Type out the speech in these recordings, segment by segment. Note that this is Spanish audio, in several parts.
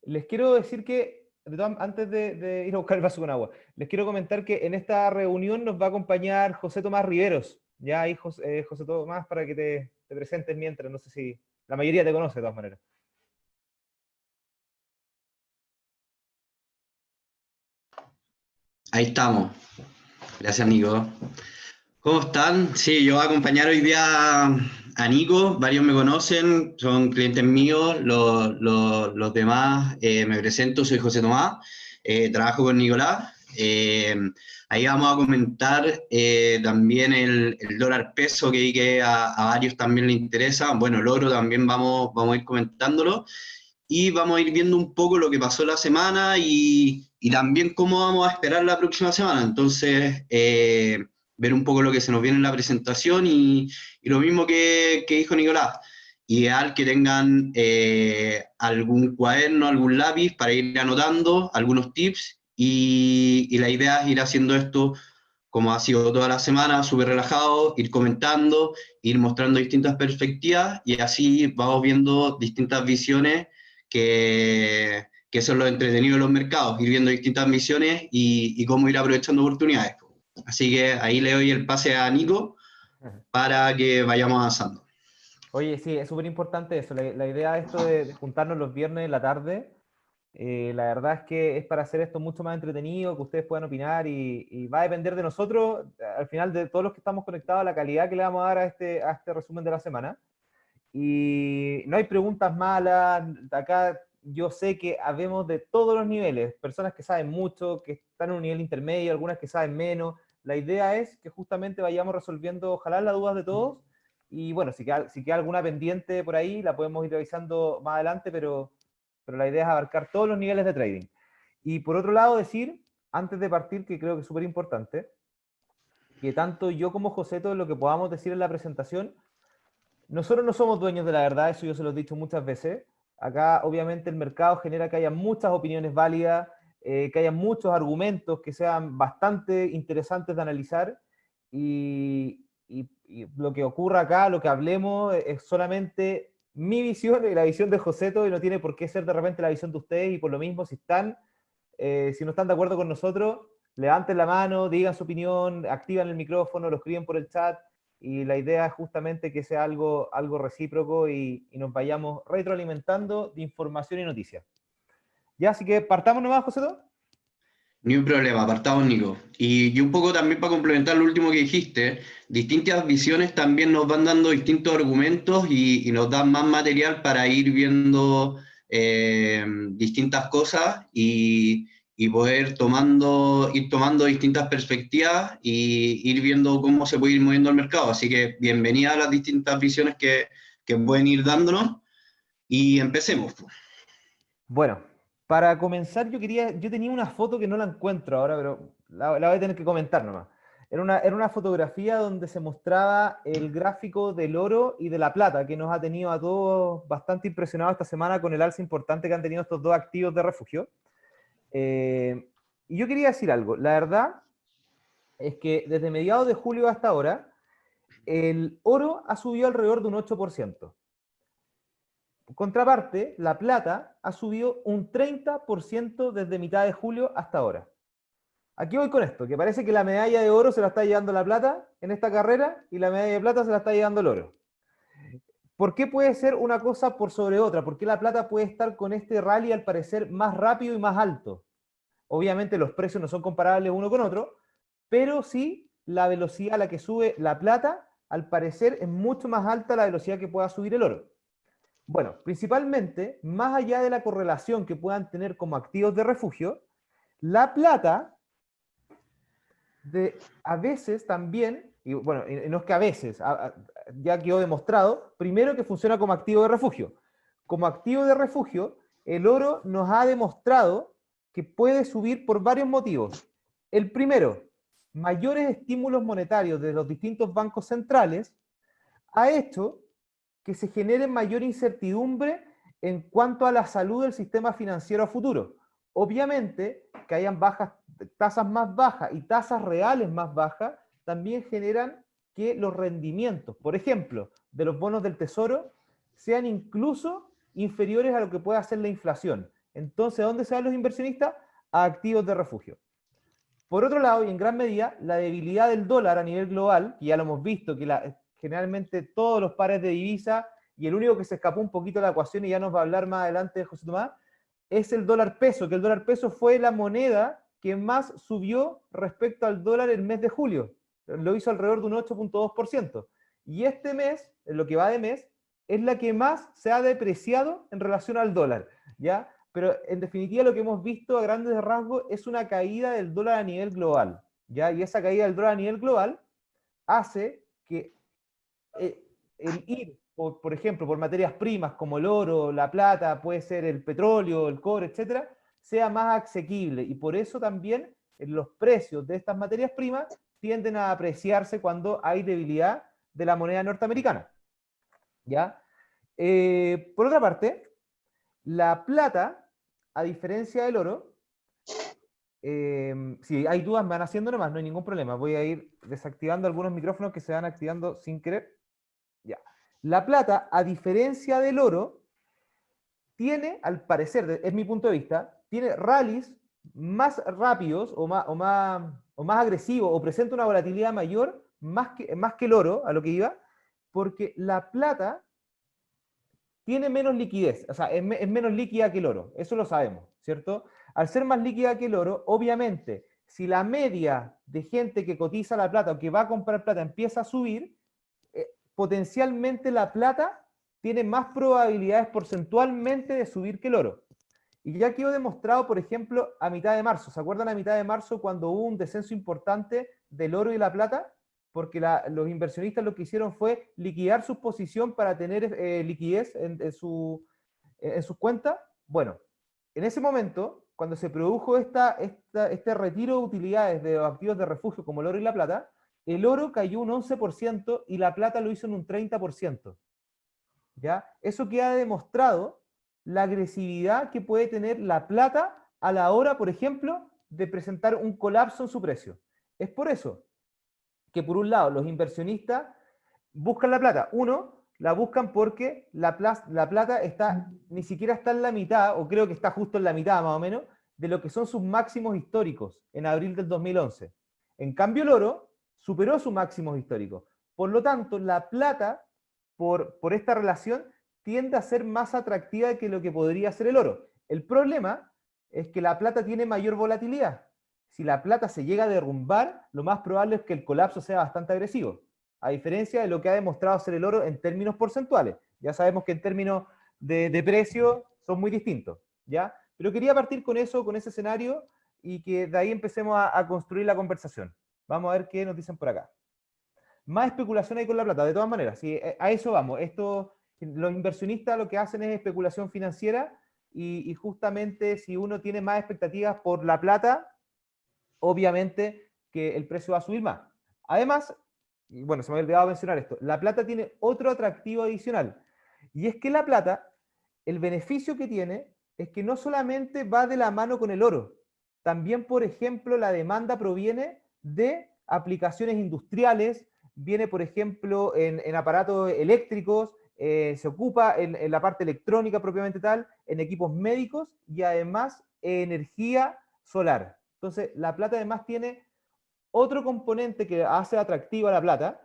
Les quiero decir que, antes de ir a buscar el vaso con agua, les quiero comentar que en esta reunión nos va a acompañar José Tomás Riveros. Ya ahí, José Tomás, para que te presentes mientras, no sé si la mayoría te conoce de todas maneras. Ahí estamos. Gracias, Nico. ¿Cómo están? Sí, yo voy a acompañar hoy día a Nico. Varios me conocen, son clientes míos. Los demás, me presento, soy José Tomás. Trabajo con Nicolás. Ahí vamos a comentar también el dólar peso, que vi que a varios también le interesa. Bueno, el oro también vamos a ir comentándolo. Y vamos a ir viendo un poco lo que pasó la semana y también cómo vamos a esperar la próxima semana. Entonces, ver un poco lo que se nos viene en la presentación y lo mismo que dijo Nicolás. Ideal que tengan algún cuaderno, algún lápiz para ir anotando algunos tips y la idea es ir haciendo esto como ha sido toda la semana, súper relajado, ir comentando, ir mostrando distintas perspectivas y así vamos viendo distintas visiones que son los entretenidos de los mercados, ir viendo distintas visiones y cómo ir aprovechando oportunidades. Así que ahí le doy el pase a Nico para que vayamos avanzando. Oye, sí, es súper importante eso. La idea de esto de juntarnos los viernes en la tarde, la verdad es que es para hacer esto mucho más entretenido, que ustedes puedan opinar y va a depender de nosotros, al final de todos los que estamos conectados, la calidad que le vamos a dar a este resumen de la semana. Y no hay preguntas malas, acá yo sé que habemos de todos los niveles, personas que saben mucho, que están en un nivel intermedio, algunas que saben menos. La idea es que justamente vayamos resolviendo, ojalá, las dudas de todos. Y bueno, si queda alguna pendiente por ahí, la podemos ir revisando más adelante, pero la idea es abarcar todos los niveles de trading. Y por otro lado, decir, antes de partir, que creo que es súper importante, que tanto yo como José, todo lo que podamos decir en la presentación, nosotros no somos dueños de la verdad, eso yo se lo he dicho muchas veces. Acá, obviamente, el mercado genera que haya muchas opiniones válidas, que haya muchos argumentos que sean bastante interesantes de analizar. Y lo que ocurra acá, lo que hablemos, es solamente mi visión y la visión de Joseto, y no tiene por qué ser de repente la visión de ustedes. Y por lo mismo, si no están de acuerdo con nosotros, levanten la mano, digan su opinión, activan el micrófono, lo escriben por el chat, y la idea es justamente que sea algo recíproco y nos vayamos retroalimentando de información y noticias. Ya, así que partamos nomás, José. Ni un problema, apartado Nico. Y un poco también para complementar lo último que dijiste, distintas visiones también nos van dando distintos argumentos y nos dan más material para ir viendo distintas cosas y poder ir tomando distintas perspectivas y ir viendo cómo se puede ir moviendo el mercado. Así que bienvenida a las distintas visiones que pueden ir dándonos y empecemos. Bueno, para comenzar, yo tenía una foto que no la encuentro ahora, pero la voy a tener que comentar nomás. Era una fotografía donde se mostraba el gráfico del oro y de la plata, que nos ha tenido a todos bastante impresionados esta semana con el alza importante que han tenido estos dos activos de refugio. Y yo quería decir algo. La verdad es que desde mediados de julio hasta ahora, el oro ha subido alrededor de un 8%. Contraparte, la plata ha subido un 30% desde mitad de julio hasta ahora. Aquí voy con esto, que parece que la medalla de oro se la está llevando la plata en esta carrera y la medalla de plata se la está llevando el oro. ¿Por qué puede ser una cosa por sobre otra? ¿Por qué la plata puede estar con este rally al parecer más rápido y más alto? Obviamente los precios no son comparables uno con otro, pero sí la velocidad a la que sube la plata, al parecer es mucho más alta la velocidad que pueda subir el oro. Bueno, principalmente, más allá de la correlación que puedan tener como activos de refugio, la plata a veces también, y bueno, y no es que a veces, ya quedó demostrado, primero que funciona como activo de refugio. Como activo de refugio, el oro nos ha demostrado que puede subir por varios motivos. El primero, mayores estímulos monetarios de los distintos bancos centrales ha hecho que se genere mayor incertidumbre en cuanto a la salud del sistema financiero a futuro. Obviamente, que hayan tasas más bajas y tasas reales más bajas, también generan que los rendimientos, por ejemplo, de los bonos del Tesoro, sean incluso inferiores a lo que puede hacer la inflación. Entonces, ¿a dónde se van los inversionistas? A activos de refugio. Por otro lado, y en gran medida, la debilidad del dólar a nivel global, que ya lo hemos visto, que generalmente todos los pares de divisa, y el único que se escapó un poquito de la ecuación, y ya nos va a hablar más adelante José Tomás, es el dólar peso, que el dólar peso fue la moneda que más subió respecto al dólar el mes de julio. Lo hizo alrededor de un 8,2%. Y este mes, en lo que va de mes, es la que más se ha depreciado en relación al dólar, ¿ya? Pero en definitiva lo que hemos visto a grandes rasgos es una caída del dólar a nivel global, ¿ya? Y esa caída del dólar a nivel global hace que el ir, por ejemplo, por materias primas como el oro, la plata, puede ser el petróleo, el cobre, etcétera, sea más asequible. Y por eso también los precios de estas materias primas tienden a apreciarse cuando hay debilidad de la moneda norteamericana, ¿ya? Por otra parte, la plata, a diferencia del oro, si hay dudas me van haciendo nomás, no hay ningún problema. Voy a ir desactivando algunos micrófonos que se van activando sin querer. Ya. La plata, a diferencia del oro, tiene, al parecer, es mi punto de vista, tiene rallies más rápidos o más agresivos, o presenta una volatilidad mayor, más que el oro, a lo que iba, porque la plata tiene menos liquidez, o sea, es menos líquida que el oro, eso lo sabemos, ¿cierto? Al ser más líquida que el oro, obviamente, si la media de gente que cotiza la plata o que va a comprar plata empieza a subir, potencialmente la plata tiene más probabilidades porcentualmente de subir que el oro. Y ya quedó demostrado, por ejemplo, a mitad de marzo. ¿Se acuerdan a mitad de marzo cuando hubo un descenso importante del oro y la plata? Porque los inversionistas lo que hicieron fue liquidar su posición para tener liquidez en sus cuentas. Bueno, en ese momento, cuando se produjo este retiro de utilidades de activos de refugio como el oro y la plata, el oro cayó un 11% y la plata lo hizo en un 30%. ¿Ya? Eso queda demostrado la agresividad que puede tener la plata a la hora, por ejemplo, de presentar un colapso en su precio. Es por eso que, por un lado, los inversionistas buscan la plata. Uno, la buscan porque la plata ni siquiera está en la mitad, o creo que está justo en la mitad más o menos, de lo que son sus máximos históricos en abril del 2011. En cambio, el oro superó sus máximos históricos. Por lo tanto, la plata, por esta relación, tiende a ser más atractiva que lo que podría ser el oro. El problema es que la plata tiene mayor volatilidad. Si la plata se llega a derrumbar, lo más probable es que el colapso sea bastante agresivo, a diferencia de lo que ha demostrado ser el oro en términos porcentuales. Ya sabemos que en términos de precio son muy distintos, ¿ya? Pero quería partir con eso, con ese escenario, y que de ahí empecemos a construir la conversación. Vamos a ver qué nos dicen por acá. Más especulación hay con la plata, de todas maneras, sí, a eso vamos. Los inversionistas lo que hacen es especulación financiera, y justamente si uno tiene más expectativas por la plata, obviamente que el precio va a subir más. Además, y bueno, se me había olvidado mencionar esto, la plata tiene otro atractivo adicional, y es que la plata, el beneficio que tiene es que no solamente va de la mano con el oro, también, por ejemplo, la demanda proviene de aplicaciones industriales, viene, por ejemplo, en aparatos eléctricos, se ocupa en la parte electrónica propiamente tal, en equipos médicos y además energía solar. Entonces, la plata además tiene otro componente que hace atractiva la plata,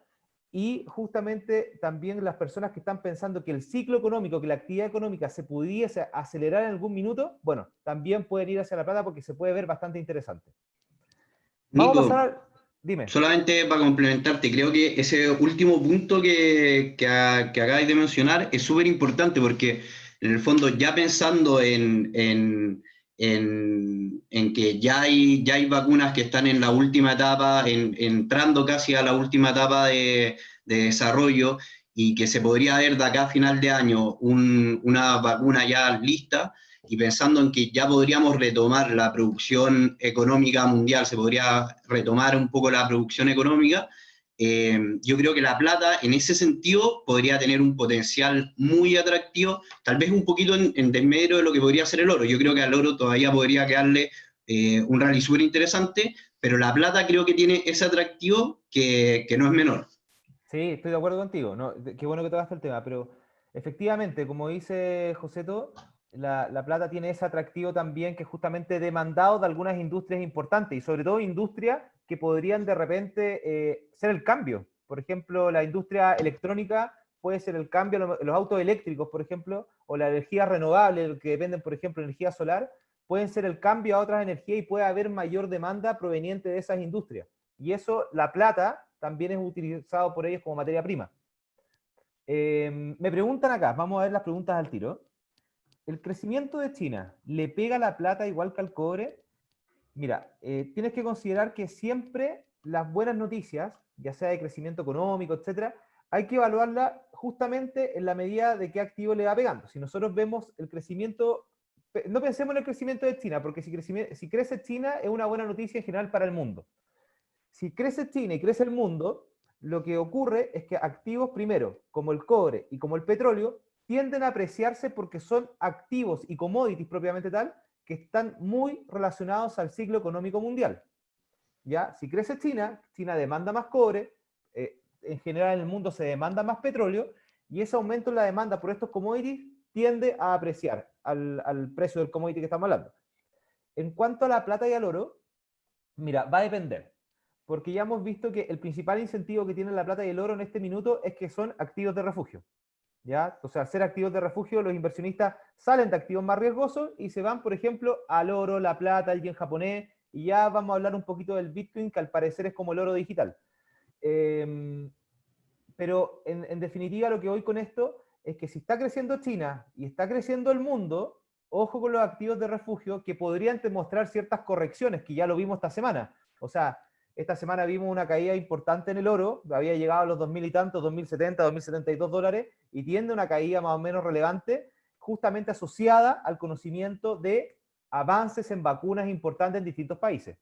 y justamente también las personas que están pensando que el ciclo económico, que la actividad económica se pudiese acelerar en algún minuto, bueno, también pueden ir hacia la plata porque se puede ver bastante interesante. Vamos a pasar Nico, al... Dime. solamente para complementarte, creo que ese último punto que acabáis de mencionar es súper importante porque en el fondo ya pensando en que ya hay vacunas que están en la última etapa, entrando casi a la última etapa de desarrollo y que se podría ver de acá a final de año una vacuna ya lista y pensando en que ya podríamos retomar la producción económica mundial, se podría retomar un poco la producción económica, yo creo que la plata en ese sentido podría tener un potencial muy atractivo, tal vez un poquito en desmedro de lo que podría ser el oro. Yo creo que al oro todavía podría quedarle un rally súper interesante, pero la plata creo que tiene ese atractivo que no es menor. Sí, estoy de acuerdo contigo. No, qué bueno que tocaste el tema, pero efectivamente, como dice Joseto, la plata tiene ese atractivo también que es justamente demandado de algunas industrias importantes y sobre todo industrias que podrían de repente ser el cambio. Por ejemplo, la industria electrónica puede ser el cambio, los autos eléctricos, por ejemplo, o la energía renovable, que dependen, por ejemplo, de energía solar, pueden ser el cambio a otras energías y puede haber mayor demanda proveniente de esas industrias. Y eso, la plata, también es utilizado por ellos como materia prima. Me preguntan acá, vamos a ver las preguntas al tiro. ¿El crecimiento de China le pega a la plata igual que al cobre? Mira, tienes que considerar que siempre las buenas noticias, ya sea de crecimiento económico, etcétera, hay que evaluarla justamente en la medida de qué activo le va pegando. Si nosotros vemos el crecimiento, no pensemos en el crecimiento de China, porque si crece China es una buena noticia en general para el mundo. Si crece China y crece el mundo, lo que ocurre es que activos primero, como el cobre y como el petróleo, tienden a apreciarse porque son activos y commodities propiamente tal, que están muy relacionados al ciclo económico mundial. ¿Ya? Si crece China, China demanda más cobre, en general en el mundo se demanda más petróleo, y ese aumento en la demanda por estos commodities tiende a apreciar al precio del commodity que estamos hablando. En cuanto a la plata y al oro, mira, va a depender, porque ya hemos visto que el principal incentivo que tiene la plata y el oro en este minuto es que son activos de refugio. ¿Ya? O sea, al ser activos de refugio, los inversionistas salen de activos más riesgosos y se van, por ejemplo, al oro, la plata, el yen japonés, y ya vamos a hablar un poquito del Bitcoin, que al parecer es como el oro digital. Pero en definitiva lo que voy con esto es que si está creciendo China y está creciendo el mundo, ojo con los activos de refugio que podrían demostrar ciertas correcciones, que ya lo vimos esta semana. O sea, esta semana vimos una caída importante en el oro, había llegado a los 2000 y tantos, 2070, 2072 dólares, y tiende una caída más o menos relevante, justamente asociada al conocimiento de avances en vacunas importantes en distintos países.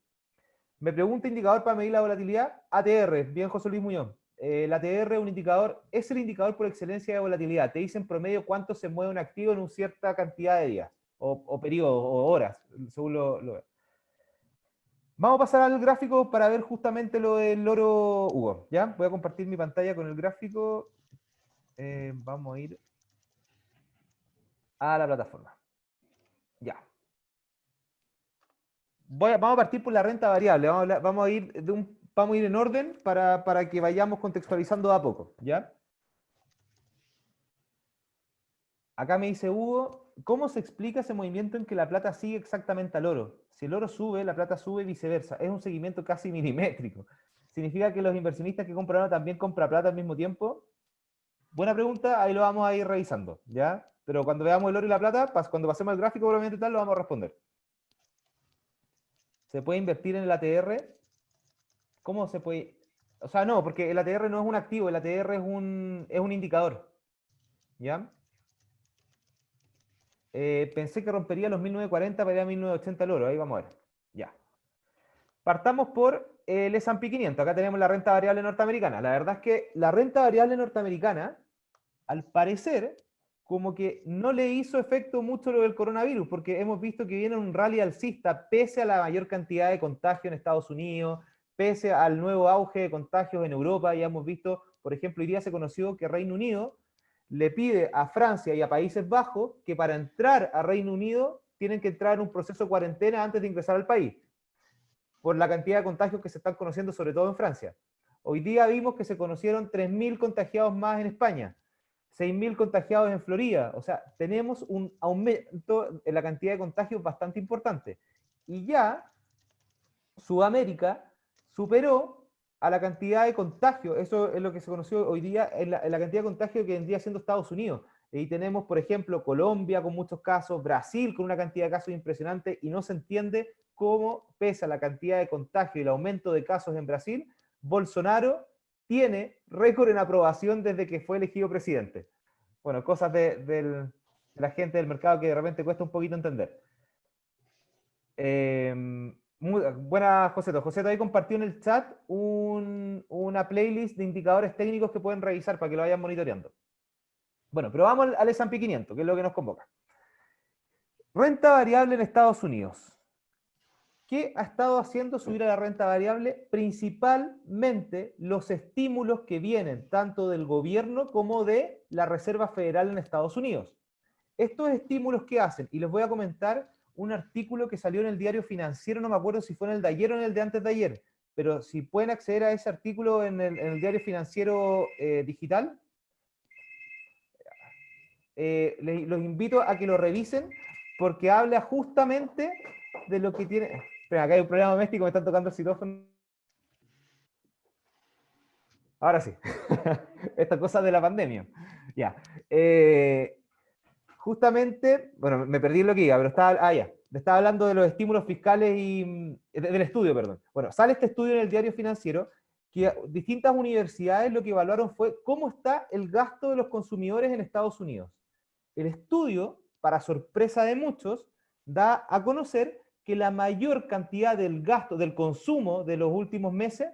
Me pregunta indicador para medir la volatilidad, ATR, bien José Luis Muñoz. El ATR es el indicador por excelencia de volatilidad. Te dice en promedio cuánto se mueve un activo en una cierta cantidad de días, o periodos, o horas, según lo. Vamos a pasar al gráfico para ver justamente lo del oro, Hugo. ¿Ya? Voy a compartir mi pantalla con el gráfico. Vamos a ir a la plataforma. Ya. Vamos a partir por la renta variable. Vamos a ir en orden para que vayamos contextualizando de a poco. ¿Ya? Acá me dice Hugo, ¿cómo se explica ese movimiento en que la plata sigue exactamente al oro? Si el oro sube, la plata sube y viceversa. Es un seguimiento casi milimétrico. ¿Significa que los inversionistas que compran oro también compran plata al mismo tiempo? Buena pregunta, ahí lo vamos a ir revisando, ¿ya? Pero cuando veamos el oro y la plata, cuando pasemos al gráfico probablemente tal, lo vamos a responder. ¿Se puede invertir en el ATR? ¿Cómo se puede? O sea, no, porque el ATR no es un activo, el ATR es un indicador, ¿ya? Pensé que rompería los 1940 para ir a 1980 el oro. Ahí vamos a ver. Ya. Partamos por el S&P 500. Acá tenemos la renta variable norteamericana. La verdad es que la renta variable norteamericana, al parecer, como que no le hizo efecto mucho lo del coronavirus, porque hemos visto que viene un rally alcista pese a la mayor cantidad de contagios en Estados Unidos, pese al nuevo auge de contagios en Europa. Ya hemos visto, por ejemplo, hoy día se conoció que Reino Unido le pide a Francia y a Países Bajos que para entrar a Reino Unido tienen que entrar en un proceso de cuarentena antes de ingresar al país, por la cantidad de contagios que se están conociendo, sobre todo en Francia. Hoy día vimos que se conocieron 3.000 contagiados más en España, 6.000 contagiados en Florida. O sea, tenemos un aumento en la cantidad de contagios bastante importante. Y ya Sudamérica superó a la cantidad de contagios, eso es lo que se conoció hoy día, en la cantidad de contagios que vendría siendo Estados Unidos. Y tenemos, por ejemplo, Colombia con muchos casos, Brasil con una cantidad de casos impresionante, y no se entiende cómo, pese a la cantidad de contagios y el aumento de casos en Brasil, Bolsonaro tiene récord en aprobación desde que fue elegido presidente. Bueno, cosas de la gente del mercado que de repente cuesta un poquito entender. Buena, Joseto. Joseto ahí compartió en el chat una playlist de indicadores técnicos que pueden revisar para que lo vayan monitoreando. Bueno, pero vamos al S&P 500, que es lo que nos convoca. Renta variable en Estados Unidos. ¿Qué ha estado haciendo subir a la renta variable? Principalmente los estímulos que vienen tanto del gobierno como de la Reserva Federal en Estados Unidos. estos estímulos que hacen, y les voy a comentar un artículo que salió en el Diario Financiero, no me acuerdo si fue en el de ayer o en el de antes de ayer, pero si pueden acceder a ese artículo en el Diario Financiero digital, los invito a que lo revisen, porque habla justamente de lo que tiene... Espera, acá hay un problema doméstico, me están tocando el citófono. Ahora sí. Esta cosa de la pandemia. Ya. Justamente, bueno, me perdí lo que iba, pero estaba, ya. Estaba hablando de los estímulos fiscales y del estudio, perdón. Bueno, sale este estudio en el Diario Financiero que distintas universidades lo que evaluaron fue cómo está el gasto de los consumidores en Estados Unidos. El estudio, para sorpresa de muchos, da a conocer que la mayor cantidad del gasto, del consumo de los últimos meses,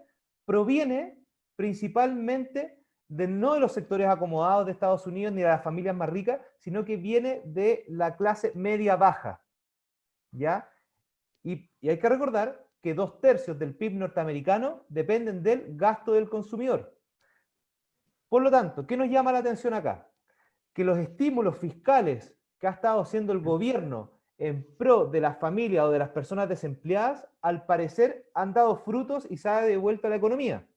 proviene principalmente no de los sectores acomodados de Estados Unidos ni de las familias más ricas, sino que viene de la clase media-baja. ¿Ya? Y hay que recordar que 2/3 del PIB norteamericano dependen del gasto del consumidor. Por lo tanto, ¿qué nos llama la atención acá? Que los estímulos fiscales que ha estado haciendo el gobierno en pro de las familias o de las personas desempleadas, al parecer han dado frutos y se ha devuelto a la economía.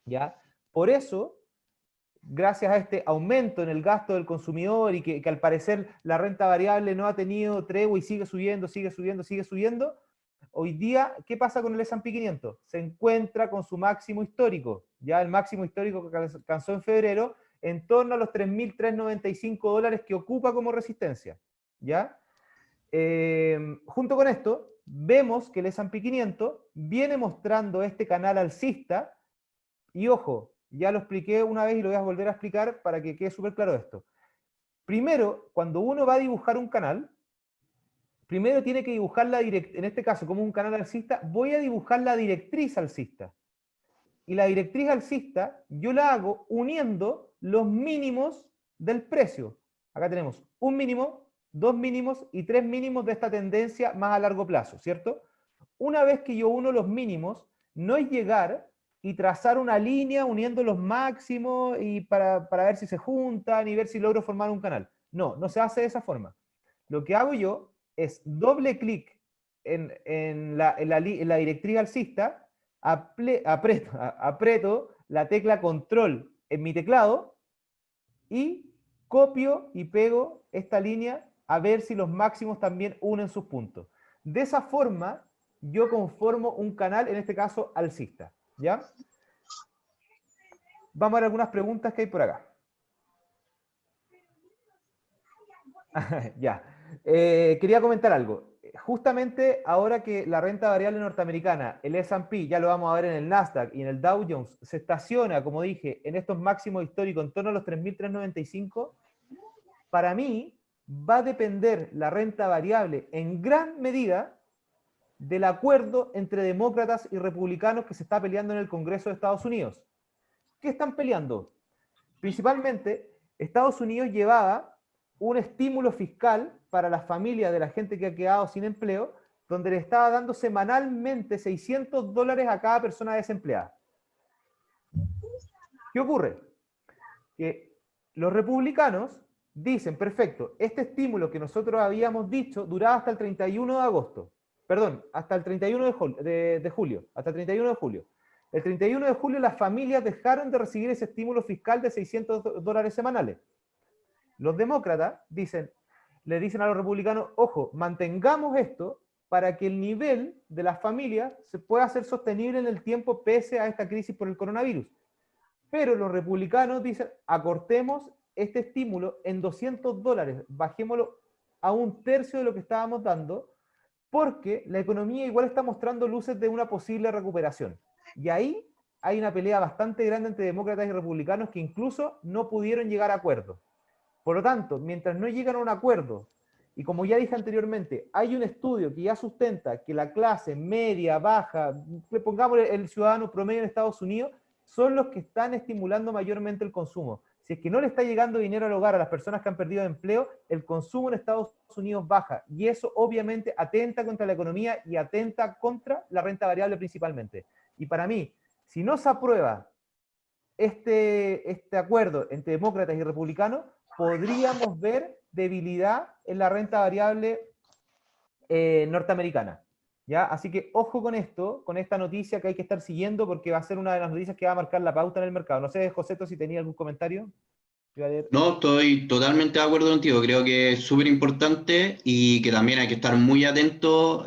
¿Ya? Por eso, gracias a este aumento en el gasto del consumidor y que al parecer la renta variable no ha tenido tregua y sigue subiendo, sigue subiendo, sigue subiendo, hoy día, ¿qué pasa con el S&P 500? Se encuentra con su máximo histórico, ya el máximo histórico que alcanzó en febrero, en torno a los $3.395 que ocupa como resistencia, ¿ya? Junto con esto, vemos que el S&P 500 viene mostrando este canal alcista, y ojo, ya lo expliqué una vez y lo voy a volver a explicar para que quede súper claro esto. Primero, cuando uno va a dibujar un canal, primero tiene que dibujar la directriz, en este caso como un canal alcista, voy a dibujar la directriz alcista. Y la directriz alcista yo la hago uniendo los mínimos del precio. Acá tenemos un mínimo, dos mínimos y tres mínimos de esta tendencia más a largo plazo, ¿cierto? Una vez que yo uno los mínimos, no es llegar y trazar una línea uniendo los máximos y para ver si se juntan y ver si logro formar un canal. No, no se hace de esa forma. Lo que hago yo es doble clic en la directriz alcista, aprieto la tecla control en mi teclado y copio y pego esta línea a ver si los máximos también unen sus puntos. De esa forma, yo conformo un canal, en este caso alcista. ¿Ya? Vamos a ver algunas preguntas que hay por acá. Ya. Quería comentar algo. Justamente ahora que la renta variable norteamericana, el S&P, ya lo vamos a ver en el Nasdaq y en el Dow Jones, se estaciona, como dije, en estos máximos históricos en torno a los 3.395, para mí va a depender la renta variable en gran medida del acuerdo entre demócratas y republicanos que se está peleando en el Congreso de Estados Unidos. ¿Qué están peleando? Principalmente, Estados Unidos llevaba un estímulo fiscal para las familias de la gente que ha quedado sin empleo, donde le estaba dando semanalmente $600 a cada persona desempleada. ¿Qué ocurre? Que los republicanos dicen, perfecto, este estímulo que nosotros habíamos dicho duraba hasta el 31 de agosto. Perdón, hasta el 31 de julio, hasta el 31 de julio. El 31 de julio las familias dejaron de recibir ese estímulo fiscal de $600 semanales. Los demócratas le dicen a los republicanos, ojo, mantengamos esto para que el nivel de las familias se pueda hacer sostenible en el tiempo pese a esta crisis por el coronavirus. Pero los republicanos dicen, acortemos este estímulo en $200, bajémoslo a 1/3 de lo que estábamos dando, porque la economía igual está mostrando luces de una posible recuperación. Y ahí hay una pelea bastante grande entre demócratas y republicanos que incluso no pudieron llegar a acuerdo. Por lo tanto, mientras no llegan a un acuerdo, y como ya dije anteriormente, hay un estudio que ya sustenta que la clase media, baja, pongamos el ciudadano promedio en Estados Unidos, son los que están estimulando mayormente el consumo. Si es que no le está llegando dinero al hogar a las personas que han perdido empleo, el consumo en Estados Unidos baja. Y eso obviamente atenta contra la economía y atenta contra la renta variable principalmente. Y para mí, si no se aprueba este acuerdo entre demócratas y republicanos, podríamos ver debilidad en la renta variable norteamericana. ¿Ya? Así que ojo con esto, con esta noticia que hay que estar siguiendo porque va a ser una de las noticias que va a marcar la pauta en el mercado. No sé, Joseto, si tenía algún comentario. No, estoy totalmente de acuerdo contigo. Creo que es súper importante y que también hay que estar muy atento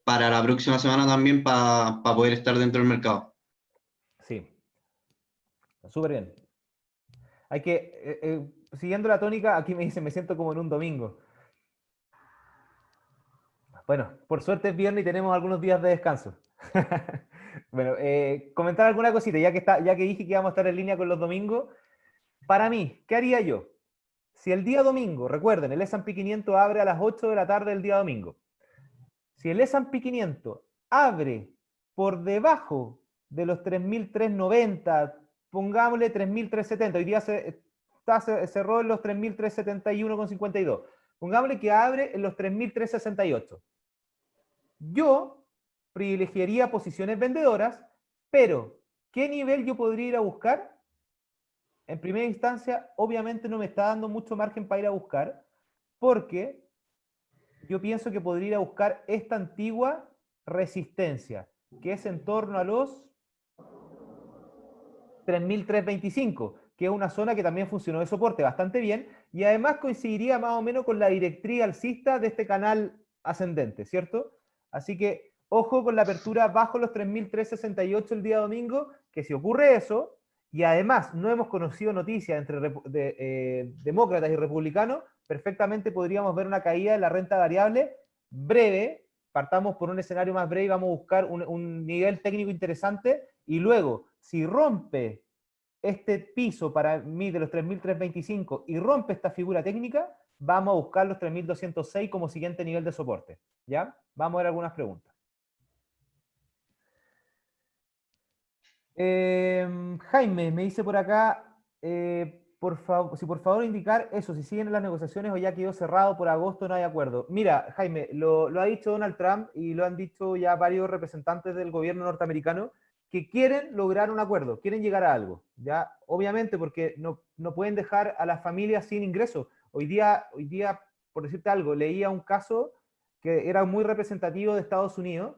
para la próxima semana también para poder estar dentro del mercado. Sí, súper bien. Hay que, siguiendo la tónica, aquí me dicen, me siento como en un domingo. Bueno, por suerte es viernes y tenemos algunos días de descanso. Bueno, comentar alguna cosita, ya que dije que íbamos a estar en línea con los domingos. Para mí, ¿qué haría yo? Si el día domingo, recuerden, el S&P 500 abre a las 8 de la tarde el día domingo. Si el S&P 500 abre por debajo de los 3.390, pongámosle 3.370, hoy día cerró en los 3.371,52, pongámosle que abre en los 3.368. Yo privilegiaría posiciones vendedoras, pero ¿qué nivel yo podría ir a buscar? En primera instancia, obviamente no me está dando mucho margen para ir a buscar, porque yo pienso que podría ir a buscar esta antigua resistencia, que es en torno a los 3.325, que es una zona que también funcionó de soporte bastante bien, y además coincidiría más o menos con la directriz alcista de este canal ascendente, ¿cierto? Así que ojo con la apertura bajo los 3.368 el día domingo, que si ocurre eso, y además no hemos conocido noticias entre demócratas y republicanos, perfectamente podríamos ver una caída de la renta variable breve. Partamos por un escenario más breve y vamos a buscar un nivel técnico interesante, y luego, si rompe este piso para mí de los 3.325 y rompe esta figura técnica, vamos a buscar los 3.206 como siguiente nivel de soporte. ¿Ya? Vamos a ver algunas preguntas. Jaime me dice por acá, si por favor indicar eso, si siguen las negociaciones o ya quedó cerrado por agosto, no hay acuerdo. Mira, Jaime, lo ha dicho Donald Trump y lo han dicho ya varios representantes del gobierno norteamericano, que quieren lograr un acuerdo, quieren llegar a algo, ¿ya? Obviamente porque no pueden dejar a las familias sin ingresos. Hoy día, por decirte algo, leía un caso que era muy representativo de Estados Unidos.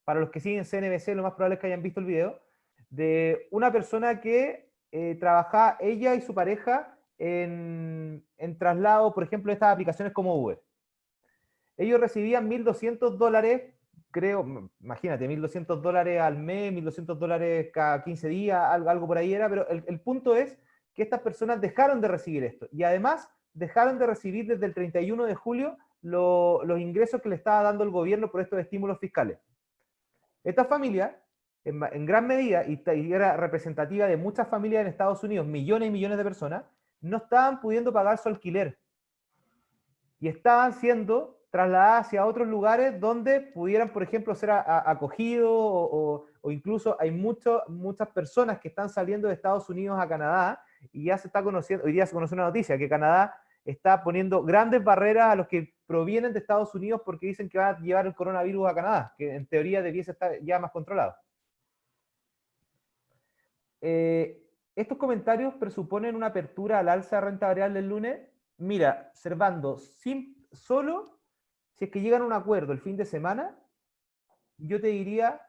Para los que siguen CNBC, lo más probable es que hayan visto el video de una persona que trabajaba, ella y su pareja, en traslado, por ejemplo, de estas aplicaciones como Uber. Ellos recibían $1.200, creo, imagínate, $1.200 al mes, $1.200 cada 15 días, algo por ahí era, pero el punto es que estas personas dejaron de recibir esto y además dejaron de recibir desde el 31 de julio los ingresos que le estaba dando el gobierno por estos estímulos fiscales. Esta familia, en gran medida, y era representativa de muchas familias en Estados Unidos, millones y millones de personas, no estaban pudiendo pagar su alquiler y estaban siendo trasladadas hacia otros lugares donde pudieran, por ejemplo, ser acogidos o incluso hay muchas personas que están saliendo de Estados Unidos a Canadá y ya se está conociendo, hoy día se conoce una noticia, que Canadá está poniendo grandes barreras a los que provienen de Estados Unidos porque dicen que van a llevar el coronavirus a Canadá, que en teoría debiese estar ya más controlado. Estos comentarios presuponen una apertura al alza de renta variable el lunes. Mira, Servando, solo si es que llegan a un acuerdo el fin de semana, yo te diría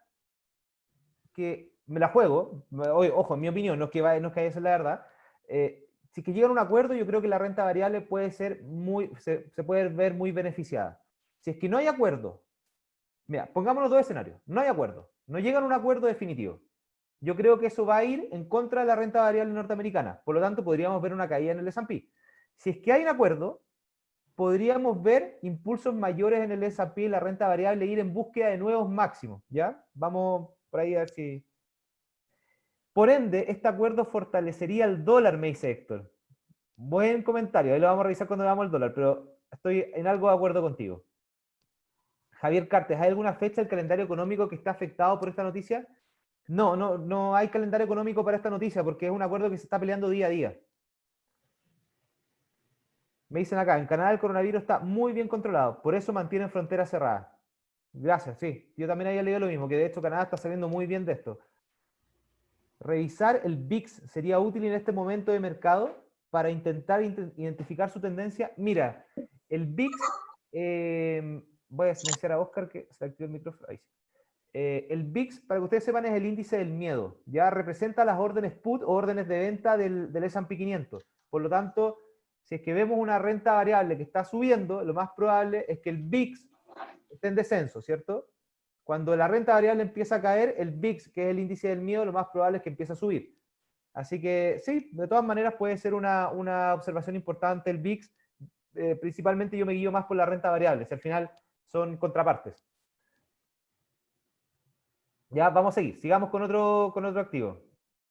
que me la juego, ojo, en mi opinión, no es que vaya a ser la verdad, si es que llegan a un acuerdo, yo creo que la renta variable puede ser se puede ver muy beneficiada. Si es que no hay acuerdo, mira, pongamos los dos escenarios, no hay acuerdo, no llegan a un acuerdo definitivo. Yo creo que eso va a ir en contra de la renta variable norteamericana, por lo tanto podríamos ver una caída en el S&P. Si es que hay un acuerdo, podríamos ver impulsos mayores en el S&P y la renta variable, ir en búsqueda de nuevos máximos, ¿ya? Vamos por ahí a ver si... Por ende, este acuerdo fortalecería el dólar, me dice Héctor. Buen comentario, ahí lo vamos a revisar cuando veamos el dólar, pero estoy en algo de acuerdo contigo. Javier Cartes, ¿hay alguna fecha del calendario económico que está afectado por esta noticia? No hay calendario económico para esta noticia porque es un acuerdo que se está peleando día a día. Me dicen acá, en Canadá el coronavirus está muy bien controlado, por eso mantienen fronteras cerradas. Gracias, sí. Yo también había leído lo mismo, que de hecho Canadá está saliendo muy bien de esto. Revisar el VIX sería útil en este momento de mercado. para intentar identificar su tendencia. Mira, el VIX, voy a silenciar a Oscar que se activó el micrófono. Ahí sí. El VIX, para que ustedes sepan, es el índice del miedo. Ya representa las órdenes put o órdenes de venta del S&P 500. Por lo tanto, si es que vemos una renta variable que está subiendo, lo más probable es que el VIX esté en descenso, ¿cierto? Cuando la renta variable empieza a caer, el VIX, que es el índice del miedo, lo más probable es que empiece a subir. Así que sí, de todas maneras puede ser una observación importante el VIX. Principalmente yo me guío más por la renta variable, si al final son contrapartes. Ya, vamos a seguir. Sigamos con otro activo.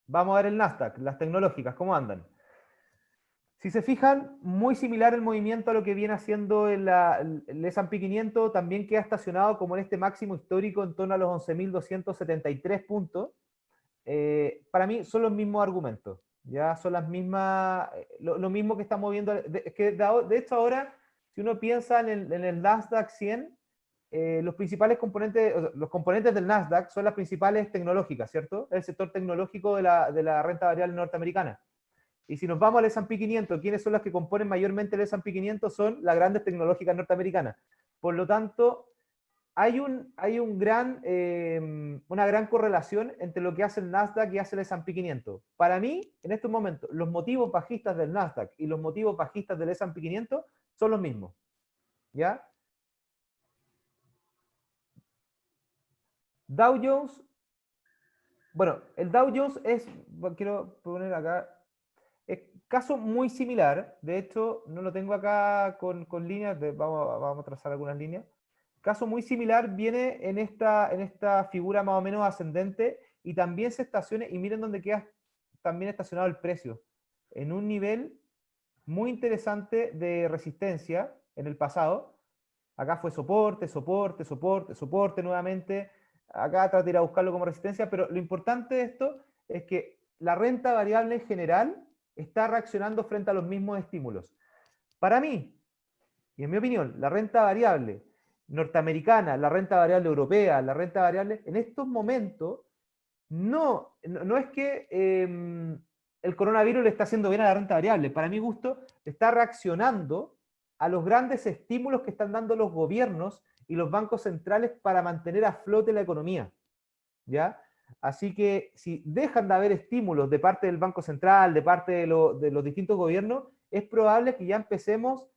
Vamos a ver el Nasdaq, las tecnológicas, ¿cómo andan? Si se fijan, muy similar el movimiento a lo que viene haciendo el S&P 500, también queda estacionado como en este máximo histórico en torno a los 11.273 puntos. Para mí son los mismos argumentos, ya son las mismas, lo mismo que estamos viendo. Es que de hecho ahora, si uno piensa en el Nasdaq 100, los principales componentes, o sea, los componentes del Nasdaq son las principales tecnológicas, ¿cierto? El sector tecnológico de la renta variable norteamericana. Y si nos vamos al S&P 500, ¿quiénes son las que componen mayormente el S&P 500? Son las grandes tecnológicas norteamericanas. Por lo tanto, hay una gran correlación entre lo que hace el Nasdaq y hace el S&P 500. Para mí, en estos momentos, los motivos bajistas del Nasdaq y los motivos bajistas del S&P 500 son los mismos. ¿Ya? Dow Jones, bueno, el Dow Jones quiero poner acá, es caso muy similar. De hecho, no lo tengo acá con líneas, vamos a trazar algunas líneas. Caso muy similar viene en esta figura más o menos ascendente y también se estaciona, y miren dónde queda también estacionado el precio, en un nivel muy interesante de resistencia en el pasado. Acá fue soporte, soporte, soporte, soporte nuevamente. Acá traté de ir a buscarlo como resistencia, pero lo importante de esto es que la renta variable en general está reaccionando frente a los mismos estímulos. Para mí, y en mi opinión, la renta variable norteamericana, la renta variable europea, la renta variable, en estos momentos, no es que el coronavirus le está haciendo bien a la renta variable. Para mi gusto, está reaccionando a los grandes estímulos que están dando los gobiernos y los bancos centrales para mantener a flote la economía. ¿Ya? Así que si dejan de haber estímulos de parte del Banco Central, de parte de los distintos gobiernos, es probable que ya empecemos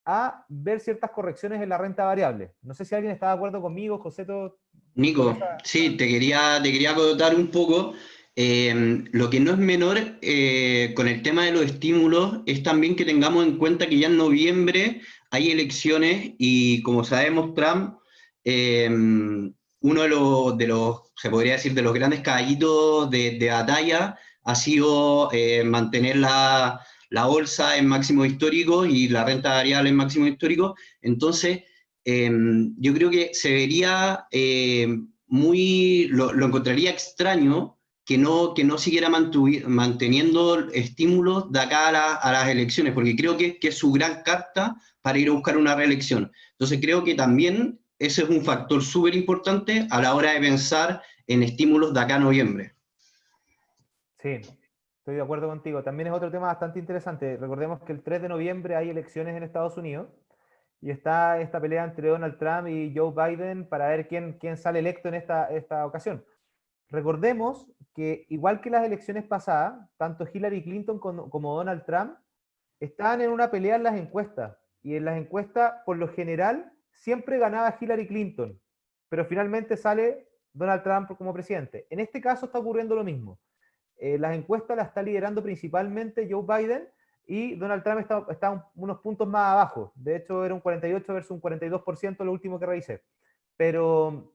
a ver ciertas correcciones en la renta variable. No sé si alguien está de acuerdo conmigo, José, con Nico, esa. sí, te quería acotar un poco. Lo que no es menor con el tema de los estímulos es también que tengamos en cuenta que ya en noviembre hay elecciones y como sabemos Trump, uno se podría decir, de los grandes caballitos de batalla ha sido mantener la bolsa en máximo histórico y la renta variable en máximo histórico. Entonces, yo creo que se vería lo encontraría extraño que no siguiera manteniendo estímulos de acá a las elecciones, porque creo que es su gran carta para ir a buscar una reelección. Entonces creo que también ese es un factor súper importante a la hora de pensar en estímulos de acá a noviembre. Sí, estoy de acuerdo contigo. También es otro tema bastante interesante. Recordemos que el 3 de noviembre hay elecciones en Estados Unidos y está esta pelea entre Donald Trump y Joe Biden para ver quién sale electo en esta ocasión. Recordemos que, igual que las elecciones pasadas, tanto Hillary Clinton como Donald Trump estaban en una pelea en las encuestas. Y en las encuestas, por lo general, siempre ganaba Hillary Clinton. Pero finalmente sale Donald Trump como presidente. En este caso está ocurriendo lo mismo. Las encuestas las está liderando principalmente Joe Biden y Donald Trump está unos puntos más abajo. De hecho, era un 48 versus un 42% lo último que revisé. Pero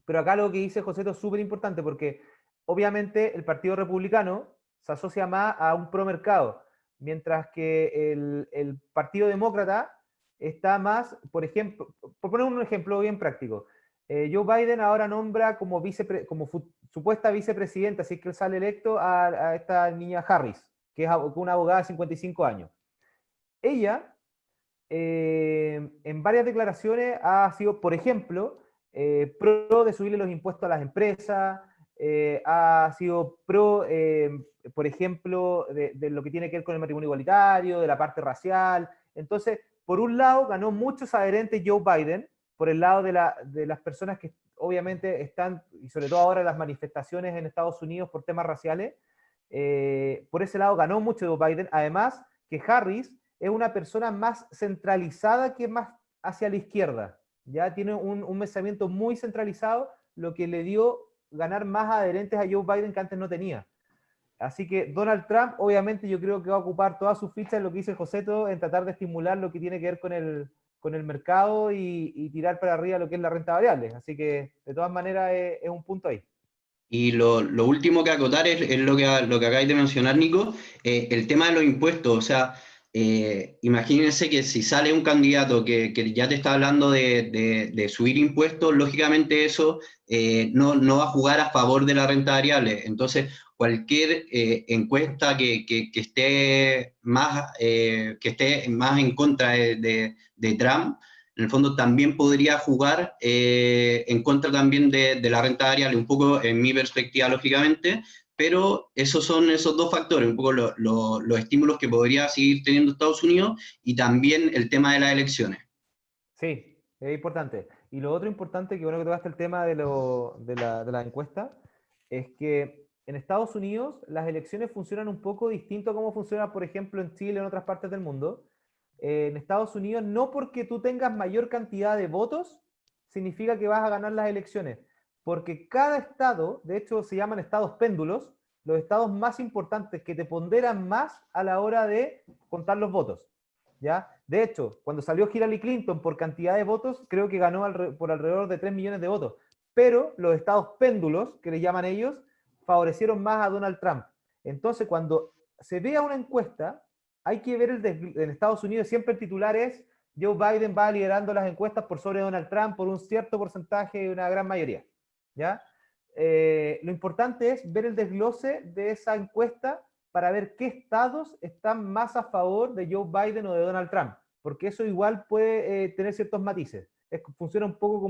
acá lo que dice José es súper importante porque obviamente el Partido Republicano se asocia más a un pro-mercado, mientras que el Partido Demócrata está más, por ejemplo, por poner un ejemplo bien práctico, Joe Biden ahora nombra como supuesta vicepresidenta, así que él sale electo, a esta niña Harris, que es una abogada de 55 años. Ella, en varias declaraciones, ha sido, por ejemplo, pro de subirle los impuestos a las empresas, ha sido pro, por ejemplo, de lo que tiene que ver con el matrimonio igualitario, de la parte racial. Entonces, por un lado, ganó muchos adherentes Joe Biden, por el lado de las personas que obviamente están, y sobre todo ahora las manifestaciones en Estados Unidos por temas raciales, por ese lado ganó mucho Joe Biden. Además, que Harris es una persona más centralizada que más hacia la izquierda. Ya tiene un pensamiento muy centralizado, lo que le dio ganar más adherentes a Joe Biden que antes no tenía. Así que Donald Trump, obviamente, yo creo que va a ocupar todas sus fichas en lo que dice Joseto, en tratar de estimular lo que tiene que ver con el mercado y tirar para arriba lo que es la renta variable. Así que, de todas maneras, es un punto ahí. Y lo último que acotar es lo que acabáis de mencionar, Nico, el tema de los impuestos. O sea, imagínense que si sale un candidato que ya te está hablando de subir impuestos, lógicamente eso no va a jugar a favor de la renta variable. Entonces, cualquier encuesta que esté más en contra de Trump, en el fondo también podría jugar en contra también de la renta variable, un poco en mi perspectiva, lógicamente, pero esos son esos dos factores, un poco los estímulos que podría seguir teniendo Estados Unidos y también el tema de las elecciones. Sí, es importante. Y lo otro importante, que bueno que tocaste el tema de la encuesta, es que en Estados Unidos las elecciones funcionan un poco distinto a cómo funciona, por ejemplo, en Chile o en otras partes del mundo. En Estados Unidos, no porque tú tengas mayor cantidad de votos, significa que vas a ganar las elecciones. Porque cada estado, de hecho se llaman estados péndulos, los estados más importantes que te ponderan más a la hora de contar los votos. ¿Ya? De hecho, cuando salió Hillary Clinton por cantidad de votos, creo que ganó por alrededor de 3 millones de votos. Pero los estados péndulos, que le llaman ellos, favorecieron más a Donald Trump. Entonces, cuando se vea una encuesta, hay que ver en Estados Unidos, siempre el titular es Joe Biden va liderando las encuestas por sobre Donald Trump por un cierto porcentaje, una gran mayoría. ¿Ya? Lo importante es ver el desglose de esa encuesta para ver qué estados están más a favor de Joe Biden o de Donald Trump, porque eso igual puede tener ciertos matices. Funciona un poco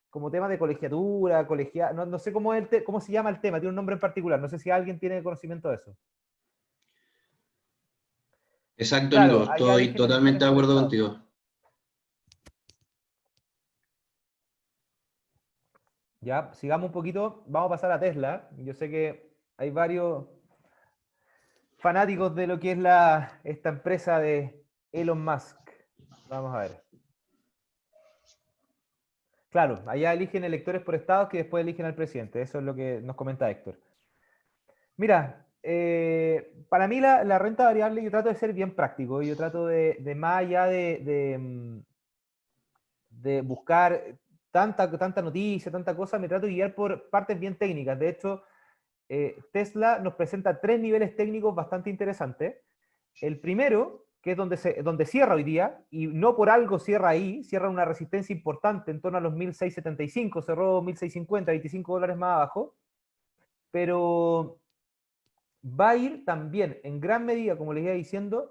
como tema de colegiatura, no sé cómo se llama el tema, tiene un nombre en particular, no sé si alguien tiene conocimiento de eso. Exacto, Nico, Claro, allá estoy eligen elecciones totalmente de por acuerdo estado. contigo. Ya, sigamos un poquito, vamos a pasar a Tesla. Yo sé que hay varios fanáticos de lo que es esta empresa de Elon Musk. Vamos a ver. Claro, allá eligen electores por estados que después eligen al presidente. Eso es lo que nos comenta Héctor. Mira, para mí la renta variable yo trato de ser bien práctico. Yo trato de más allá de buscar tanta noticia, tanta cosa, me trato de guiar por partes bien técnicas. De hecho, Tesla nos presenta 3 niveles técnicos bastante interesantes. El primero, que es donde cierra hoy día, y no por algo cierra ahí, cierra una resistencia importante en torno a los 1675, cerró 1650, $25 más abajo, pero va a ir también en gran medida, como les iba diciendo,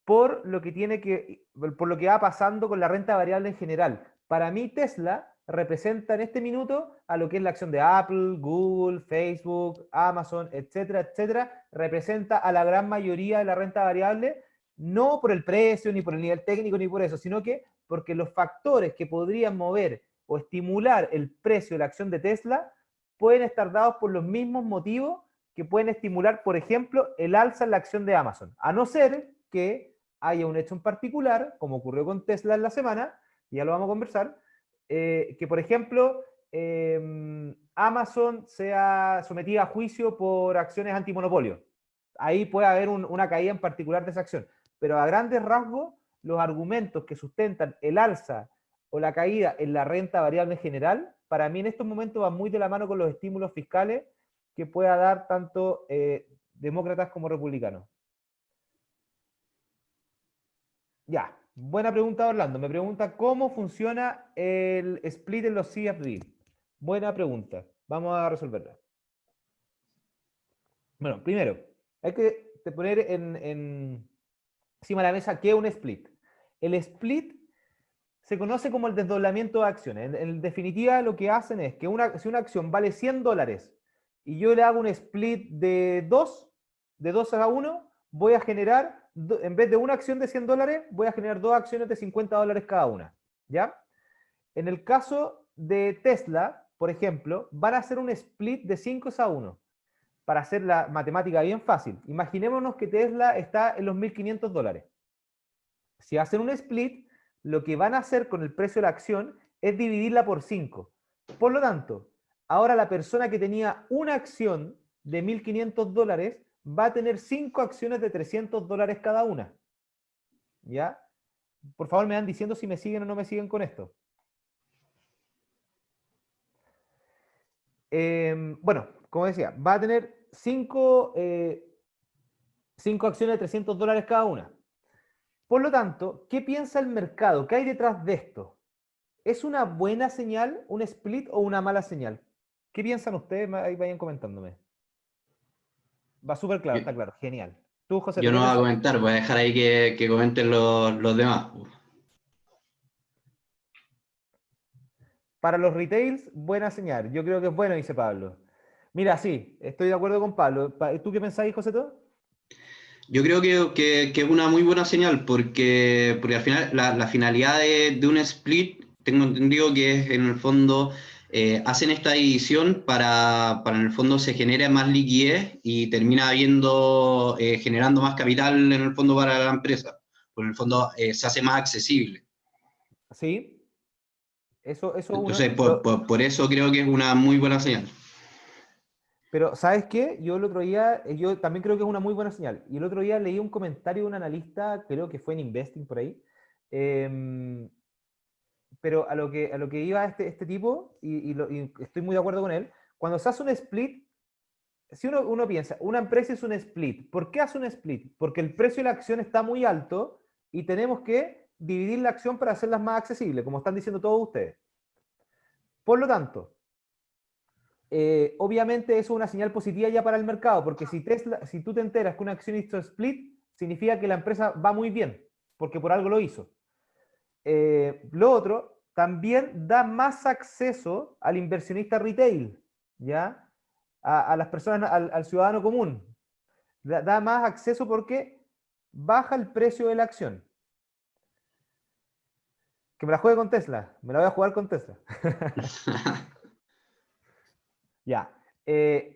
por lo que va pasando con la renta variable en general. Para mí Tesla representa en este minuto a lo que es la acción de Apple, Google, Facebook, Amazon, etcétera, etcétera, representa a la gran mayoría de la renta variable, no por el precio, ni por el nivel técnico, ni por eso, sino que porque los factores que podrían mover o estimular el precio de la acción de Tesla pueden estar dados por los mismos motivos que pueden estimular, por ejemplo, el alza en la acción de Amazon, a no ser que haya un hecho en particular, como ocurrió con Tesla en la semana, y ya lo vamos a conversar, que por ejemplo Amazon sea sometida a juicio por acciones antimonopolio. Ahí puede haber una caída en particular de esa acción. Pero a grandes rasgos, los argumentos que sustentan el alza o la caída en la renta variable en general, para mí en estos momentos van muy de la mano con los estímulos fiscales que pueda dar tanto demócratas como republicanos. Ya, buena pregunta, Orlando. Me pregunta cómo funciona el split en los CFD. Buena pregunta. Vamos a resolverla. Bueno, primero, hay que poner encima de la mesa qué es un split. El split se conoce como el desdoblamiento de acciones. En definitiva, lo que hacen es que si una acción vale $100 y yo le hago un split de 2 a 1, voy a generar, en vez de una acción de $100, voy a generar 2 acciones de $50 cada una. ¿Ya? En el caso de Tesla, por ejemplo, van a hacer un split de 5 a 1. Para hacer la matemática bien fácil, imaginémonos que Tesla está en los $1.500. Si hacen un split, lo que van a hacer con el precio de la acción es dividirla por 5. Por lo tanto, ahora la persona que tenía una acción de $1.500 va a tener 5 acciones de $300 cada una. ¿Ya? Por favor, me van diciendo si me siguen o no me siguen con esto. Bueno, como decía, va a tener 5 acciones de $300 cada una. Por lo tanto, ¿qué piensa el mercado? ¿Qué hay detrás de esto? ¿Es una buena señal, un split o una mala señal? ¿Qué piensan ustedes? Ahí vayan comentándome. Va súper claro, está claro, genial. Tú, José, Yo ¿qué no voy a piensas? comentar, voy a dejar ahí que comenten los demás. Para los retails, buena señal. Yo creo que es bueno, dice Pablo. Mira, sí, estoy de acuerdo con Pablo. ¿Tú qué pensáis, José? Yo creo que es una muy buena señal porque al final la finalidad de un split, tengo entendido que es en el fondo, hacen esta división para en el fondo se genere más liquidez y termina generando más capital en el fondo para la empresa. Por el fondo se hace más accesible. Sí, eso uno. Entonces, por eso creo que es una muy buena señal. Pero, ¿sabes qué? Yo el otro día, yo también creo que es una muy buena señal. Y el otro día leí un comentario de un analista, creo que fue en Investing por ahí, pero a lo que iba este tipo, y estoy muy de acuerdo con él, cuando se hace un split, si uno piensa, una empresa es un split, ¿por qué hace un split? Porque el precio de la acción está muy alto y tenemos que dividir la acción para hacerlas más accesibles, como están diciendo todos ustedes. Por lo tanto, obviamente eso es una señal positiva ya para el mercado, porque si tú te enteras que una acción hizo split, significa que la empresa va muy bien, porque por algo lo hizo. Lo otro, también da más acceso al inversionista retail, ¿ya? A las personas, al ciudadano común. Da más acceso porque baja el precio de la acción. Que me la juegue con Tesla, me la voy a jugar con Tesla. Ya.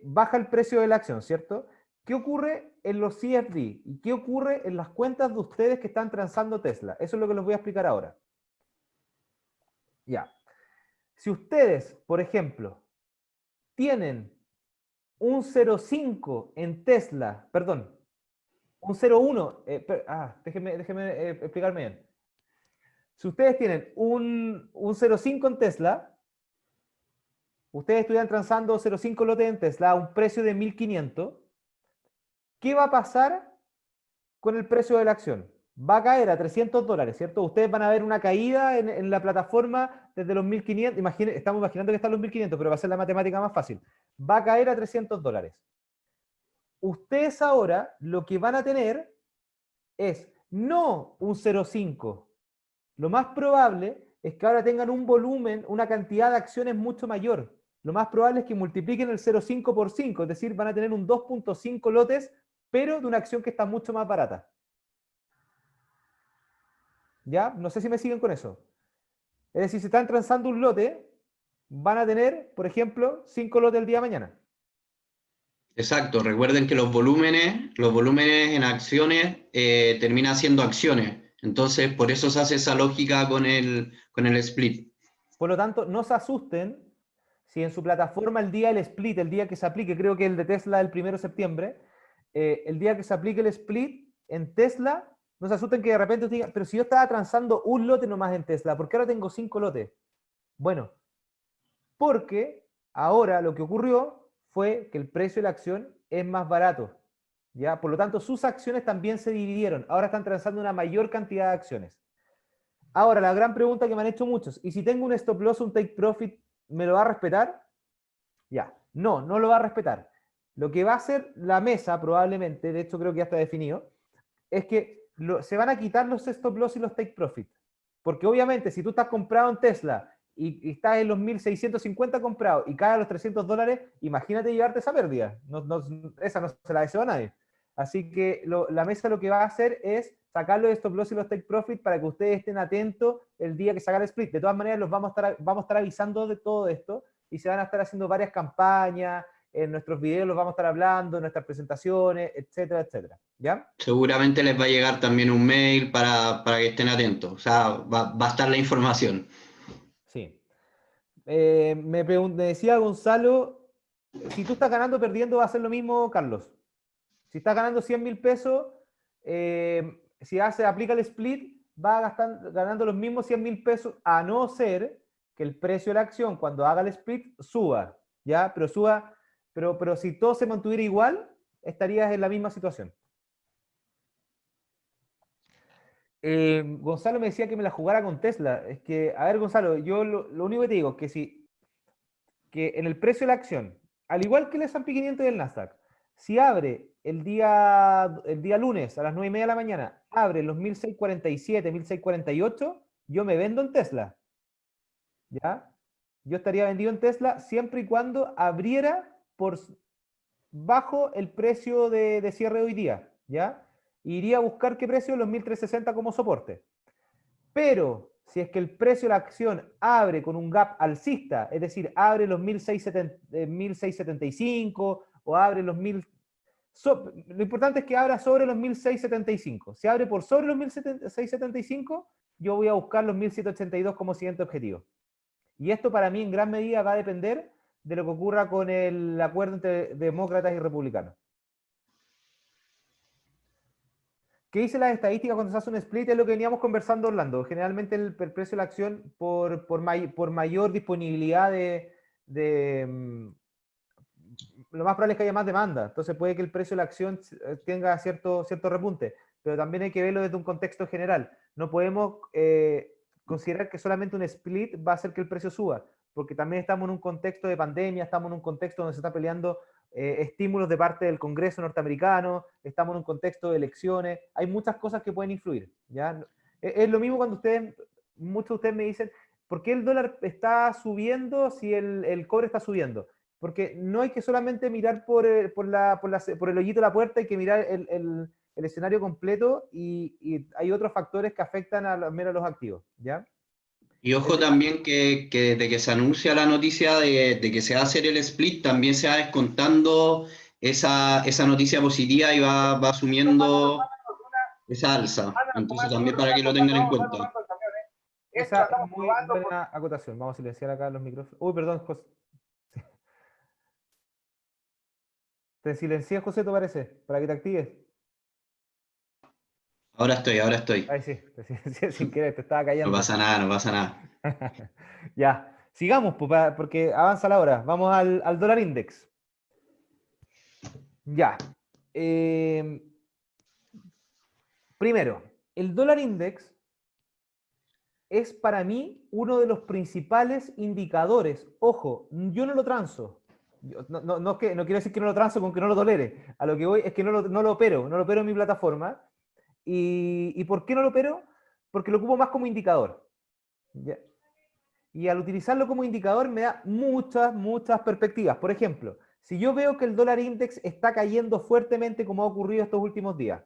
Baja el precio de la acción, ¿cierto? ¿Qué ocurre en los CFD? ¿Y qué ocurre en las cuentas de ustedes que están transando Tesla? Eso es lo que les voy a explicar ahora. Ya. Si ustedes, por ejemplo, tienen un 0,5 en Tesla, perdón, un 0,1, déjenme explicarme bien. Si ustedes tienen un 0,5 en Tesla, ustedes estuvieran transando 0,5 lotes en Tesla a un precio de 1.500, ¿qué va a pasar con el precio de la acción? Va a caer a $300, ¿cierto? Ustedes van a ver una caída en la plataforma desde los 1.500, estamos imaginando que están los 1.500, pero va a ser la matemática más fácil. Va a caer a $300. Ustedes ahora lo que van a tener es no un 0,5. Lo más probable es que ahora tengan un volumen, una cantidad de acciones mucho mayor. Lo más probable es que multipliquen el 0,5 por 5, es decir, van a tener un 2,5 lotes, pero de una acción que está mucho más barata. ¿Ya? No sé si me siguen con eso. Es decir, si están transando un lote, van a tener, por ejemplo, 5 lotes el día de mañana. Exacto, recuerden que los volúmenes en acciones terminan siendo acciones. Entonces, por eso se hace esa lógica con el split. Por lo tanto, no se asusten si en su plataforma el día del split, el día que se aplique, creo que el de Tesla el 1 de septiembre, el día que se aplique el split en Tesla, no se asusten que de repente digan, pero si yo estaba transando un lote nomás en Tesla, ¿por qué ahora tengo 5 lotes? Bueno, porque ahora lo que ocurrió fue que el precio de la acción es más barato. ¿Ya? Por lo tanto, sus acciones también se dividieron. Ahora están transando una mayor cantidad de acciones. Ahora, la gran pregunta que me han hecho muchos, ¿y si tengo un stop loss, un take profit, me lo va a respetar? Ya, no lo va a respetar. Lo que va a hacer la mesa, probablemente, de hecho creo que ya está definido, es que se van a quitar los stop loss y los take profit. Porque obviamente si tú estás comprado en Tesla y estás en los 1.650 comprados y cae a los $300, imagínate llevarte esa pérdida. Esa no se la deseo a nadie. Así que la mesa lo que va a hacer es sacar los stop loss y los take profit para que ustedes estén atentos el día que salga el split. De todas maneras, los vamos a estar avisando de todo esto y se van a estar haciendo varias campañas, en nuestros videos los vamos a estar hablando, en nuestras presentaciones, etcétera, etcétera. ¿Ya? Seguramente les va a llegar también un mail para que estén atentos. O sea, va a estar la información. Sí. Me decía Gonzalo, si tú estás ganando o perdiendo, va a ser lo mismo, Carlos. Si estás ganando 100.000 pesos, si aplica el split, va ganando los mismos 100.000 pesos, a no ser que el precio de la acción, cuando haga el split, suba. ¿Ya? Pero suba, pero si todo se mantuviera igual, estarías en la misma situación. Gonzalo me decía que me la jugara con Tesla. Es que, a ver, Gonzalo, yo lo único que te digo es que en el precio de la acción, al igual que el S&P 500 y el Nasdaq, si abre el día lunes a las 9:30 de la mañana, abre los 1.647, 1.648, yo me vendo en Tesla. ¿Ya? Yo estaría vendido en Tesla siempre y cuando abriera por bajo el precio de cierre de hoy día. ¿Ya? Iría a buscar qué precio, los 1.360 como soporte. Pero si es que el precio de la acción abre con un gap alcista, es decir, abre los 1.675 o abre los 1.000, lo importante es que abra sobre los 1.675. Si abre por sobre los 1.675, yo voy a buscar los 1.782 como siguiente objetivo. Y esto para mí en gran medida va a depender de lo que ocurra con el acuerdo entre demócratas y republicanos. ¿Qué dice las estadísticas cuando se hace un split? Es lo que veníamos conversando, Orlando. Generalmente el precio de la acción, por mayor disponibilidad lo más probable es que haya más demanda. Entonces puede que el precio de la acción tenga cierto repunte. Pero también hay que verlo desde un contexto general. No podemos considerar que solamente un split va a hacer que el precio suba, porque también estamos en un contexto de pandemia, estamos en un contexto donde se está peleando estímulos de parte del Congreso norteamericano, estamos en un contexto de elecciones, hay muchas cosas que pueden influir, ¿ya? Es lo mismo cuando muchos de ustedes me dicen, ¿por qué el dólar está subiendo si el cobre está subiendo? Porque no hay que solamente mirar por el hoyito de la puerta, hay que mirar el escenario completo y hay otros factores que afectan a los activos, ¿ya? Y ojo también que desde que se anuncia la noticia de que se va a hacer el split, también se va descontando esa noticia positiva y va asumiendo esa alza. Entonces también para que lo tengan en cuenta. Esa es muy buena acotación. Vamos a silenciar acá los micrófonos. Uy, perdón, José. Te silencié, José, ¿te parece? Para que te actives. Ahora estoy. Ay, sí, te silencié sin querer, te estaba No callando. pasa nada, no pasa nada. Ya, sigamos, porque avanza la hora. Vamos al dólar index. Ya. Primero, el dólar index es para mí uno de los principales indicadores. Ojo, yo no lo transo. No quiero decir que no lo transo con que no lo tolere. A lo que voy es que no lo opero en mi plataforma. ¿Y por qué no lo opero? Porque lo ocupo más como indicador. ¿Ya? Y al utilizarlo como indicador me da muchas perspectivas. Por ejemplo, si yo veo que el dólar index está cayendo fuertemente como ha ocurrido estos últimos días,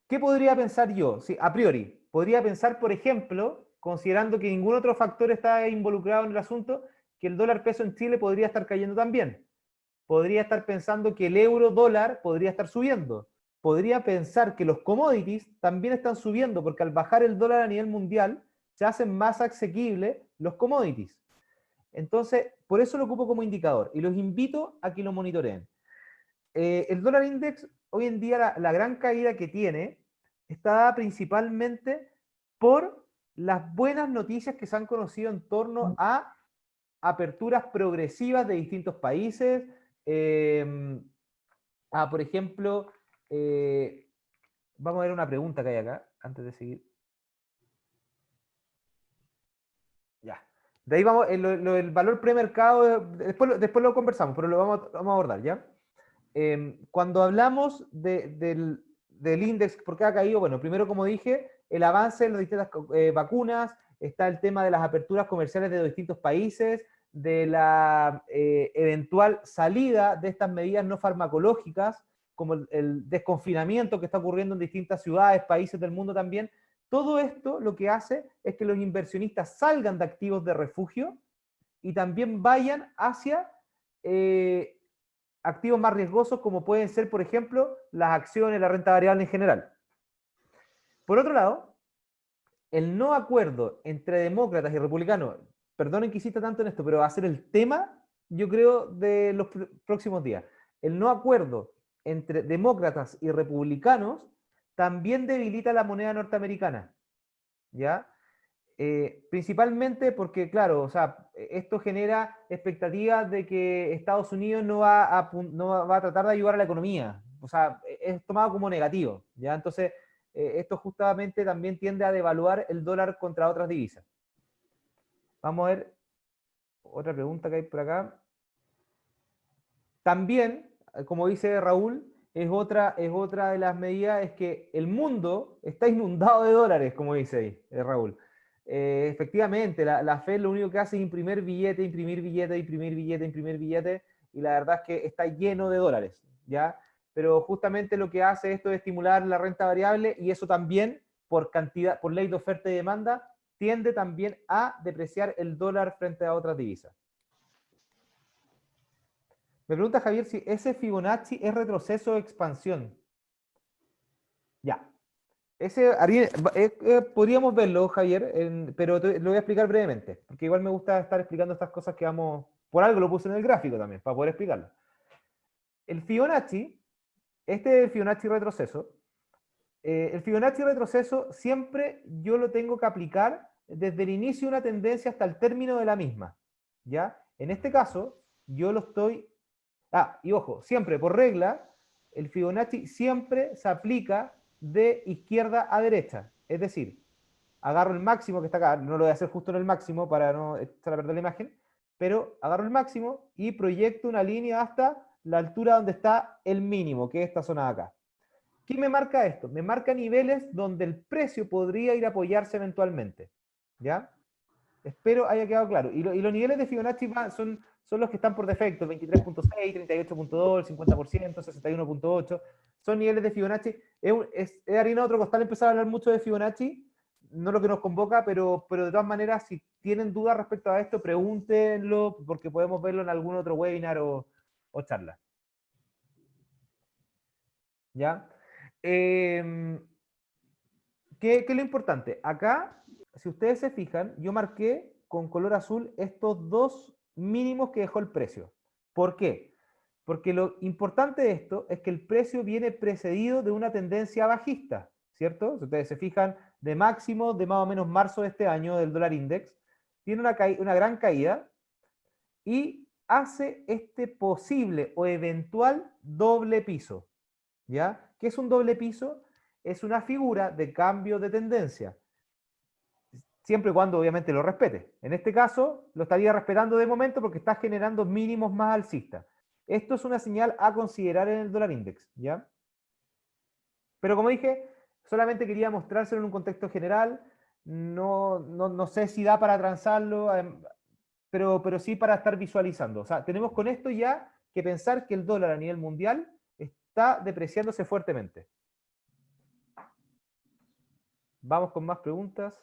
¿qué podría pensar yo? Sí, a priori, podría pensar, por ejemplo, considerando que ningún otro factor está involucrado en el asunto, que el dólar peso en Chile podría estar cayendo también. Podría estar pensando que el euro dólar podría estar subiendo. Podría pensar que los commodities también están subiendo, porque al bajar el dólar a nivel mundial, se hacen más asequibles los commodities. Entonces, por eso lo ocupo como indicador y los invito a que lo monitoreen. El dólar index, hoy en día, la gran caída que tiene está dada principalmente por las buenas noticias que se han conocido en torno a aperturas progresivas de distintos países, por ejemplo, vamos a ver una pregunta que hay acá, antes de seguir. Ya. De ahí vamos, el valor premercado, después lo conversamos, pero lo vamos a abordar, ¿ya? Cuando hablamos del índice, ¿por qué ha caído? Bueno, primero, como dije, el avance de las distintas vacunas, está el tema de las aperturas comerciales de los distintos países, de la eventual salida de estas medidas no farmacológicas, como el desconfinamiento que está ocurriendo en distintas ciudades, países del mundo también. Todo esto lo que hace es que los inversionistas salgan de activos de refugio y también vayan hacia activos más riesgosos, como pueden ser, por ejemplo, las acciones, la renta variable en general. Por otro lado, el no acuerdo entre demócratas y republicanos, perdonen que insista tanto en esto, pero va a ser el tema, yo creo, de los próximos días. El no acuerdo entre demócratas y republicanos también debilita la moneda norteamericana, ¿ya? Principalmente porque, claro, o sea, esto genera expectativas de que Estados Unidos no va a tratar de ayudar a la economía, o sea, es tomado como negativo, ¿ya? Entonces, esto justamente también tiende a devaluar el dólar contra otras divisas. Vamos a ver otra pregunta que hay por acá. También, como dice Raúl, es otra de las medidas, es que el mundo está inundado de dólares, como dice ahí, Raúl. Efectivamente, la Fed lo único que hace es imprimir billete, imprimir billete, imprimir billete, imprimir billete, y la verdad es que está lleno de dólares, ¿ya? Pero justamente lo que hace esto es estimular la renta variable, y eso también, por ley de oferta y demanda, tiende también a depreciar el dólar frente a otras divisas. Me pregunta Javier si ese Fibonacci es retroceso o expansión. Ya. Ese, podríamos verlo, Javier, pero lo voy a explicar brevemente, porque igual me gusta estar explicando estas cosas que vamos... Por algo lo puse en el gráfico también, para poder explicarlo. El Fibonacci, este es el Fibonacci retroceso. El Fibonacci retroceso siempre yo lo tengo que aplicar desde el inicio de una tendencia hasta el término de la misma, ¿ya? En este caso, yo lo estoy... Ah, y ojo, siempre por regla, el Fibonacci siempre se aplica de izquierda a derecha. Es decir, agarro el máximo que está acá, no lo voy a hacer justo en el máximo para no echar a perder la imagen, pero agarro el máximo y proyecto una línea hasta la altura donde está el mínimo, que es esta zona de acá. ¿Qué me marca esto? Me marca niveles donde el precio podría ir a apoyarse eventualmente. ¿Ya? Espero haya quedado claro. Y los niveles de Fibonacci son los que están por defecto, 23.6, 38.2, 50%, 61.8. Son niveles de Fibonacci. Es harina de otro costal empezar a hablar mucho de Fibonacci, no lo que nos convoca, pero de todas maneras, si tienen dudas respecto a esto, pregúntenlo, porque podemos verlo en algún otro webinar o charla. ¿Ya? ¿Qué es lo importante? Acá, si ustedes se fijan, yo marqué con color azul estos dos mínimos que dejó el precio. ¿Por qué? Porque lo importante de esto es que el precio viene precedido de una tendencia bajista, ¿cierto? Si ustedes se fijan, de máximo de más o menos marzo de este año del dólar index, tiene una gran caída y hace este posible o eventual doble piso, ¿ya? ¿Qué es un doble piso? Es una figura de cambio de tendencia, siempre y cuando obviamente lo respete. En este caso, lo estaría respetando de momento porque está generando mínimos más alcistas. Esto es una señal a considerar en el dólar index, ¿ya? Pero como dije, solamente quería mostrárselo en un contexto general. No sé si da para transarlo, pero sí para estar visualizando. O sea, tenemos con esto ya que pensar que el dólar a nivel mundial está depreciándose fuertemente. Vamos con más preguntas.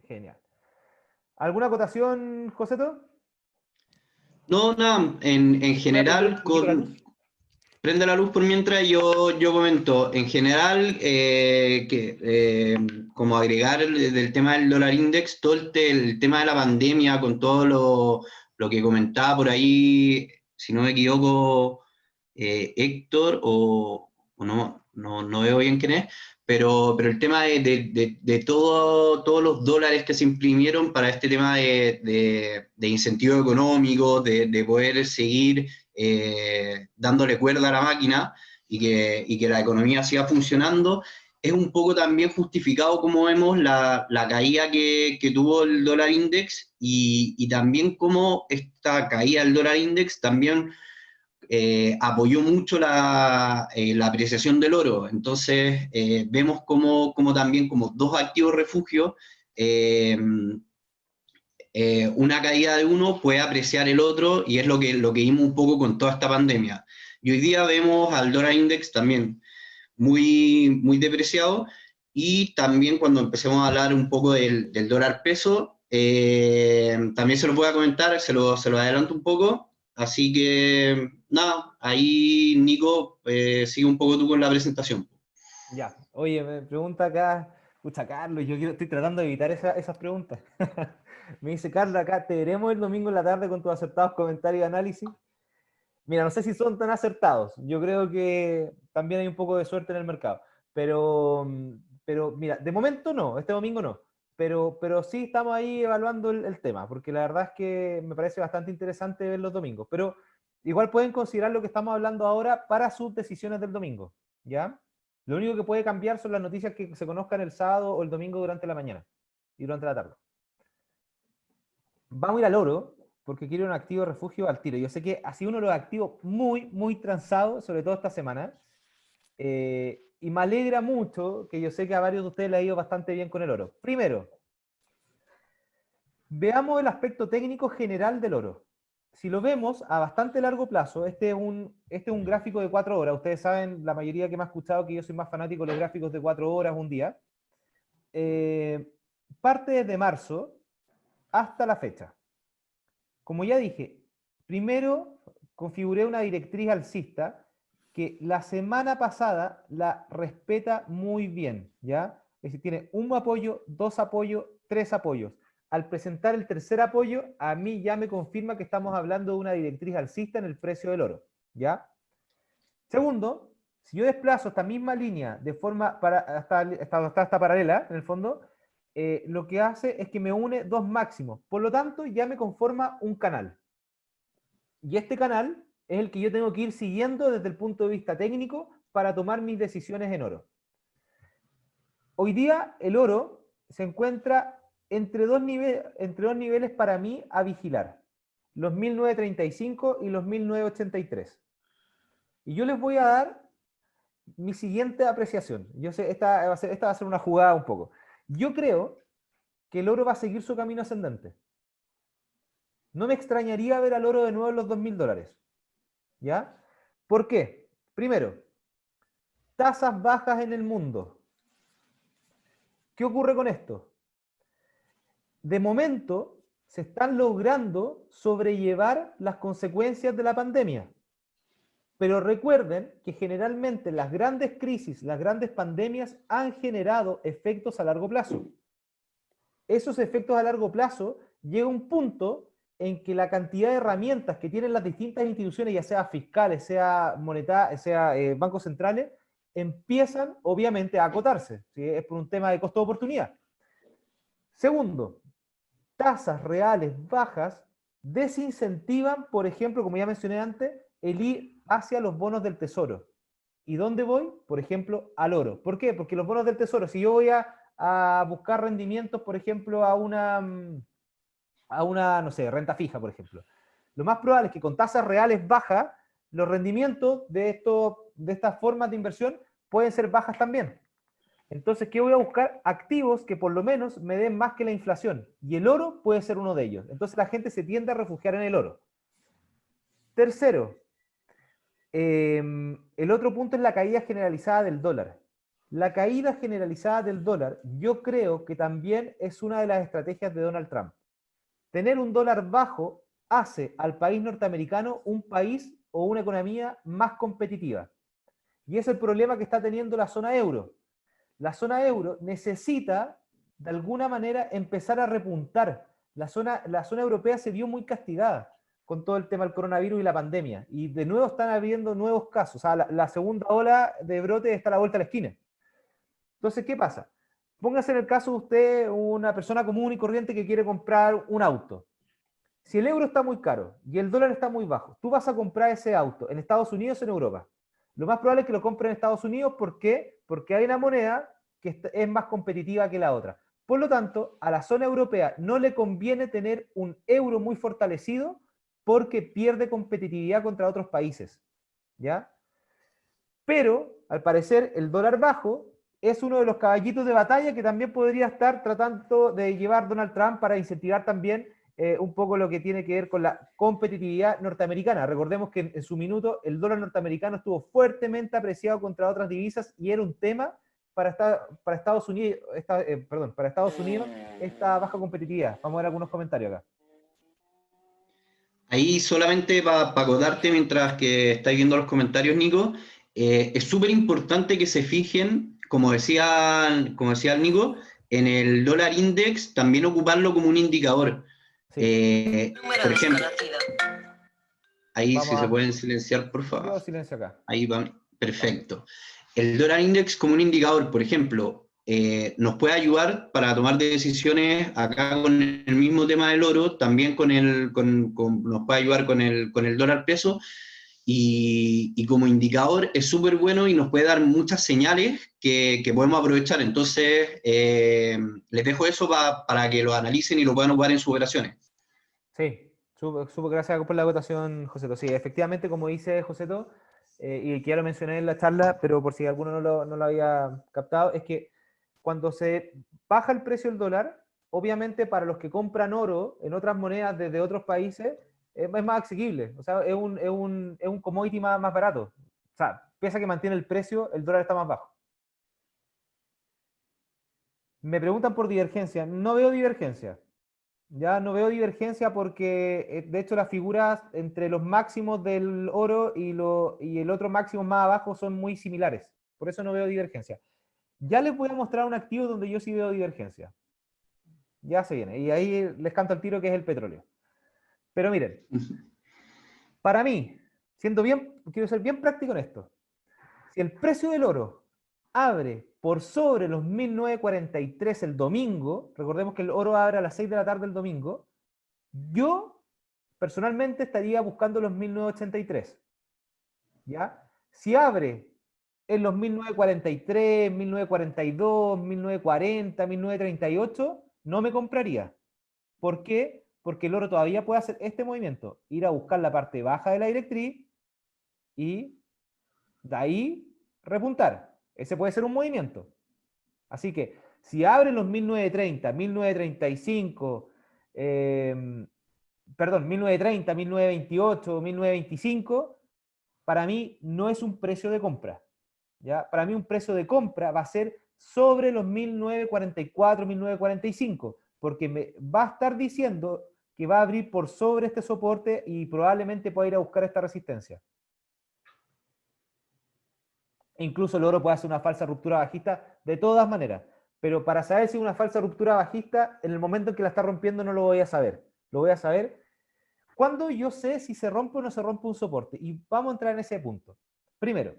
Genial. ¿Alguna acotación, Joseto? No, nada, en general, prende la luz por mientras yo comento. En general, como agregar del tema del dólar index, todo el tema de la pandemia, con todo lo que comentaba por ahí, si no me equivoco, Héctor, o no veo bien quién es, pero el tema de todos los dólares que se imprimieron para este tema de incentivo económico, de poder seguir dándole cuerda a la máquina y que la economía siga funcionando, es un poco también justificado, como vemos, la caída que tuvo el dólar index y también cómo esta caída del dólar index también apoyó mucho la apreciación del oro. Entonces, vemos como también como dos activos refugios, una caída de uno puede apreciar el otro, y es lo que vimos un poco con toda esta pandemia. Y hoy día vemos al dólar index también muy depreciado, y también cuando empecemos a hablar un poco del dólar peso, también se lo voy a comentar, se lo adelanto un poco. Así que, nada, ahí Nico, sigue un poco tú con la presentación. Ya, oye, me pregunta acá, escucha Carlos, estoy tratando de evitar esas preguntas. Me dice Carlos acá, ¿te veremos el domingo en la tarde con tus acertados comentarios y análisis? Mira, no sé si son tan acertados. Yo creo que también hay un poco de suerte en el mercado. Pero mira, de momento no, este domingo no. Pero sí estamos ahí evaluando el tema, porque la verdad es que me parece bastante interesante ver los domingos. Pero igual pueden considerar lo que estamos hablando ahora para sus decisiones del domingo, ¿ya? Lo único que puede cambiar son las noticias que se conozcan el sábado o el domingo durante la mañana y durante la tarde. Vamos a ir al oro, porque quiero un activo de refugio al tiro. Yo sé que ha sido uno de los activos muy transados, sobre todo esta semana. Y me alegra mucho que yo sé que a varios de ustedes les ha ido bastante bien con el oro. Primero, veamos el aspecto técnico general del oro. Si lo vemos a bastante largo plazo, este es un gráfico de 4 horas. Ustedes saben, la mayoría que me ha escuchado, que yo soy más fanático de los gráficos de 4 horas, un día. Parte desde marzo hasta la fecha. Como ya dije, primero configuré una directriz alcista que la semana pasada la respeta muy bien, ¿ya? Es decir, tiene un apoyo, dos apoyos, tres apoyos. Al presentar el tercer apoyo, a mí ya me confirma que estamos hablando de una directriz alcista en el precio del oro, ¿ya? Segundo, si yo desplazo esta misma línea de forma hasta esta paralela, en el fondo, lo que hace es que me une dos máximos. Por lo tanto, ya me conforma un canal. Y este canal es el que yo tengo que ir siguiendo desde el punto de vista técnico para tomar mis decisiones en oro. Hoy día el oro se encuentra entre dos niveles para mí a vigilar. Los 1935 y los 1983. Y yo les voy a dar mi siguiente apreciación. Yo sé, esta va a ser una jugada un poco. Yo creo que el oro va a seguir su camino ascendente. No me extrañaría ver al oro de nuevo en los $2.000. ¿Ya? ¿Por qué? Primero, tasas bajas en el mundo. ¿Qué ocurre con esto? De momento, se están logrando sobrellevar las consecuencias de la pandemia. Pero recuerden que generalmente las grandes crisis, las grandes pandemias han generado efectos a largo plazo. Esos efectos a largo plazo llega a un punto en que la cantidad de herramientas que tienen las distintas instituciones, ya sea fiscales, sea monetarias, sea bancos centrales, empiezan obviamente a acotarse. ¿Sí? Es por un tema de costo de oportunidad. Segundo, tasas reales bajas desincentivan, por ejemplo, como ya mencioné antes, el ir hacia los bonos del tesoro. ¿Y dónde voy? Por ejemplo, al oro. ¿Por qué? Porque los bonos del tesoro, si yo voy a buscar rendimientos, por ejemplo, a una, no sé, renta fija, por ejemplo, lo más probable es que con tasas reales bajas, los rendimientos de estas formas de inversión pueden ser bajas también. Entonces, ¿qué voy a buscar? Activos que por lo menos me den más que la inflación. Y el oro puede ser uno de ellos. Entonces la gente se tiende a refugiar en el oro. Tercero, el otro punto es la caída generalizada del dólar. La caída generalizada del dólar, yo creo que también es una de las estrategias de Donald Trump. Tener un dólar bajo hace al país norteamericano un país o una economía más competitiva. Y es el problema que está teniendo la zona euro. La zona euro necesita, de alguna manera, empezar a repuntar. La zona europea se vio muy castigada con todo el tema del coronavirus y la pandemia. Y de nuevo están habiendo nuevos casos. O sea, la segunda ola de brote está a la vuelta de la esquina. Entonces, ¿qué pasa? Póngase en el caso de usted, una persona común y corriente que quiere comprar un auto. Si el euro está muy caro y el dólar está muy bajo, tú vas a comprar ese auto en Estados Unidos o en Europa. Lo más probable es que lo compre en Estados Unidos. ¿Por qué? Porque hay una moneda que es más competitiva que la otra. Por lo tanto, a la zona europea no le conviene tener un euro muy fortalecido porque pierde competitividad contra otros países, ¿ya? Pero, al parecer, el dólar bajo es uno de los caballitos de batalla que también podría estar tratando de llevar Donald Trump para incentivar también un poco lo que tiene que ver con la competitividad norteamericana. Recordemos que en su minuto el dólar norteamericano estuvo fuertemente apreciado contra otras divisas y era un tema para Estados Unidos, para Estados Unidos esta baja competitividad. Vamos a ver algunos comentarios acá. Ahí solamente para acordarte mientras que estáis viendo los comentarios, Nico, es súper importante que se fijen, como decía el Nico, en el dólar index, también ocuparlo como un indicador. Sí. Por ejemplo, ahí Vamos si se a... pueden silenciar, por favor. Yo silencio acá. Ahí va, perfecto. El dólar index como un indicador, por ejemplo, nos puede ayudar para tomar decisiones acá con el mismo tema del oro, también nos puede ayudar con el dólar peso, y como indicador es súper bueno y nos puede dar muchas señales que podemos aprovechar. Entonces, les dejo eso para que lo analicen y lo puedan ocupar en sus operaciones. Sí, súper gracias por la votación, Joseto. Sí, efectivamente, como dice Joseto, y que ya lo mencioné en la charla, pero por si alguno no lo había captado, es que cuando se baja el precio del dólar, obviamente para los que compran oro en otras monedas desde otros países, es más asequible. O sea, es un commodity más barato. O sea, pese a que mantiene el precio, el dólar está más bajo. Me preguntan por divergencia. No veo divergencia. Ya no veo divergencia porque, de hecho, las figuras entre los máximos del oro y el otro máximo más abajo son muy similares. Por eso no veo divergencia. Ya les voy a mostrar un activo donde yo sí veo divergencia. Ya se viene. Y ahí les canto el tiro que es el petróleo. Pero miren, para mí, quiero ser bien práctico en esto. Si el precio del oro abre por sobre los 1943 el domingo, recordemos que el oro abre a las 6 de la tarde el domingo, yo personalmente estaría buscando los 1983. ¿Ya? Si abre en los 1943, 1942, 1940, 1938, no me compraría. ¿Por qué? Porque el oro todavía puede hacer este movimiento, ir a buscar la parte baja de la directriz y de ahí repuntar. Ese puede ser un movimiento. Así que si abre los 1930, 1935, perdón, 1930, 1928, 1925, para mí no es un precio de compra. ¿Ya? Para mí un precio de compra va a ser sobre los 1944, 1945, porque me va a estar diciendo que va a abrir por sobre este soporte y probablemente pueda ir a buscar esta resistencia. E incluso el oro puede hacer una falsa ruptura bajista de todas maneras. Pero para saber si es una falsa ruptura bajista, en el momento en que la está rompiendo no lo voy a saber. Lo voy a saber cuando yo sé si se rompe o no se rompe un soporte. Y vamos a entrar en ese punto. Primero,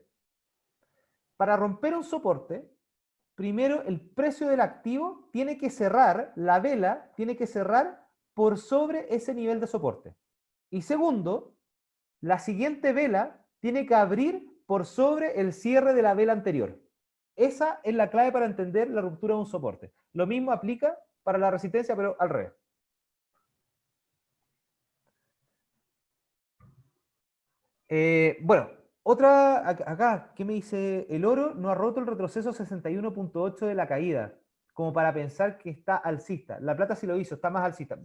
para romper un soporte, primero el precio del activo tiene que cerrar, la vela tiene que cerrar por sobre ese nivel de soporte. Y segundo, la siguiente vela tiene que abrir por sobre el cierre de la vela anterior. Esa es la clave para entender la ruptura de un soporte. Lo mismo aplica para la resistencia, pero al revés. Bueno, otra, acá, ¿qué me dice? El oro no ha roto el retroceso 61.8 de la caída, como para pensar que está alcista. La plata sí lo hizo, está más alcista.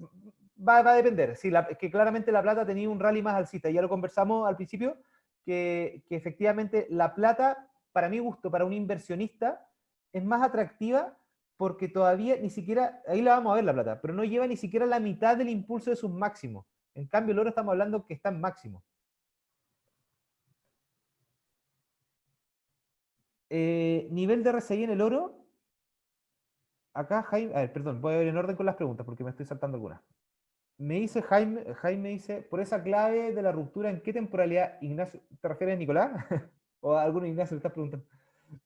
Va a depender, sí, es que claramente la plata tenía un rally más alcista, ya lo conversamos al principio, que efectivamente la plata, para mi gusto, para un inversionista, es más atractiva porque todavía ni siquiera, ahí la vamos a ver la plata, pero no lleva ni siquiera la mitad del impulso de sus máximos. En cambio, el oro estamos hablando que está en máximo. Nivel de RSI en el oro. Acá Jaime, a ver, perdón, voy a ver en orden con las preguntas porque me estoy saltando algunas. Me dice Jaime dice, por esa clave de la ruptura, ¿en qué temporalidad, Ignacio, te refieres a Nicolás? O a alguno Ignacio le estás preguntando.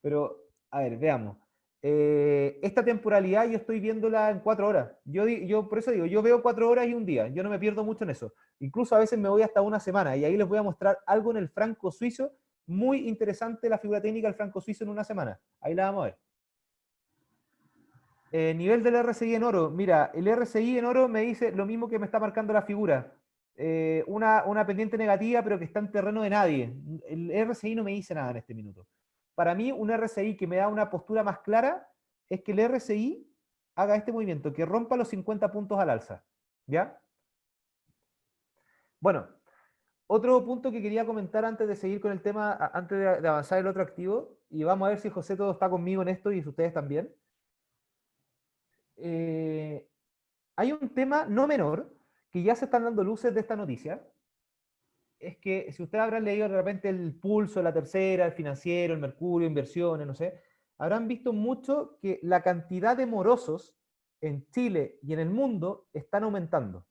Pero, a ver, veamos. Esta temporalidad yo estoy viéndola en 4 horas. Yo por eso digo, yo veo 4 horas y un día. Yo no me pierdo mucho en eso. Incluso a veces me voy hasta una semana y ahí les voy a mostrar algo en el franco suizo. Muy interesante la figura técnica del franco suizo en una semana. Ahí la vamos a ver. Nivel del RSI en oro. Mira, el RSI en oro me dice lo mismo que me está marcando la figura. una pendiente negativa, pero que está en terreno de nadie. El RSI no me dice nada en este minuto. Para mí, un RSI que me da una postura más clara es que el RSI haga este movimiento, que rompa los 50 puntos al alza. ¿Ya? Bueno, otro punto que quería comentar antes de seguir con el tema, antes de avanzar el otro activo, y vamos a ver si José todo está conmigo en esto y ustedes también. Hay un tema no menor, que ya se están dando luces de esta noticia, es que si ustedes habrán leído de repente el Pulso, la Tercera, el Financiero, el Mercurio, Inversiones, no sé, habrán visto mucho que la cantidad de morosos en Chile y en el mundo están aumentando.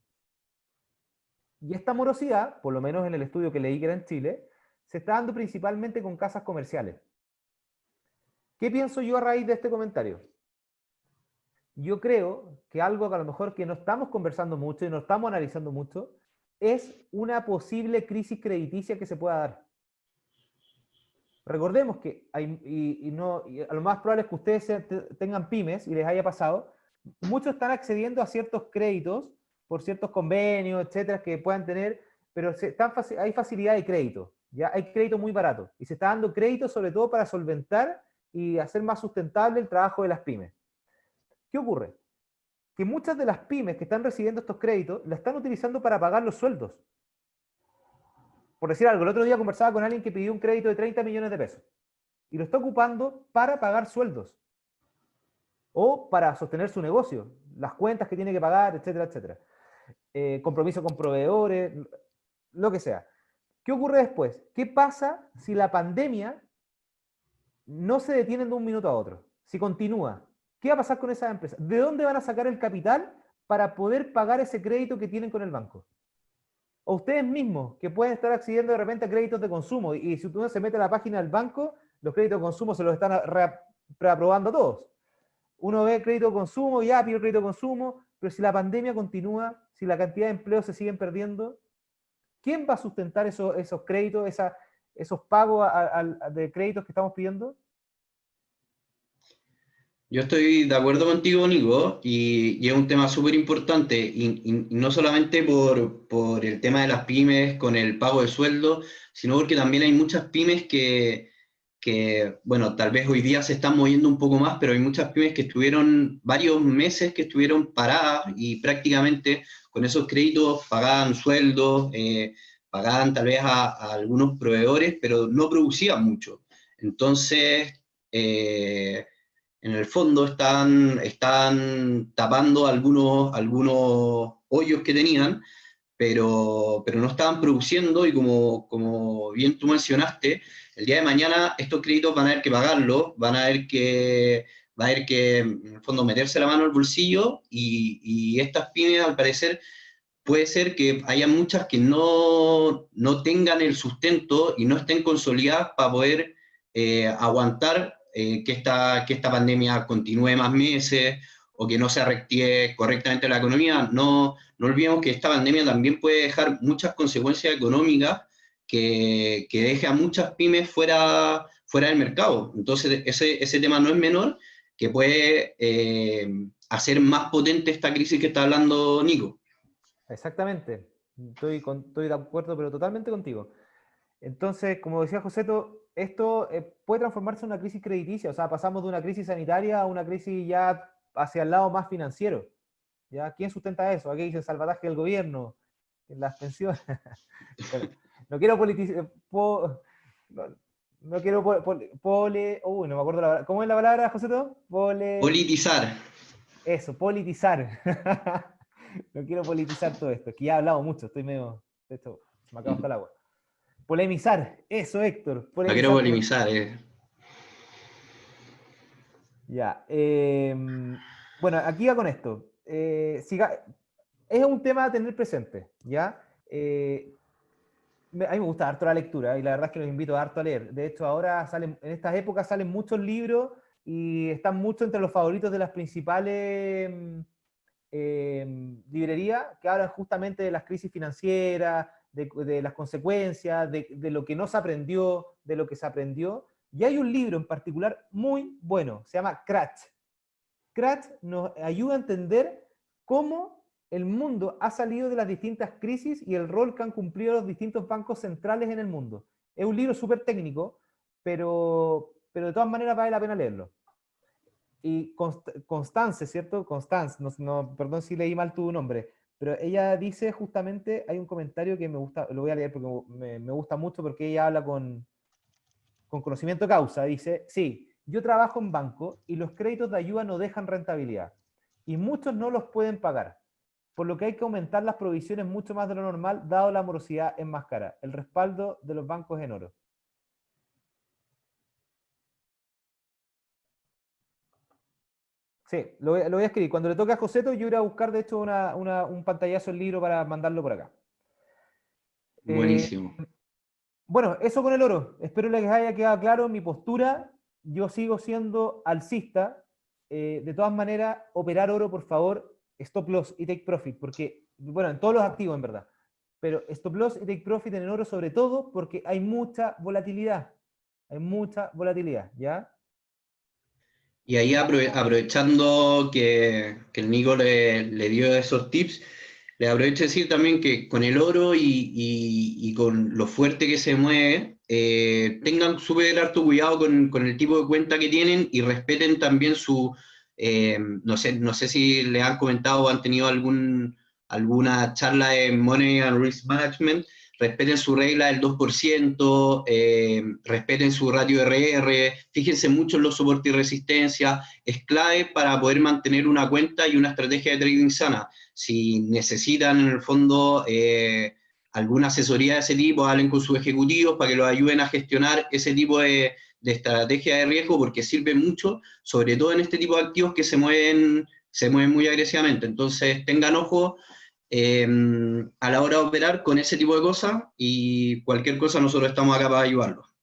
Y esta morosidad, por lo menos en el estudio que leí que era en Chile, se está dando principalmente con casas comerciales. ¿Qué pienso yo a raíz de este comentario? Yo creo que algo que a lo mejor que no estamos conversando mucho y no estamos analizando mucho es una posible crisis crediticia que se pueda dar. Recordemos que a lo más probable es que ustedes tengan pymes y les haya pasado, muchos están accediendo a ciertos créditos por ciertos convenios, etcétera, que puedan tener, pero hay facilidad de crédito, ¿ya? Hay crédito muy barato y se está dando crédito sobre todo para solventar y hacer más sustentable el trabajo de las pymes. ¿Qué ocurre? Que muchas de las pymes que están recibiendo estos créditos la están utilizando para pagar los sueldos. Por decir algo, el otro día conversaba con alguien que pidió un crédito de 30 millones de pesos y lo está ocupando para pagar sueldos o para sostener su negocio, las cuentas que tiene que pagar, etcétera, etcétera. Compromiso con proveedores, lo que sea. ¿Qué ocurre después? ¿Qué pasa si la pandemia no se detiene de un minuto a otro? Si continúa, ¿qué va a pasar con esas empresas? ¿De dónde van a sacar el capital para poder pagar ese crédito que tienen con el banco? O ustedes mismos, que pueden estar accediendo de repente a créditos de consumo, y si uno se mete a la página del banco, los créditos de consumo se los están preaprobando todos. Uno ve crédito de consumo, ya pidió crédito de consumo, pero si la pandemia continúa, si la cantidad de empleos se siguen perdiendo, ¿quién va a sustentar esos créditos, esos pagos de créditos que estamos pidiendo? Yo estoy de acuerdo contigo, Nico, y es un tema súper importante, y no solamente por el tema de las pymes con el pago de sueldo, sino porque también hay muchas pymes bueno, tal vez hoy día se están moviendo un poco más, pero hay muchas pymes que estuvieron varios meses que estuvieron paradas y prácticamente con esos créditos pagaban sueldos, pagaban tal vez a algunos proveedores, pero no producían mucho. Entonces, en el fondo están tapando algunos hoyos que tenían, pero no estaban produciendo y como bien tú mencionaste, el día de mañana estos créditos van a haber que pagarlos, va a haber que en el fondo meterse la mano al bolsillo y estas pymes al parecer puede ser que haya muchas que no tengan el sustento y no estén consolidadas para poder aguantar que esta pandemia continúe más meses o que no se reactive correctamente la economía. No olvidemos que esta pandemia también puede dejar muchas consecuencias económicas que deje a muchas pymes fuera del mercado. Entonces, ese tema no es menor, que puede hacer más potente esta crisis que está hablando Nico. Exactamente. Estoy de acuerdo, pero totalmente contigo. Entonces, como decía Joseto, esto puede transformarse en una crisis crediticia, o sea, pasamos de una crisis sanitaria a una crisis ya hacia el lado más financiero. ¿Ya? ¿Quién sustenta eso? Aquí dice el salvataje del gobierno, en las pensiones. Bueno, no quiero politizar, no quiero uy, no me acuerdo la palabra. ¿Cómo es la palabra, Joseto? Politizar. Eso, politizar. No quiero politizar todo esto, que ya he hablado mucho, estoy medio, de hecho, se me acaba hasta el agua. Polemizar, eso, Héctor. No quiero Polemizar. polemizar. Ya. Bueno, aquí va con esto. Es un tema a tener presente, ¿ya? A mí me gusta harto la lectura y la verdad es que los invito harto a leer. De hecho, ahora en estas épocas salen muchos libros y están mucho entre los favoritos de las principales librerías que hablan justamente de las crisis financieras, de las consecuencias, de lo que no se aprendió, de lo que se aprendió. Y hay un libro en particular muy bueno, se llama Crash. Crash nos ayuda a entender cómo el mundo ha salido de las distintas crisis y el rol que han cumplido los distintos bancos centrales en el mundo. Es un libro súper técnico, pero de todas maneras vale la pena leerlo. Y Constance, ¿cierto? Constance, perdón si leí mal tu nombre, pero ella dice justamente, hay un comentario que me gusta, lo voy a leer porque me gusta mucho porque ella habla con conocimiento de causa. Dice, sí, yo trabajo en banco y los créditos de ayuda no dejan rentabilidad y muchos no los pueden pagar, por lo que hay que aumentar las provisiones mucho más de lo normal, dado la morosidad en más cara. El respaldo de los bancos en oro. Sí, lo voy a escribir. Cuando le toque a Joseto, yo iré a buscar, de hecho, un pantallazo del libro para mandarlo por acá. Buenísimo. Bueno, eso con el oro. Espero les haya quedado claro mi postura. Yo sigo siendo alcista. De todas maneras, operar oro, por favor, stop loss y take profit, porque, bueno, en todos los activos, en verdad. Pero stop loss y take profit en el oro, sobre todo, porque hay mucha volatilidad. Hay mucha volatilidad, ¿ya? Y ahí aprovechando que el Nico le dio esos tips, le aprovecho de decir también que con el oro y con lo fuerte que se mueve, tengan súper harto cuidado con el tipo de cuenta que tienen y respeten también no sé si le han comentado o han tenido alguna charla de Money and Risk Management, respeten su regla del 2%, respeten su ratio RR, fíjense mucho en los soportes y resistencia, es clave para poder mantener una cuenta y una estrategia de trading sana. Si necesitan en el fondo alguna asesoría de ese tipo, hablen con sus ejecutivos para que los ayuden a gestionar ese tipo de estrategia de riesgo, porque sirve mucho, sobre todo en este tipo de activos que se mueven muy agresivamente. Entonces, tengan ojo a la hora de operar con ese tipo de cosas y cualquier cosa nosotros estamos acá para ayudarlos.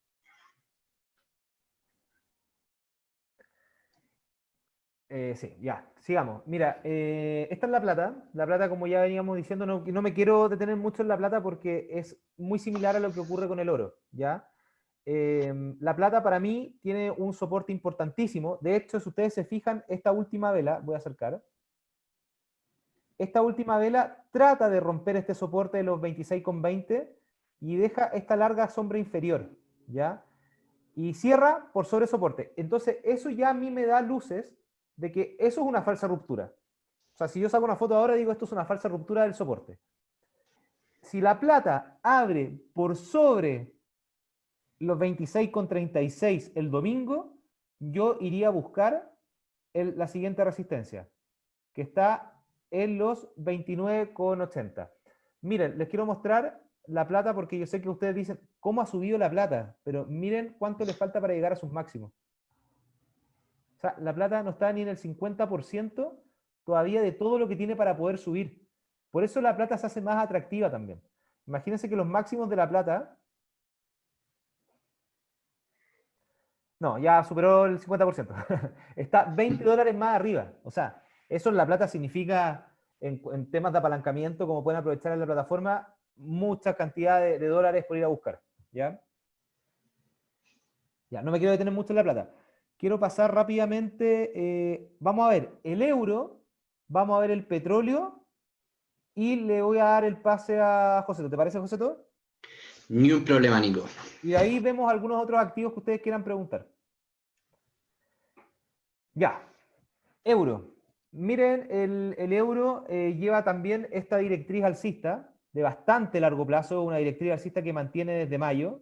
Sí, ya, sigamos. Mira, esta es la plata. La plata, como ya veníamos diciendo, no me quiero detener mucho en la plata porque es muy similar a lo que ocurre con el oro, ¿ya? La plata para mí tiene un soporte importantísimo. De hecho, si ustedes se fijan, esta última vela, voy a acercar, esta última vela trata de romper este soporte de los 26,20 y deja esta larga sombra inferior, ¿ya? Y cierra por sobre soporte. Entonces, eso ya a mí me da luces de que eso es una falsa ruptura. O sea, si yo saco una foto ahora, digo, esto es una falsa ruptura del soporte. Si la plata abre por sobre los 26,36 el domingo, yo iría a buscar la siguiente resistencia, que está en los 29,80. Miren, les quiero mostrar la plata porque yo sé que ustedes dicen, ¿cómo ha subido la plata? Pero miren cuánto le falta para llegar a sus máximos. O sea, la plata no está ni en el 50% todavía de todo lo que tiene para poder subir. Por eso la plata se hace más atractiva también. Imagínense que los máximos de la plata, no, ya superó el 50%. Está $20 más arriba. O sea, eso en la plata significa, en temas de apalancamiento, como pueden aprovechar en la plataforma, mucha cantidad de dólares por ir a buscar. ¿Ya? Ya, no me quiero detener mucho en la plata. Quiero pasar rápidamente. Vamos a ver el euro, vamos a ver el petróleo y le voy a dar el pase a Joseto. ¿Te parece, Joseto? Ni un problema, Nico. Y de ahí vemos algunos otros activos que ustedes quieran preguntar. Ya, euro. Miren, el euro lleva también esta directriz alcista de bastante largo plazo, una directriz alcista que mantiene desde mayo,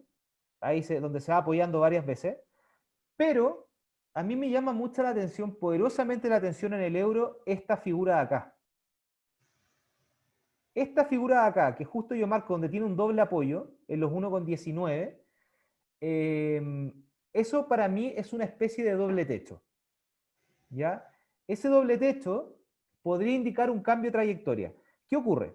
donde se va apoyando varias veces. Pero a mí me llama mucha la atención, poderosamente la atención en el euro, esta figura de acá. Esta figura de acá, que justo yo marco donde tiene un doble apoyo, en los 1,19, eso para mí es una especie de doble techo. ¿Ya? Ese doble techo podría indicar un cambio de trayectoria. ¿Qué ocurre?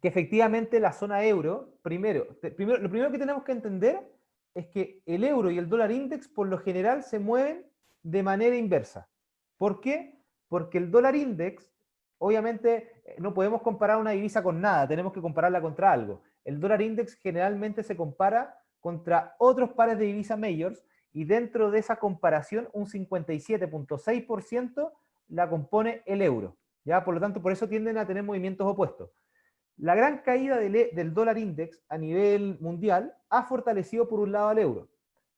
Que efectivamente la zona euro, lo primero que tenemos que entender es que el euro y el dólar index por lo general se mueven de manera inversa. ¿Por qué? Porque el dólar index, obviamente, no podemos comparar una divisa con nada, tenemos que compararla contra algo. El dólar index generalmente se compara contra otros pares de divisas majors y dentro de esa comparación un 57,6% la compone el euro. ¿ya? Por lo tanto, por eso tienden a tener movimientos opuestos. La gran caída del dólar index a nivel mundial ha fortalecido por un lado al euro.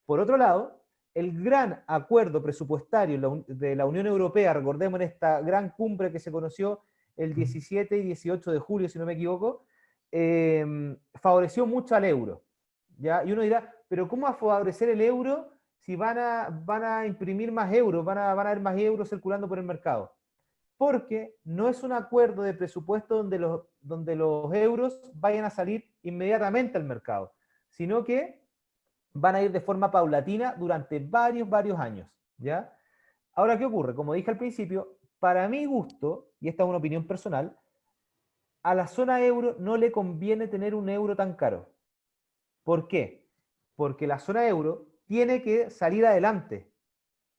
Por otro lado, el gran acuerdo presupuestario de la Unión Europea, recordemos en esta gran cumbre que se conoció el 17 y 18 de julio, si no me equivoco, favoreció mucho al euro. ¿Ya? Y uno dirá, pero ¿cómo va a favorecer el euro si van a imprimir más euros, van a haber más euros circulando por el mercado? Porque no es un acuerdo de presupuesto donde los euros vayan a salir inmediatamente al mercado, sino que van a ir de forma paulatina durante varios años, ¿ya? Ahora, ¿qué ocurre? Como dije al principio, para mi gusto, y esta es una opinión personal, a la zona euro no le conviene tener un euro tan caro. ¿Por qué? Porque la zona euro tiene que salir adelante,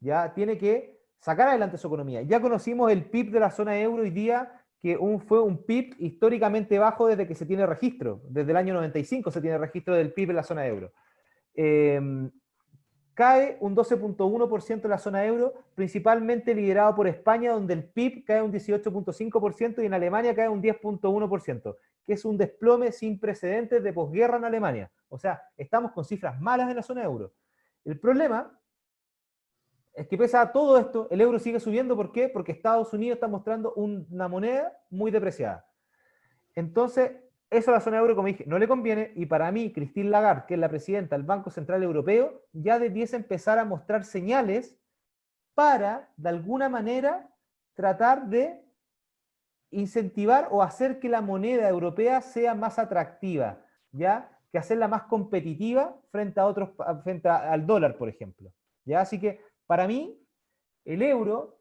¿ya? Tiene que sacar adelante su economía. Ya conocimos el PIB de la zona euro hoy día, que fue un PIB históricamente bajo desde que se tiene registro. Desde el año 95 se tiene registro del PIB en la zona euro. Cae un 12.1% en la zona euro, principalmente liderado por España, donde el PIB cae un 18.5% y en Alemania cae un 10.1%, que es un desplome sin precedentes de posguerra en Alemania. O sea, estamos con cifras malas en la zona euro. El problema es que pese a todo esto, el euro sigue subiendo. ¿Por qué? Porque Estados Unidos está mostrando una moneda muy depreciada. Entonces, eso a la zona euro, como dije, no le conviene, y para mí, Christine Lagarde, que es la presidenta del Banco Central Europeo, ya debiese empezar a mostrar señales para, de alguna manera, tratar de incentivar o hacer que la moneda europea sea más atractiva, ¿ya? Que hacerla más competitiva frente a frente al dólar, por ejemplo. ¿Ya? Así que, para mí, el euro,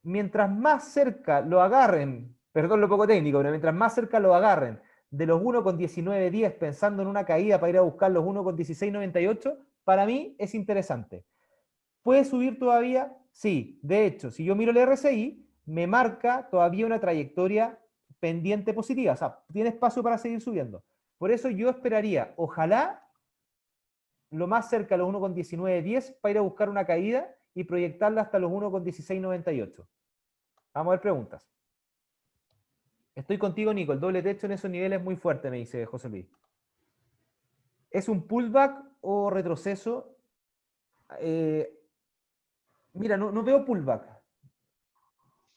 mientras más cerca lo agarren, perdón lo poco técnico, pero mientras más cerca lo agarren de los 1,1910, pensando en una caída para ir a buscar los 1,1698, para mí es interesante. ¿Puede subir todavía? Sí. De hecho, si yo miro el RSI, me marca todavía una trayectoria pendiente positiva. O sea, tiene espacio para seguir subiendo. Por eso yo esperaría, ojalá, lo más cerca a los 1,1910 para ir a buscar una caída y proyectarla hasta los 1,1698. Vamos a ver preguntas. Estoy contigo, Nico. El doble techo en esos niveles es muy fuerte, me dice José Luis. ¿Es un pullback o retroceso? Mira, no veo pullback.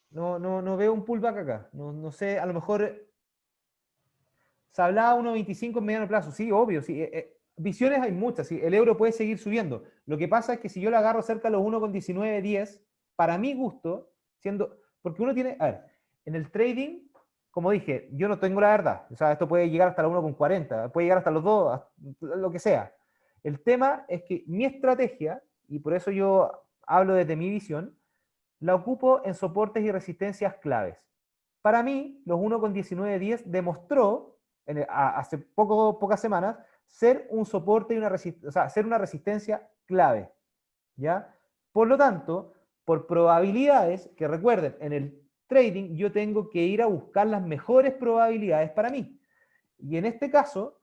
No veo un pullback acá. No sé, a lo mejor se hablaba 1,25 en mediano plazo. Sí, obvio. Sí, visiones hay muchas. Sí, el euro puede seguir subiendo. Lo que pasa es que si yo lo agarro cerca de los 1,1910, para mi gusto, porque uno tiene, a ver, en el trading, como dije, yo no tengo la verdad. O sea, esto puede llegar hasta la 1,40, puede llegar hasta los 2, lo que sea. El tema es que mi estrategia, y por eso yo hablo desde mi visión, la ocupo en soportes y resistencias claves. Para mí, los 1,1910 demostró hace pocas semanas ser un soporte y ser una resistencia clave, ¿ya? Por lo tanto, por probabilidades, que recuerden, en el trading yo tengo que ir a buscar las mejores probabilidades para mí. Y en este caso,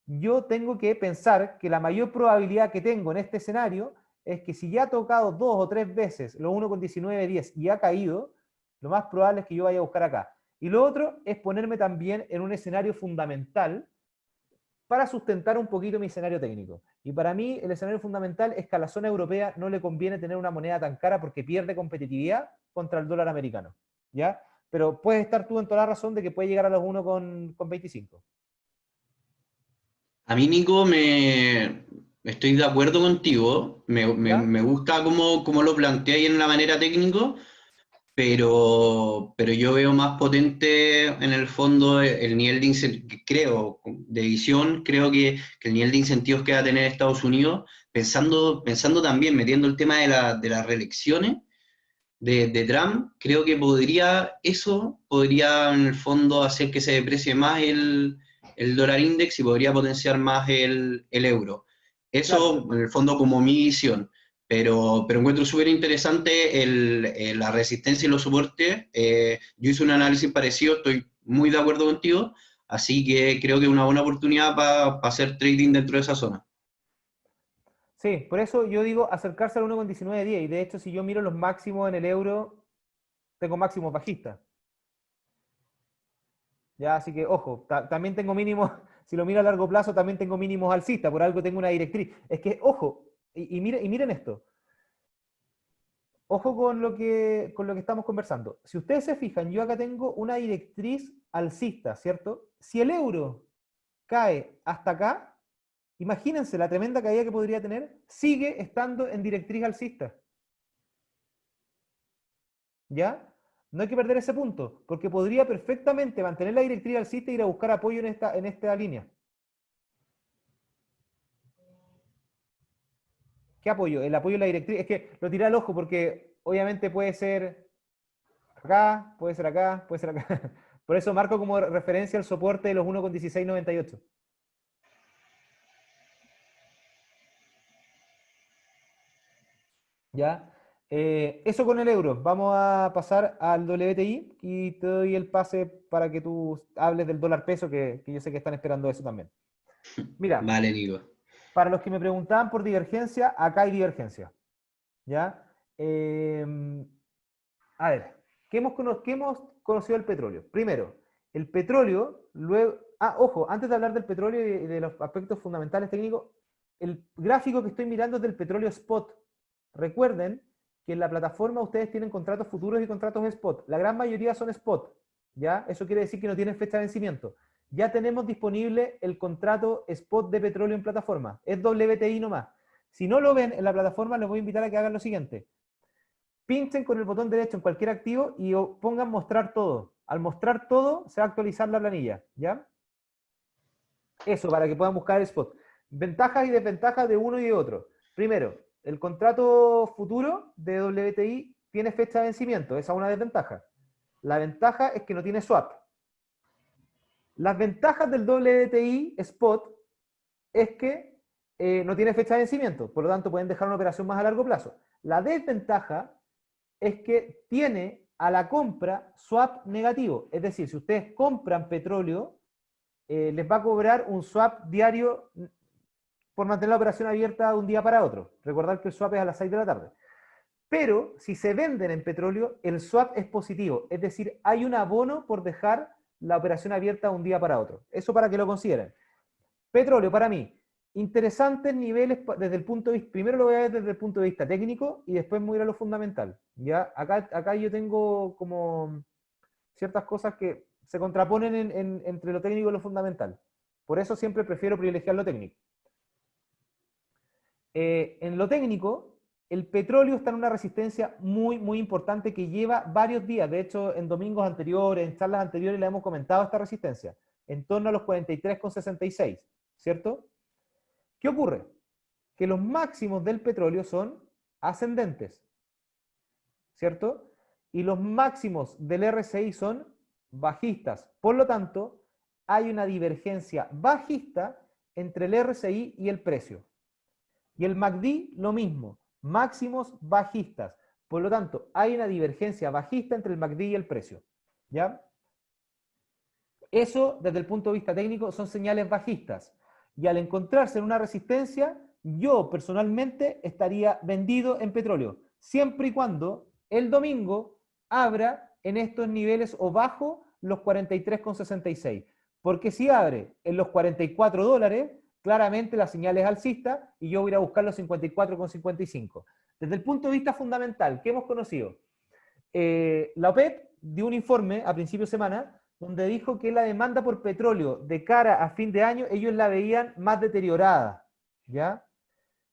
yo tengo que pensar que la mayor probabilidad que tengo en este escenario es que si ya ha tocado 2 o 3 veces los 1,1910 y ha caído, lo más probable es que yo vaya a buscar acá. Y lo otro es ponerme también en un escenario fundamental para sustentar un poquito mi escenario técnico. Y para mí el escenario fundamental es que a la zona europea no le conviene tener una moneda tan cara porque pierde competitividad contra el dólar americano, ¿ya? Pero puedes estar tú en toda la razón de que puede llegar a los 1,25. A mí, Nico, estoy de acuerdo contigo. ¿Ya? Me gusta cómo lo planteáis en la manera técnico, pero yo veo más potente en el fondo el nivel de incentivos, creo, de visión, creo que el nivel de incentivos que va a tener Estados Unidos, pensando también, metiendo el tema de las reelecciones de Trump, creo que eso podría en el fondo hacer que se deprecie más el dólar index y podría potenciar más el euro. Claro. Eso en el fondo como mi visión, pero encuentro súper interesante la resistencia y los soportes. Yo hice un análisis parecido, estoy muy de acuerdo contigo, así que creo que es una buena oportunidad para hacer trading dentro de esa zona. Sí, por eso yo digo acercarse al 1,1910. Y de hecho, si yo miro los máximos en el euro, tengo máximos bajistas. Ya, así que, ojo, también tengo mínimos, si lo miro a largo plazo, también tengo mínimos alcistas, por algo tengo una directriz. Es que, ojo, y miren esto. Ojo con lo que estamos conversando. Si ustedes se fijan, yo acá tengo una directriz alcista, ¿cierto? Si el euro cae hasta acá, imagínense la tremenda caída que podría tener, sigue estando en directriz alcista. ¿Ya? No hay que perder ese punto, porque podría perfectamente mantener la directriz alcista e ir a buscar apoyo en esta línea. ¿Qué apoyo? El apoyo en la directriz. Es que lo tiré al ojo porque obviamente puede ser acá, puede ser acá, puede ser acá. Por eso marco como referencia el soporte de los 1,1698. ¿Ya? Eso con el euro. Vamos a pasar al WTI y te doy el pase para que tú hables del dólar peso, que yo sé que están esperando eso también. Mira, Vale, Nico. para los que me preguntaban por divergencia, acá hay divergencia. ¿Ya? Eh, a ver, ¿qué hemos conocido del petróleo? Primero, el petróleo, luego... Ah, ojo, antes de hablar del petróleo y de los aspectos fundamentales técnicos, el gráfico que estoy mirando es del petróleo spot. Recuerden que en la plataforma ustedes tienen contratos futuros y contratos spot. La gran mayoría son spot, ¿ya? Eso quiere decir que no tienen fecha de vencimiento. Ya tenemos disponible el contrato spot de petróleo en plataforma. Es WTI nomás. Si no lo ven en la plataforma, les voy a invitar a que hagan lo siguiente. Pinchen con el botón derecho en cualquier activo y pongan mostrar todo. Al mostrar todo, se va a actualizar la planilla, ¿ya? Eso, para que puedan buscar el spot. Ventajas y desventajas de uno y de otro. Primero, el contrato futuro de WTI tiene fecha de vencimiento. Esa es una desventaja. La ventaja es que no tiene swap. Las ventajas del WTI Spot es que no tiene fecha de vencimiento. Por lo tanto, pueden dejar una operación más a largo plazo. La desventaja es que tiene a la compra swap negativo. Es decir, si ustedes compran petróleo, les va a cobrar un swap diario por mantener la operación abierta de un día para otro. Recordar que el swap es a las 6 de la tarde. Pero si se venden en petróleo, el swap es positivo. Es decir, hay un abono por dejar la operación abierta de un día para otro. Eso para que lo consideren. Petróleo, para mí, interesantes niveles desde el punto de vista, primero lo voy a ver desde el punto de vista técnico y después voy a ir a lo fundamental. ¿Ya? Acá yo tengo como ciertas cosas que se contraponen entre lo técnico y lo fundamental. Por eso siempre prefiero privilegiar lo técnico. En lo técnico, el petróleo está en una resistencia muy, muy importante que lleva varios días. De hecho, en domingos anteriores, en charlas anteriores, le hemos comentado esta resistencia, en torno a los 43,66, ¿cierto? ¿Qué ocurre? Que los máximos del petróleo son ascendentes, ¿cierto? Y los máximos del RSI son bajistas. Por lo tanto, hay una divergencia bajista entre el RSI y el precio. Y el MACD lo mismo, máximos bajistas. Por lo tanto, hay una divergencia bajista entre el MACD y el precio. ¿Ya? Eso, desde el punto de vista técnico, son señales bajistas. Y al encontrarse en una resistencia, yo personalmente estaría vendido en petróleo, siempre y cuando el domingo abra en estos niveles o bajo los 43,66. Porque si abre en los $44, claramente la señal es alcista y yo voy a ir a buscar los 54,55. Desde el punto de vista fundamental, ¿qué hemos conocido? La OPEP dio un informe a principio de semana donde dijo que la demanda por petróleo de cara a fin de año ellos la veían más deteriorada, ¿ya?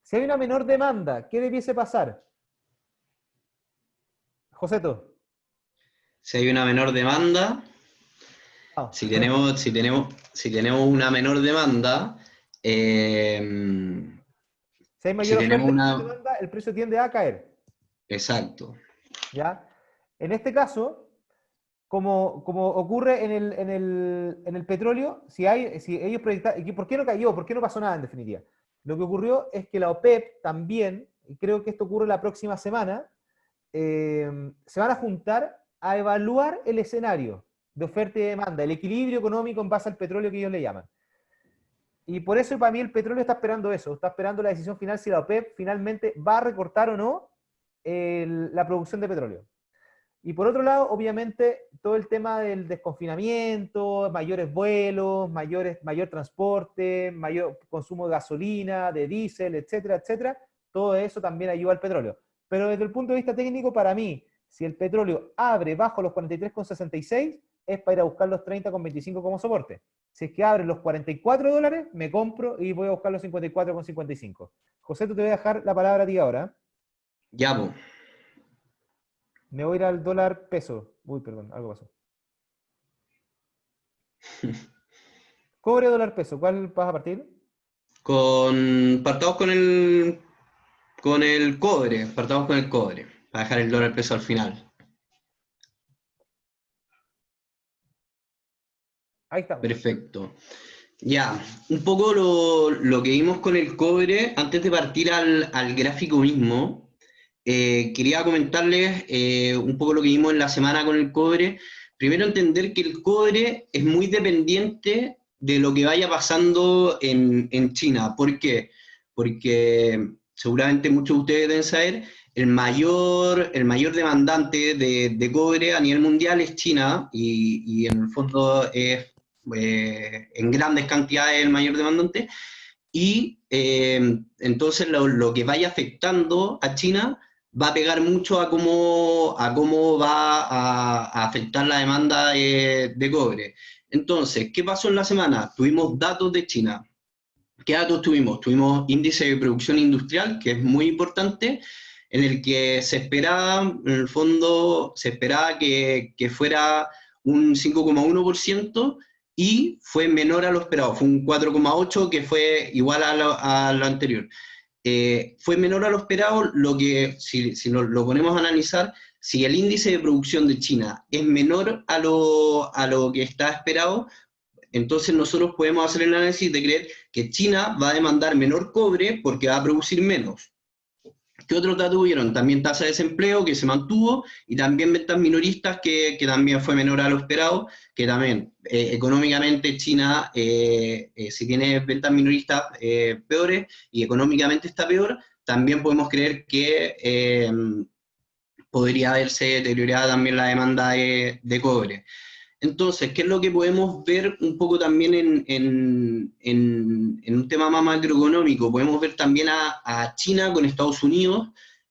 Si hay una menor demanda, ¿qué debiese pasar? Joseto. Si hay una menor demanda, Ah. si tenemos una menor demanda, Si hay si mayor tenemos oferta y menor una... demanda, el precio tiende a caer, Exacto. ¿ya? En este caso, como ocurre en el petróleo, si ellos proyectan, ¿por qué no cayó? ¿Por qué no pasó nada en definitiva? Lo que ocurrió es que la OPEP también, y creo que esto ocurre la próxima semana, se van a juntar a evaluar el escenario de oferta y demanda, el equilibrio económico en base al petróleo que ellos le llaman. Y por eso para mí el petróleo está esperando eso, está esperando la decisión final si la OPEP finalmente va a recortar o no la producción de petróleo. Y por otro lado, obviamente, todo el tema del desconfinamiento, mayores vuelos, mayor transporte, mayor consumo de gasolina, de diésel, etcétera, etcétera, todo eso también ayuda al petróleo. Pero desde el punto de vista técnico, para mí, si el petróleo abre bajo los 43,66, es para ir a buscar los 30,25 como soporte. Si es que abre los $44, me compro y voy a buscar los 54,55. José, tú te voy a dejar la palabra a ti ahora. Ya, po. Me voy a ir al dólar peso. Uy, perdón, algo pasó. Cobre dólar peso, ¿cuál vas a partir? Partamos con el cobre, partamos con el cobre, para dejar el dólar peso al final. Ahí estamos. Perfecto. Ya, un poco lo que vimos con el cobre, antes de partir al gráfico mismo, quería comentarles un poco lo que vimos en la semana con el cobre. Primero entender que el cobre es muy dependiente de lo que vaya pasando en China. ¿Por qué? Porque seguramente muchos de ustedes deben saber, el mayor demandante de cobre a nivel mundial es China y en el fondo es en grandes cantidades el mayor demandante, y entonces lo que vaya afectando a China va a pegar mucho a cómo va a afectar la demanda de cobre. Entonces, ¿qué pasó en la semana? Tuvimos datos de China. ¿Qué datos tuvimos? Tuvimos índice de producción industrial, que es muy importante, en el que se esperaba, en el fondo, se esperaba que fuera un 5,1% y fue menor a lo esperado, fue un 4,8% que fue igual a lo anterior. Fue menor a lo esperado, lo que, si lo ponemos a analizar, si el índice de producción de China es menor a lo que está esperado, entonces nosotros podemos hacer el análisis de creer que China va a demandar menor cobre porque va a producir menos. ¿Qué otros datos hubieron? También tasa de desempleo que se mantuvo y también ventas minoristas que también fue menor a lo esperado, que también económicamente China, si tiene ventas minoristas peores y económicamente está peor, también podemos creer que podría haberse deteriorado también la demanda de cobre. Entonces, ¿qué es lo que podemos ver un poco también en un tema más macroeconómico? Podemos ver también a China con Estados Unidos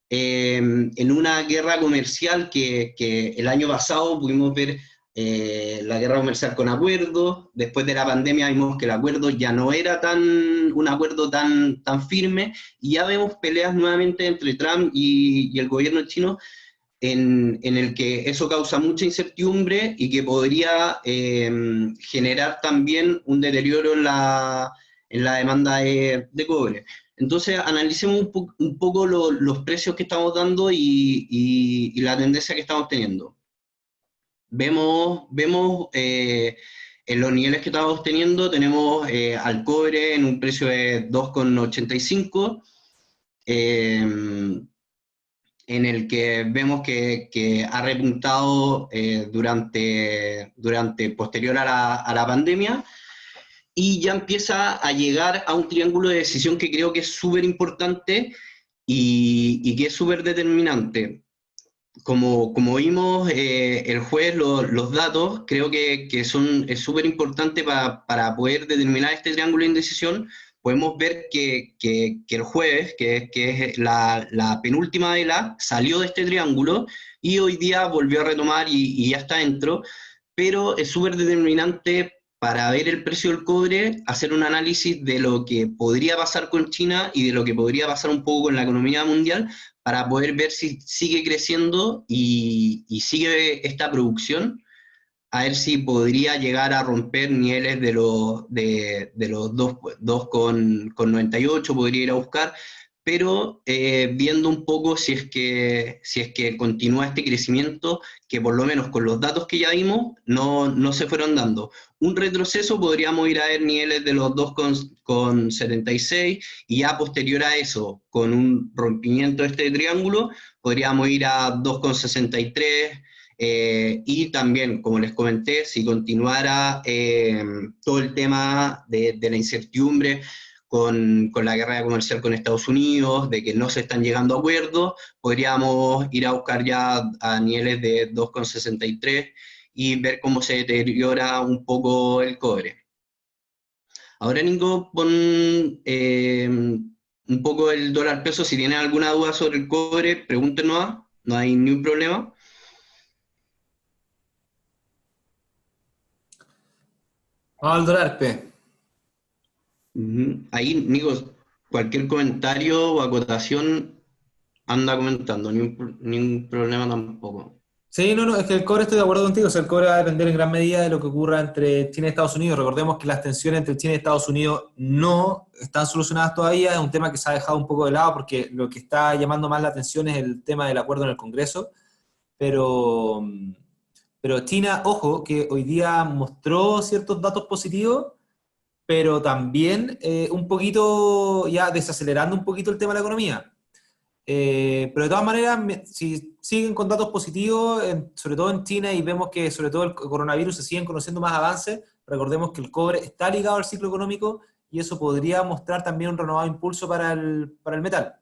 en una guerra comercial que el año pasado pudimos ver la guerra comercial con acuerdos. Después de la pandemia vimos que el acuerdo ya no era un acuerdo tan firme, y ya vemos peleas nuevamente entre Trump y el gobierno chino, en el que eso causa mucha incertidumbre y que podría generar también un deterioro en la demanda de cobre. Entonces, analicemos un poco los precios que estamos dando y la tendencia que estamos teniendo. Vemos en los niveles que estamos teniendo, tenemos al cobre en un precio de 2,85, en el que vemos que ha repuntado durante posterior a la pandemia, y ya empieza a llegar a un triángulo de decisión que creo que es súper importante y que es súper determinante. Como vimos el jueves, los datos creo que es súper importante para poder determinar este triángulo de indecisión. Podemos ver que el jueves, que es la penúltima vela, salió de este triángulo y hoy día volvió a retomar y ya está dentro, pero es súper determinante para ver el precio del cobre, hacer un análisis de lo que podría pasar con China y de lo que podría pasar un poco con la economía mundial, para poder ver si sigue creciendo y sigue esta producción, a ver si podría llegar a romper niveles de los 2,98, podría ir a buscar, pero viendo un poco si es que continúa este crecimiento, que por lo menos con los datos que ya vimos no se fueron dando. Un retroceso podríamos ir a ver niveles de los 2,76, y ya posterior a eso, con un rompimiento de este triángulo, podríamos ir a 2,63. Y también, como les comenté, si continuara todo el tema de la incertidumbre con la guerra comercial con Estados Unidos, de que no se están llegando a acuerdos, podríamos ir a buscar ya a niveles de 2,63 y ver cómo se deteriora un poco el cobre. Ahora, Nico, pon un poco el dólar peso. Si tienen alguna duda sobre el cobre, pregúntenos, no hay ningún problema. Vamos al dólar P. Ahí, Nico, cualquier comentario o acotación, anda comentando, ningún problema tampoco. Sí, no, es que el cobre estoy de acuerdo contigo, o sea, el cobre va a depender en gran medida de lo que ocurra entre China y Estados Unidos. Recordemos que las tensiones entre China y Estados Unidos no están solucionadas todavía, es un tema que se ha dejado un poco de lado porque lo que está llamando más la atención es el tema del acuerdo en el Congreso, pero, pero China, ojo, que hoy día mostró ciertos datos positivos, pero también un poquito, ya desacelerando un poquito el tema de la economía. Pero de todas maneras, si siguen con datos positivos, sobre todo en China, y vemos que sobre todo el coronavirus se siguen conociendo más avances, recordemos que el cobre está ligado al ciclo económico y eso podría mostrar también un renovado impulso para el metal.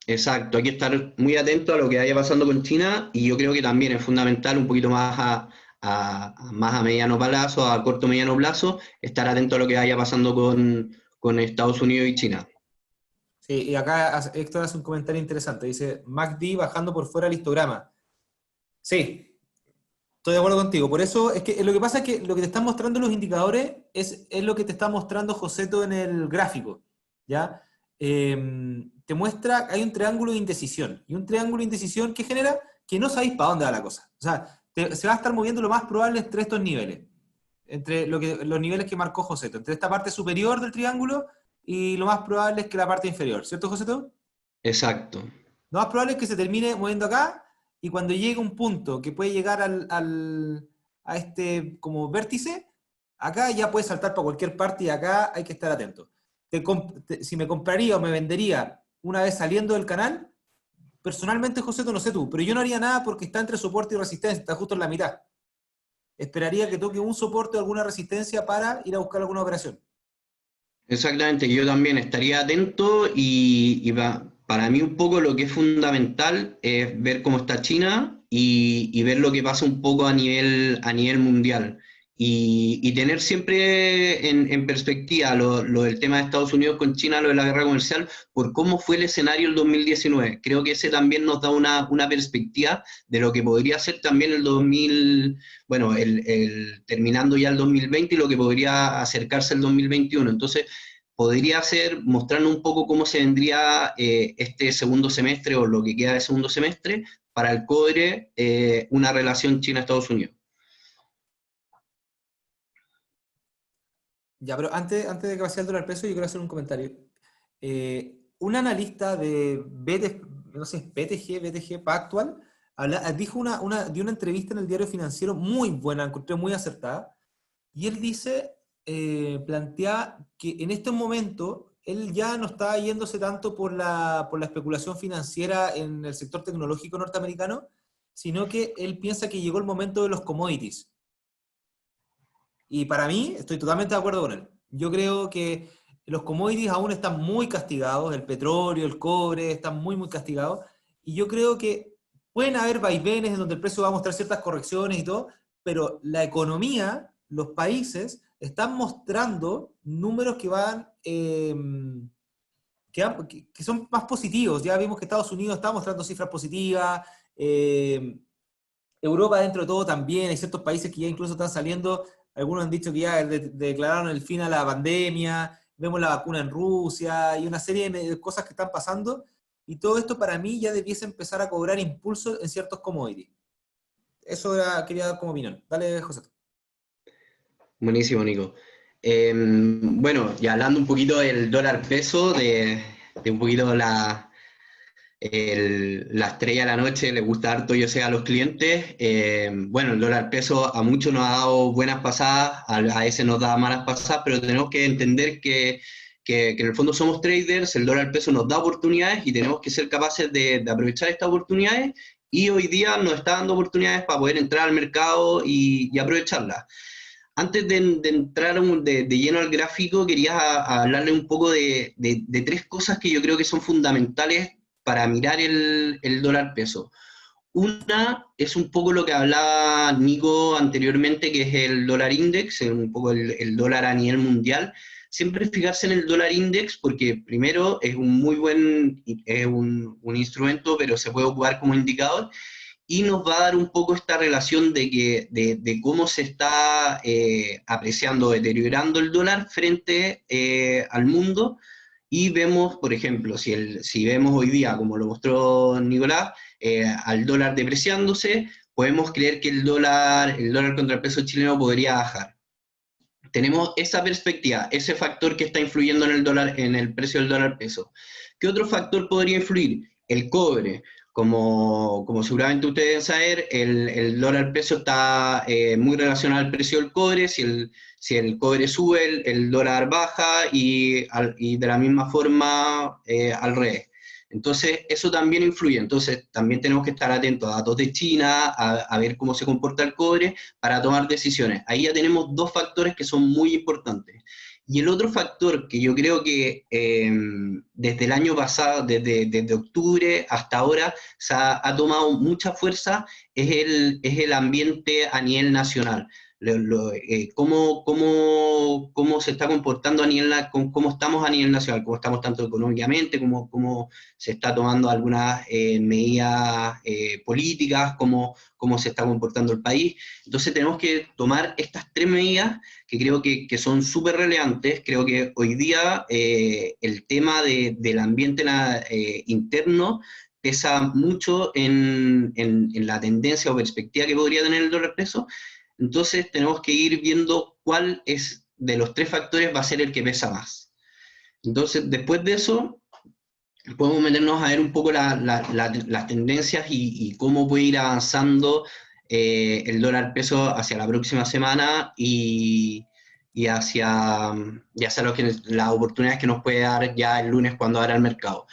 Exacto, hay que estar muy atento a lo que vaya pasando con China y yo creo que también es fundamental un poquito más más a mediano plazo, a corto mediano plazo, estar atento a lo que vaya pasando con Estados Unidos y China. Sí, y acá Héctor hace un comentario interesante, dice MACD bajando por fuera del histograma. Sí, estoy de acuerdo contigo. Por eso es que lo que pasa es que lo que te están mostrando los indicadores es lo que te está mostrando Joseto en el gráfico, ¿ya? Te muestra que hay un triángulo de indecisión. Y un triángulo de indecisión que genera que no sabéis para dónde va la cosa. O sea, se va a estar moviendo lo más probable entre estos niveles. Entre los niveles que marcó Joseto. Entre esta parte superior del triángulo y lo más probable es que la parte inferior. ¿Cierto, Joseto? Exacto. Lo más probable es que se termine moviendo acá y cuando llegue un punto que puede llegar a este como vértice, acá ya puede saltar para cualquier parte y acá hay que estar atento. Si me compraría o me vendería una vez saliendo del canal, personalmente, José, no sé tú, pero yo no haría nada porque está entre soporte y resistencia, está justo en la mitad. Esperaría que toque un soporte o alguna resistencia para ir a buscar alguna operación. Exactamente, yo también estaría atento para mí un poco lo que es fundamental es ver cómo está China y ver lo que pasa un poco a nivel mundial. Y tener siempre en perspectiva lo del tema de Estados Unidos con China, lo de la guerra comercial, por cómo fue el escenario el 2019. Creo que ese también nos da una perspectiva de lo que podría ser también el 2000, bueno, terminando ya el 2020 y lo que podría acercarse el 2021. Entonces, podría ser mostrando un poco cómo se vendría este segundo semestre o lo que queda de segundo semestre para el cobre, una relación China-Estados Unidos. Ya, pero antes de que pase el dólar peso, yo quiero hacer un comentario. Un analista de no sé, BTG Pactual, dijo dio una entrevista en el diario financiero muy buena, encontré muy acertada, y él dice, plantea que en este momento él ya no está yéndose tanto por la especulación financiera en el sector tecnológico norteamericano, sino que él piensa que llegó el momento de los commodities. Y para mí, estoy totalmente de acuerdo con él. Yo creo que los commodities aún están muy castigados, el petróleo, el cobre, están muy, muy castigados. Y yo creo que pueden haber vaivenes en donde el precio va a mostrar ciertas correcciones y todo, pero la economía, los países, están mostrando números que van, que son más positivos. Ya vimos que Estados Unidos está mostrando cifras positivas, Europa dentro de todo también, hay ciertos países que ya incluso están saliendo. Algunos han dicho que ya declararon el fin a la pandemia, vemos la vacuna en Rusia y una serie de cosas que están pasando, y todo esto para mí ya debiese empezar a cobrar impulso en ciertos commodities. Eso quería dar como opinión. Dale, José. Buenísimo, Nico. Bueno, y hablando un poquito del dólar peso, de un poquito la estrella de la noche, le gusta harto, yo sé, a los clientes. Bueno, el dólar peso a muchos nos ha dado buenas pasadas, a veces nos da malas pasadas, pero tenemos que entender que en el fondo somos traders, el dólar peso nos da oportunidades y tenemos que ser capaces de aprovechar estas oportunidades, y hoy día nos está dando oportunidades para poder entrar al mercado y aprovecharlas. Antes de entrar de lleno al gráfico, quería hablarle un poco de tres cosas que yo creo que son fundamentales para mirar el dólar peso. Una es un poco lo que hablaba Nico anteriormente, que es el dólar index, un poco el dólar a nivel mundial. Siempre fijarse en el dólar index porque primero es un muy buen, es un instrumento, pero se puede ocupar como indicador y nos va a dar un poco esta relación de cómo se está apreciando, deteriorando el dólar frente al mundo. Y vemos, por ejemplo, si vemos hoy día, como lo mostró Nicolás, al dólar depreciándose, podemos creer que el dólar contra el peso chileno podría bajar. Tenemos esa perspectiva, ese factor que está influyendo en el dólar, en el precio del dólar peso. ¿Qué otro factor podría influir? El cobre. Como seguramente ustedes deben saber, el dólar peso está muy relacionado al precio del cobre. Si el cobre sube, el dólar baja y de la misma forma al revés. Entonces, eso también influye. Entonces, también tenemos que estar atentos a datos de China, a ver cómo se comporta el cobre para tomar decisiones. Ahí ya tenemos dos factores que son muy importantes. Y el otro factor que yo creo que desde el año pasado, desde octubre hasta ahora, ha tomado mucha fuerza, es el ambiente a nivel nacional. Cómo se está comportando cómo estamos a nivel nacional, cómo estamos tanto económicamente, cómo se está tomando algunas medidas políticas, cómo se está comportando el país. Entonces tenemos que tomar estas tres medidas que creo que son súper relevantes. Creo que hoy día el tema del ambiente interno pesa mucho en la tendencia o perspectiva que podría tener el dólar peso. Entonces tenemos que ir viendo cuál es de los tres factores va a ser el que pesa más. Entonces, después de eso, podemos meternos a ver un poco las tendencias y cómo puede ir avanzando el dólar peso hacia la próxima semana y hacia las oportunidades que nos puede dar ya el lunes cuando abra el mercado.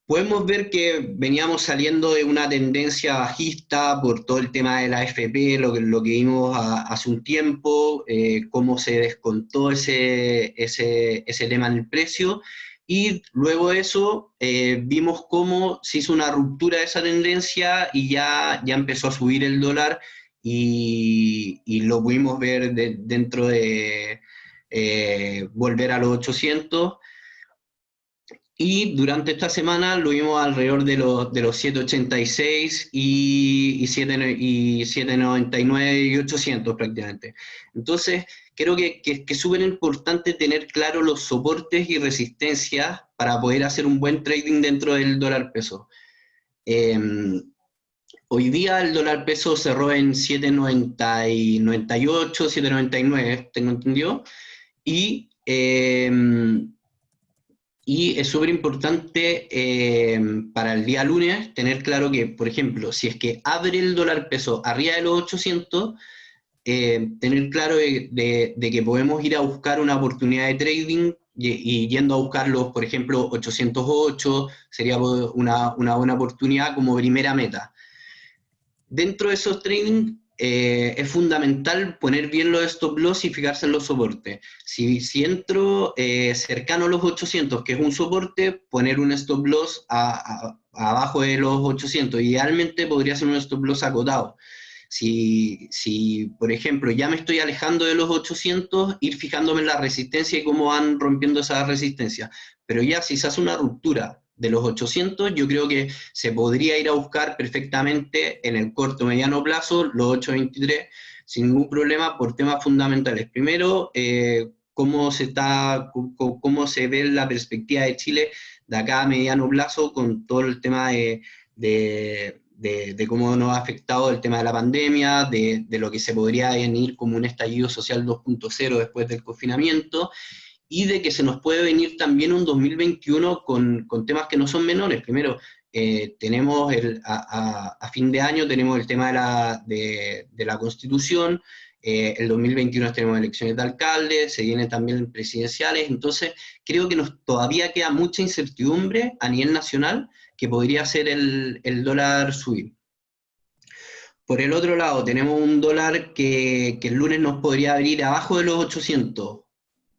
Podemos ver que veníamos saliendo de una tendencia bajista por todo el tema de la AFP, lo que vimos hace un tiempo, cómo se descontó ese tema en el precio, y luego de eso vimos cómo se hizo una ruptura de esa tendencia y ya empezó a subir el dólar y lo pudimos ver dentro de volver a los 800. Y durante esta semana lo vimos alrededor de los 786 y 799 y 800 prácticamente. Entonces, creo que es súper importante tener claro los soportes y resistencias para poder hacer un buen trading dentro del dólar peso. Hoy día el dólar peso cerró en 7,98, 7,99, tengo entendido, y es súper importante para el día lunes tener claro que, por ejemplo, si es que abre el dólar peso arriba de los 800, tener claro de que podemos ir a buscar una oportunidad de trading y yendo a buscarlos, por ejemplo, 808 sería una buena oportunidad como primera meta. Dentro de esos trading es fundamental poner bien los stop loss y fijarse en los soportes. Si entro cercano a los 800, que es un soporte, poner un stop loss abajo de los 800. Idealmente podría ser un stop loss acotado. Si, por ejemplo, ya me estoy alejando de los 800, ir fijándome en la resistencia y cómo van rompiendo esa resistencia. Pero ya si se hace una ruptura de los 800, yo creo que se podría ir a buscar perfectamente en el corto mediano plazo los 823 sin ningún problema por temas fundamentales. Primero, cómo se ve la perspectiva de Chile de acá a mediano plazo con todo el tema de cómo nos ha afectado el tema de la pandemia, de lo que se podría venir como un estallido social 2.0 después del confinamiento, y de que se nos puede venir también un 2021 con temas que no son menores. Primero, tenemos a fin de año tenemos el tema de la Constitución, el 2021 tenemos elecciones de alcaldes, se vienen también presidenciales, entonces creo que todavía queda mucha incertidumbre a nivel nacional que podría hacer el dólar subir. por el otro lado, tenemos un dólar que el lunes nos podría abrir abajo de los 800.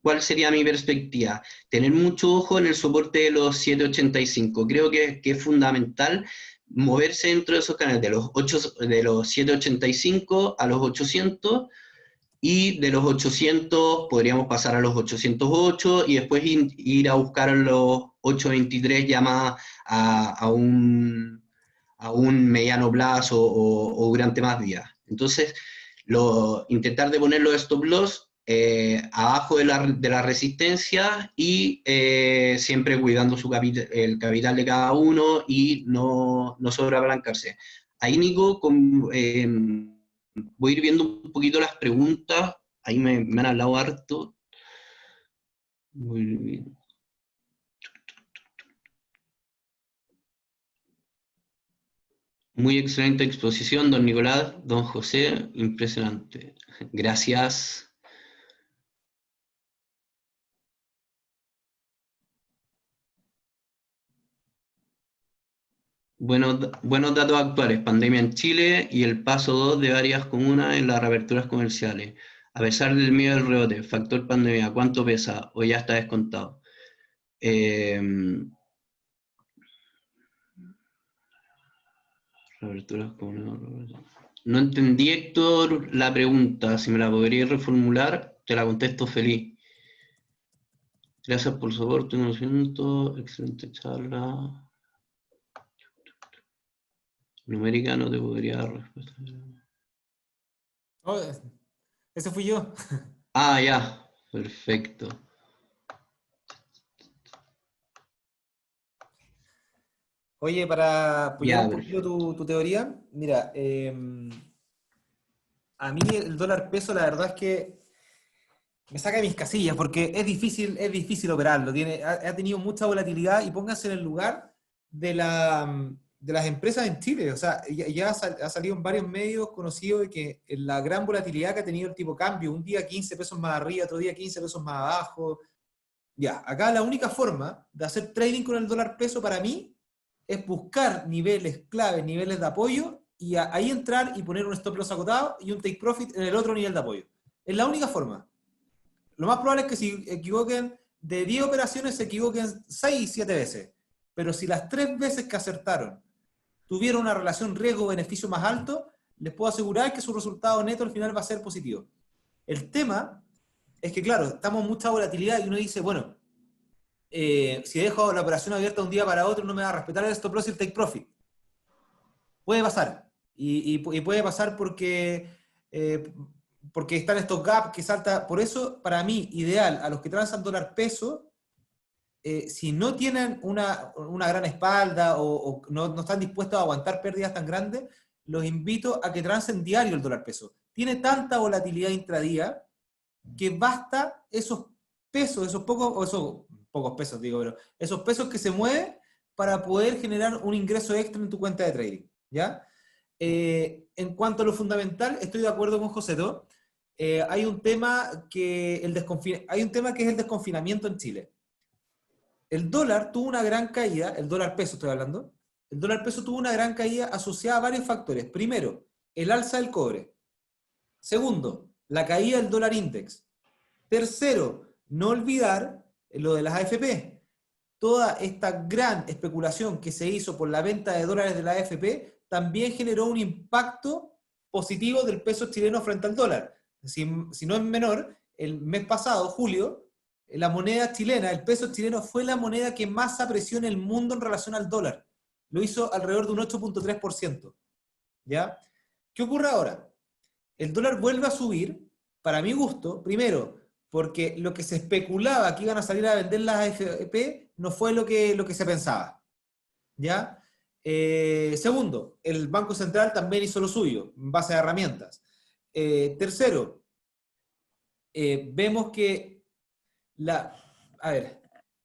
¿Cuál sería mi perspectiva? Tener mucho ojo en el soporte de los 7.85. Creo que es fundamental moverse dentro de esos canales, de los 7.85 a los 800, y de los 800 podríamos pasar a los 808 y después ir a buscar los 8.23 ya más a un mediano plazo o durante más días. Entonces, intentar de poner los stop loss abajo de la resistencia y siempre cuidando el capital de cada uno y no sobreapalancarse. Ahí, Nico, voy a ir viendo un poquito las preguntas. Ahí me han hablado harto. Muy bien. Muy excelente exposición, don Nicolás, don José, impresionante. Gracias. Buenos datos actuales, pandemia en Chile y el paso 2 de varias comunas en las reaperturas comerciales. A pesar del miedo del rebote, factor pandemia, ¿cuánto pesa o ya está descontado? Reaperturas comunales. No entendí, Héctor, la pregunta. Si me la podrías reformular, te la contesto feliz. Gracias por el soporte, conocimiento, excelente charla. Numérica no te podría dar respuesta. Oh, ese fui yo. Ah, ya, perfecto. Oye, para apoyar Ya, un poquito tu teoría, mira, a mí el dólar peso la verdad es que me saca de mis casillas porque es difícil operarlo. Ha tenido mucha volatilidad y pónganse en el lugar de las empresas en Chile. O sea, ya ha salido en varios medios conocidos de que la gran volatilidad que ha tenido el tipo de cambio, un día 15 pesos más arriba, otro día 15 pesos más abajo. Ya, acá la única forma de hacer trading con el dólar peso para mí es buscar niveles claves, niveles de apoyo, y ahí entrar y poner un stop loss acotado y un take profit en el otro nivel de apoyo. Es la única forma. Lo más probable es que si equivoquen de 10 operaciones, se equivoquen 6, 7 veces. Pero si las 3 veces que acertaron tuvieron una relación riesgo-beneficio más alto, les puedo asegurar que su resultado neto al final va a ser positivo. El tema es que, claro, estamos en mucha volatilidad y uno dice, bueno, si dejo la operación abierta un día para otro, no me va a respetar el stop loss y el take profit. Puede pasar. Y puede pasar porque están estos gaps que salta. Por eso, para mí, ideal, a los que transan dólar peso, si no tienen una gran espalda o no están dispuestos a aguantar pérdidas tan grandes, los invito a que transen diario el dólar peso. Tiene tanta volatilidad intradía que basta esos pesos, esos pocos pesos, digo, pero esos pesos que se mueven para poder generar un ingreso extra en tu cuenta de trading, ¿ya? En cuanto a lo fundamental, estoy de acuerdo con José Do. Hay un tema que es el desconfinamiento en Chile. El dólar tuvo una gran caída, el dólar peso estoy hablando, el dólar peso tuvo una gran caída asociada a varios factores. Primero, el alza del cobre. Segundo, la caída del dólar index. Tercero, no olvidar lo de las AFP. Toda esta gran especulación que se hizo por la venta de dólares de la AFP también generó un impacto positivo del peso chileno frente al dólar. Si no es menor, el mes pasado, julio, la moneda chilena, el peso chileno, fue la moneda que más apreció en el mundo en relación al dólar. Lo hizo alrededor de un 8.3%. ¿Ya? ¿Qué ocurre ahora? El dólar vuelve a subir, para mi gusto, primero, porque lo que se especulaba que iban a salir a vender las AFP no fue lo que se pensaba. ¿Ya? Segundo, el Banco Central también hizo lo suyo, en base a herramientas. Tercero, vemos que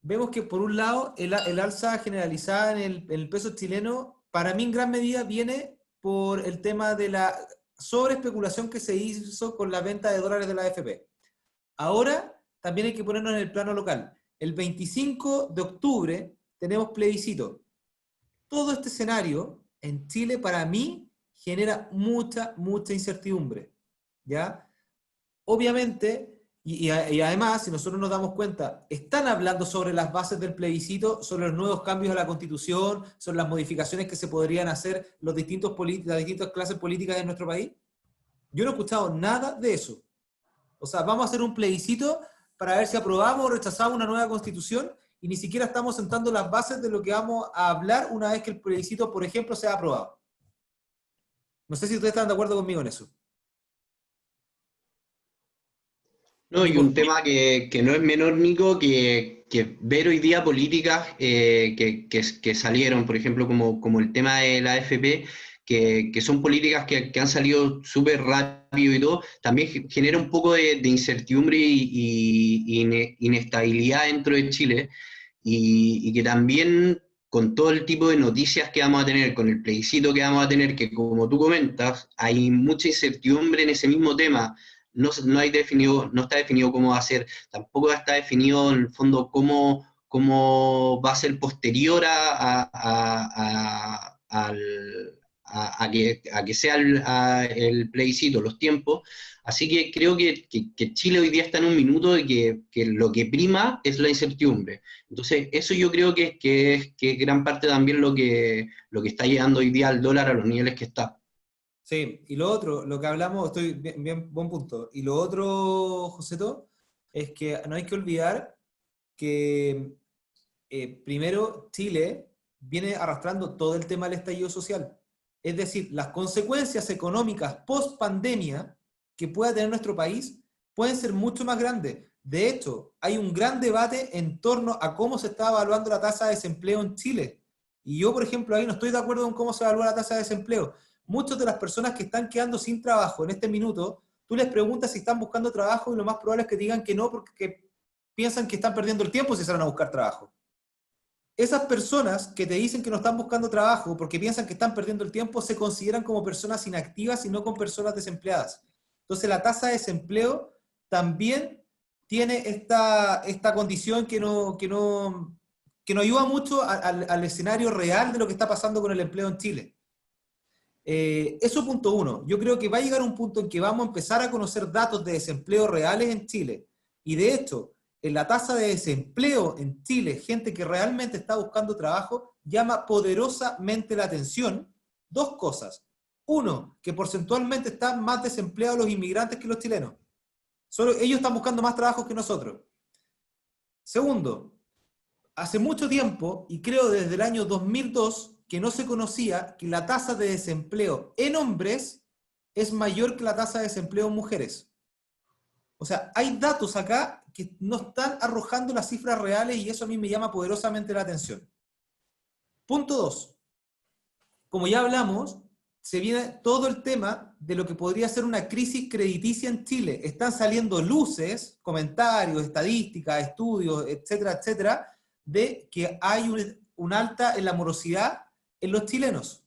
vemos que por un lado el alza generalizada en el peso chileno, para mí en gran medida viene por el tema de la sobreespeculación que se hizo con la venta de dólares de la AFP. Ahora también hay que ponernos en el plano local. El 25 de octubre tenemos plebiscito. Todo este escenario en Chile para mí genera mucha incertidumbre, ¿ya? Obviamente, y además, si nosotros nos damos cuenta, están hablando sobre las bases del plebiscito, sobre los nuevos cambios a la Constitución, sobre las modificaciones que se podrían hacer las distintas clases políticas de nuestro país. Yo no he escuchado nada de eso. O sea, vamos a hacer un plebiscito para ver si aprobamos o rechazamos una nueva Constitución, y ni siquiera estamos sentando las bases de lo que vamos a hablar una vez que el plebiscito, por ejemplo, sea aprobado. No sé si ustedes están de acuerdo conmigo en eso. No, y un tema que no es menor, Nico, que ver hoy día políticas que salieron, por ejemplo, como el tema de la AFP, que son políticas que han salido súper rápido y todo, también genera un poco de incertidumbre y inestabilidad dentro de Chile, y que también con todo el tipo de noticias que vamos a tener, con el plebiscito que vamos a tener, que como tú comentas, hay mucha incertidumbre en ese mismo tema. No está definido cómo va a ser, tampoco está definido en el fondo cómo va a ser posterior a que sea el plebiscito, los tiempos. Así que creo que Chile hoy día está en un minuto de que lo que prima es la incertidumbre. Entonces, eso yo creo que es gran parte también lo que está llegando hoy día al dólar a los niveles que está. Sí, y lo otro, lo que hablamos, estoy bien, buen punto. Y lo otro, Joseto, es que no hay que olvidar que primero Chile viene arrastrando todo el tema del estallido social. Es decir, las consecuencias económicas post pandemia que pueda tener nuestro país pueden ser mucho más grandes. De hecho, hay un gran debate en torno a cómo se está evaluando la tasa de desempleo en Chile. Y yo, por ejemplo, ahí no estoy de acuerdo en cómo se evalúa la tasa de desempleo. Muchas de las personas que están quedando sin trabajo en este minuto, tú les preguntas si están buscando trabajo y lo más probable es que digan que no, porque piensan que están perdiendo el tiempo si salen a buscar trabajo. Esas personas que te dicen que no están buscando trabajo porque piensan que están perdiendo el tiempo se consideran como personas inactivas y no como personas desempleadas. Entonces la tasa de desempleo también tiene esta condición que nos ayuda mucho al escenario real de lo que está pasando con el empleo en Chile. Eso punto uno. Yo creo que va a llegar un punto en que vamos a empezar a conocer datos de desempleo reales en Chile. Y de hecho, en la tasa de desempleo en Chile, gente que realmente está buscando trabajo, llama poderosamente la atención dos cosas. Uno, que porcentualmente están más desempleados los inmigrantes que los chilenos. Solo ellos están buscando más trabajo que nosotros. Segundo, hace mucho tiempo, y creo desde el año 2002, que no se conocía que la tasa de desempleo en hombres es mayor que la tasa de desempleo en mujeres. O sea, hay datos acá que no están arrojando las cifras reales y eso a mí me llama poderosamente la atención. Punto 2. Como ya hablamos, se viene todo el tema de lo que podría ser una crisis crediticia en Chile. Están saliendo luces, comentarios, estadísticas, estudios, etcétera, etcétera, de que hay un alta en la morosidad en los chilenos.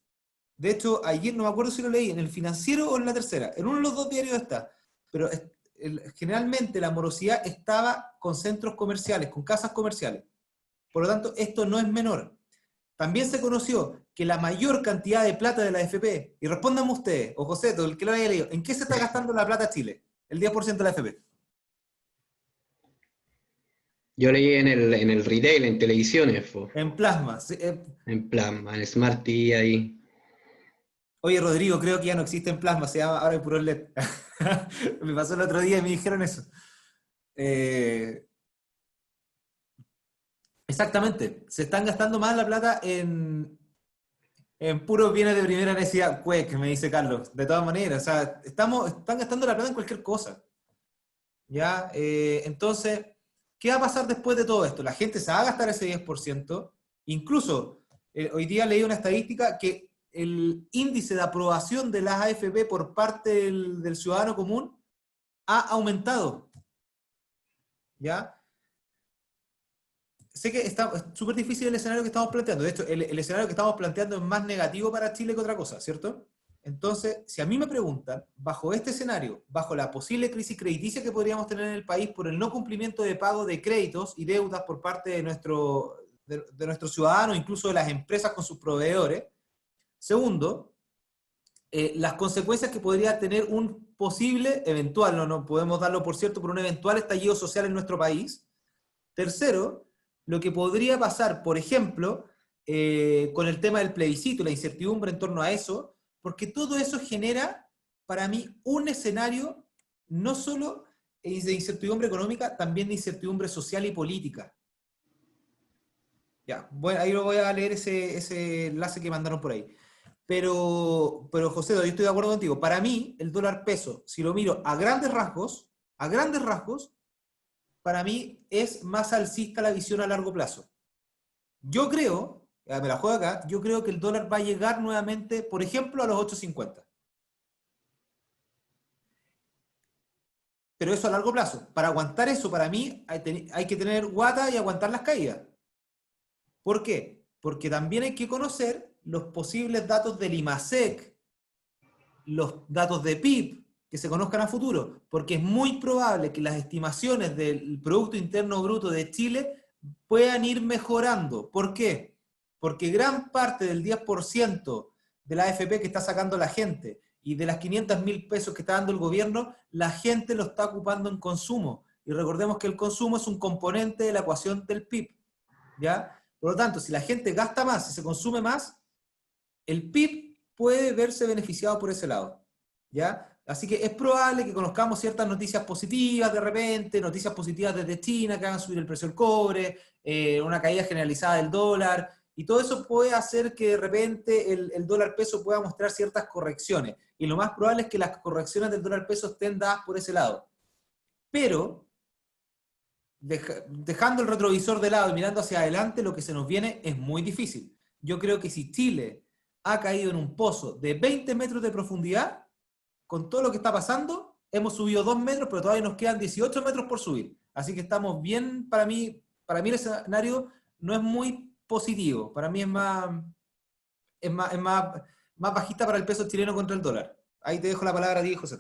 De hecho, ayer, no me acuerdo si lo leí, en el Financiero o en la Tercera, en uno de los dos diarios está, pero generalmente la morosidad estaba con centros comerciales, con casas comerciales. Por lo tanto, esto no es menor. También se conoció que la mayor cantidad de plata de la AFP, y respóndanme ustedes, o José, el que lo haya leído, ¿en qué se está gastando la plata Chile? El 10% de la AFP. Yo leí en el retail, en televisiones, En plasma. en plasma, en Smart TV ahí. Oye, Rodrigo, creo que ya no existe en plasma, se llama ahora puro LED. Me pasó el otro día y me dijeron eso. Exactamente, se están gastando más la plata en puros bienes de primera necesidad, que me dice Carlos, de todas maneras, o sea, están gastando la plata en cualquier cosa. ¿Ya? Entonces, ¿qué va a pasar después de todo esto? La gente se va a gastar ese 10%, incluso hoy día leí una estadística que el índice de aprobación de las AFP por parte del ciudadano común ha aumentado. ¿Ya? Sé que es súper difícil el escenario que estamos planteando. De hecho, el escenario que estamos planteando es más negativo para Chile que otra cosa, ¿cierto? Entonces, si a mí me preguntan, bajo este escenario, bajo la posible crisis crediticia que podríamos tener en el país por el no cumplimiento de pago de créditos y deudas por parte de nuestros ciudadanos, incluso de las empresas con sus proveedores. Segundo, las consecuencias que podría tener un posible, eventual, no podemos darlo por cierto, por un eventual estallido social en nuestro país. Tercero, lo que podría pasar, por ejemplo, con el tema del plebiscito, la incertidumbre en torno a eso, porque todo eso genera, para mí, un escenario no solo de incertidumbre económica, también de incertidumbre social y política. Ya, bueno, ahí lo voy a leer ese enlace que mandaron por ahí. Pero José, yo estoy de acuerdo contigo. Para mí, el dólar peso, si lo miro a grandes rasgos, para mí es más alcista la visión a largo plazo. Yo creo, me la juego acá, yo creo que el dólar va a llegar nuevamente, por ejemplo, a los 8.50. Pero eso a largo plazo. Para aguantar eso, para mí, hay que tener guata y aguantar las caídas. ¿Por qué? Porque también hay que conocer los posibles datos del IMASEC, los datos de PIB, que se conozcan a futuro, porque es muy probable que las estimaciones del Producto Interno Bruto de Chile puedan ir mejorando. ¿Por qué? Porque gran parte del 10% de la AFP que está sacando la gente y de las 500.000 pesos que está dando el gobierno, la gente lo está ocupando en consumo. Y recordemos que el consumo es un componente de la ecuación del PIB, ¿ya? Por lo tanto, si la gente gasta más, si se consume más, el PIB puede verse beneficiado por ese lado, ¿ya? Así que es probable que conozcamos ciertas noticias positivas de repente, noticias positivas desde China que hagan subir el precio del cobre, una caída generalizada del dólar, y todo eso puede hacer que de repente el dólar peso pueda mostrar ciertas correcciones. Y lo más probable es que las correcciones del dólar peso estén dadas por ese lado. Pero, dejando el retrovisor de lado y mirando hacia adelante, lo que se nos viene es muy difícil. Yo creo que si Chile ha caído en un pozo de 20 metros de profundidad, con todo lo que está pasando, hemos subido 2 metros, pero todavía nos quedan 18 metros por subir. Así que estamos bien, para mí el escenario no es muy positivo. Para mí es más bajista para el peso chileno contra el dólar. Ahí te dejo la palabra a ti, José.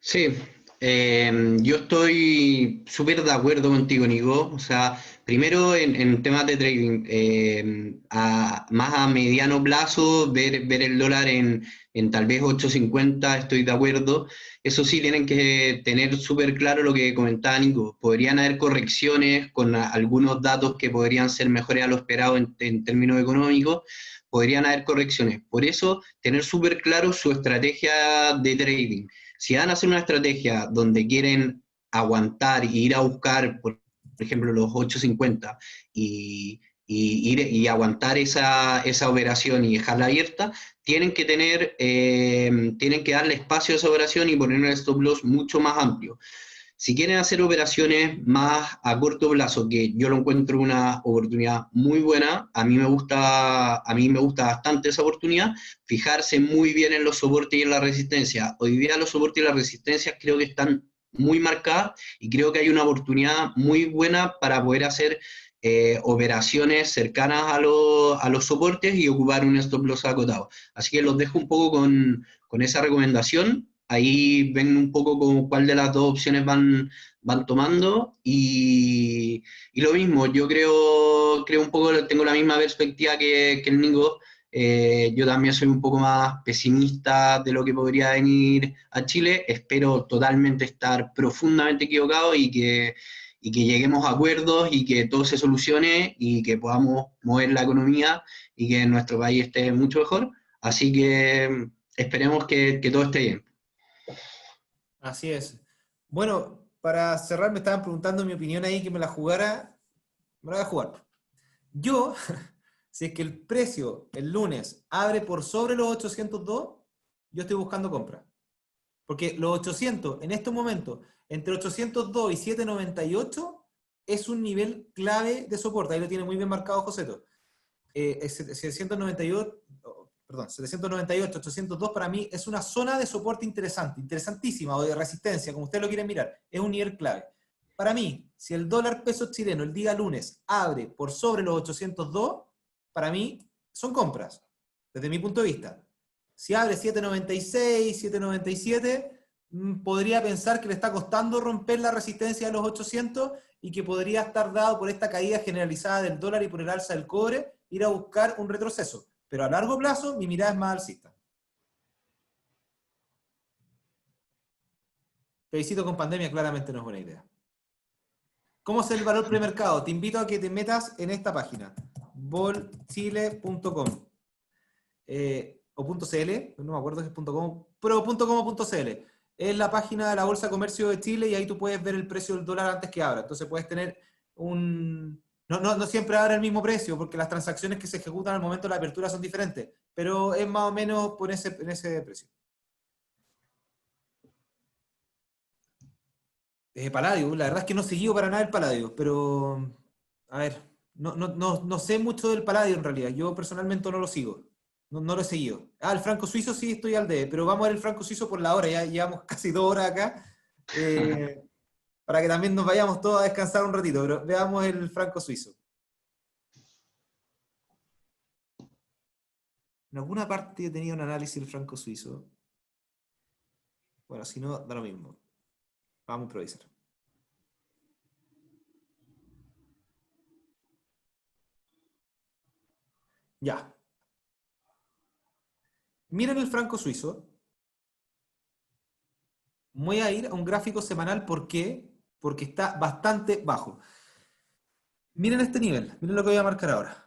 Sí, yo estoy súper de acuerdo contigo, Nico. O sea, primero en temas de trading, más a mediano plazo, ver el dólar en tal vez 8.50, estoy de acuerdo. Eso sí, tienen que tener súper claro lo que comentaba Nico. Podrían haber correcciones con algunos datos que podrían ser mejores a lo esperado en términos económicos. Podrían haber correcciones. Por eso, tener súper claro su estrategia de trading. Si van a hacer una estrategia donde quieren aguantar y ir a buscar, por ejemplo, los 8.50 y aguantar esa operación y dejarla abierta, tienen que darle espacio a esa operación y poner un stop loss mucho más amplio. Si quieren hacer operaciones más a corto plazo, que yo lo encuentro una oportunidad muy buena, a mí me gusta bastante esa oportunidad, fijarse muy bien en los soportes y en la resistencia. Hoy día los soportes y las resistencias creo que están muy marcadas y creo que hay una oportunidad muy buena para poder hacer operaciones cercanas a los soportes y ocupar un stop loss acotado. Así que los dejo un poco con esa recomendación. Ahí ven un poco con cuál de las dos opciones van tomando y lo mismo, yo creo un poco, tengo la misma perspectiva que el Nico. Yo también soy un poco más pesimista de lo que podría venir a Chile. Espero totalmente estar profundamente equivocado y que lleguemos a acuerdos y que todo se solucione y que podamos mover la economía y que nuestro país esté mucho mejor. Así que esperemos que todo esté bien. Así es. Bueno, para cerrar, me estaban preguntando mi opinión ahí, que me la jugara. Me la voy a jugar. Yo, si es que el precio el lunes abre por sobre los 802, yo estoy buscando compra. Porque los 800, en estos momentos, entre 802 y 798, es un nivel clave de soporte. Ahí lo tiene muy bien marcado Joseto. 798, 802 para mí es una zona de soporte interesante, interesantísima, o de resistencia, como ustedes lo quieren mirar. Es un nivel clave. Para mí, si el dólar peso chileno el día lunes abre por sobre los 802, para mí son compras, desde mi punto de vista. Si abre 796, 797, podría pensar que le está costando romper la resistencia de los 800 y que podría estar dado por esta caída generalizada del dólar y por el alza del cobre, ir a buscar un retroceso. Pero a largo plazo, mi mirada es más alcista. Plebiscito con pandemia claramente no es buena idea. ¿Cómo es el valor premercado? Te invito a que te metas en esta página, bolchile.com o .cl, no me acuerdo si es .com, pero .com.cl. Es la página de la Bolsa de Comercio de Chile y ahí tú puedes ver el precio del dólar antes que abra. Entonces puedes tener un... No siempre abre el mismo precio, porque las transacciones que se ejecutan al momento de la apertura son diferentes, pero es más o menos en ese precio. Palladium, la verdad es que no he seguido para nada el Palladium, pero a ver, no sé mucho del Palladium en realidad. Yo personalmente no lo sigo, no lo he seguido. Ah, el franco suizo sí estoy al de, pero vamos a ver el franco suizo por la hora, ya llevamos casi 2 horas acá, para que también nos vayamos todos a descansar un ratito, pero veamos el franco suizo. En alguna parte yo tenía un análisis del franco suizo. Bueno, si no, da lo mismo. Vamos a improvisar. Ya. Miren el franco suizo. Voy a ir a un gráfico semanal. ¿Por qué? Porque está bastante bajo. Miren este nivel. Miren lo que voy a marcar ahora.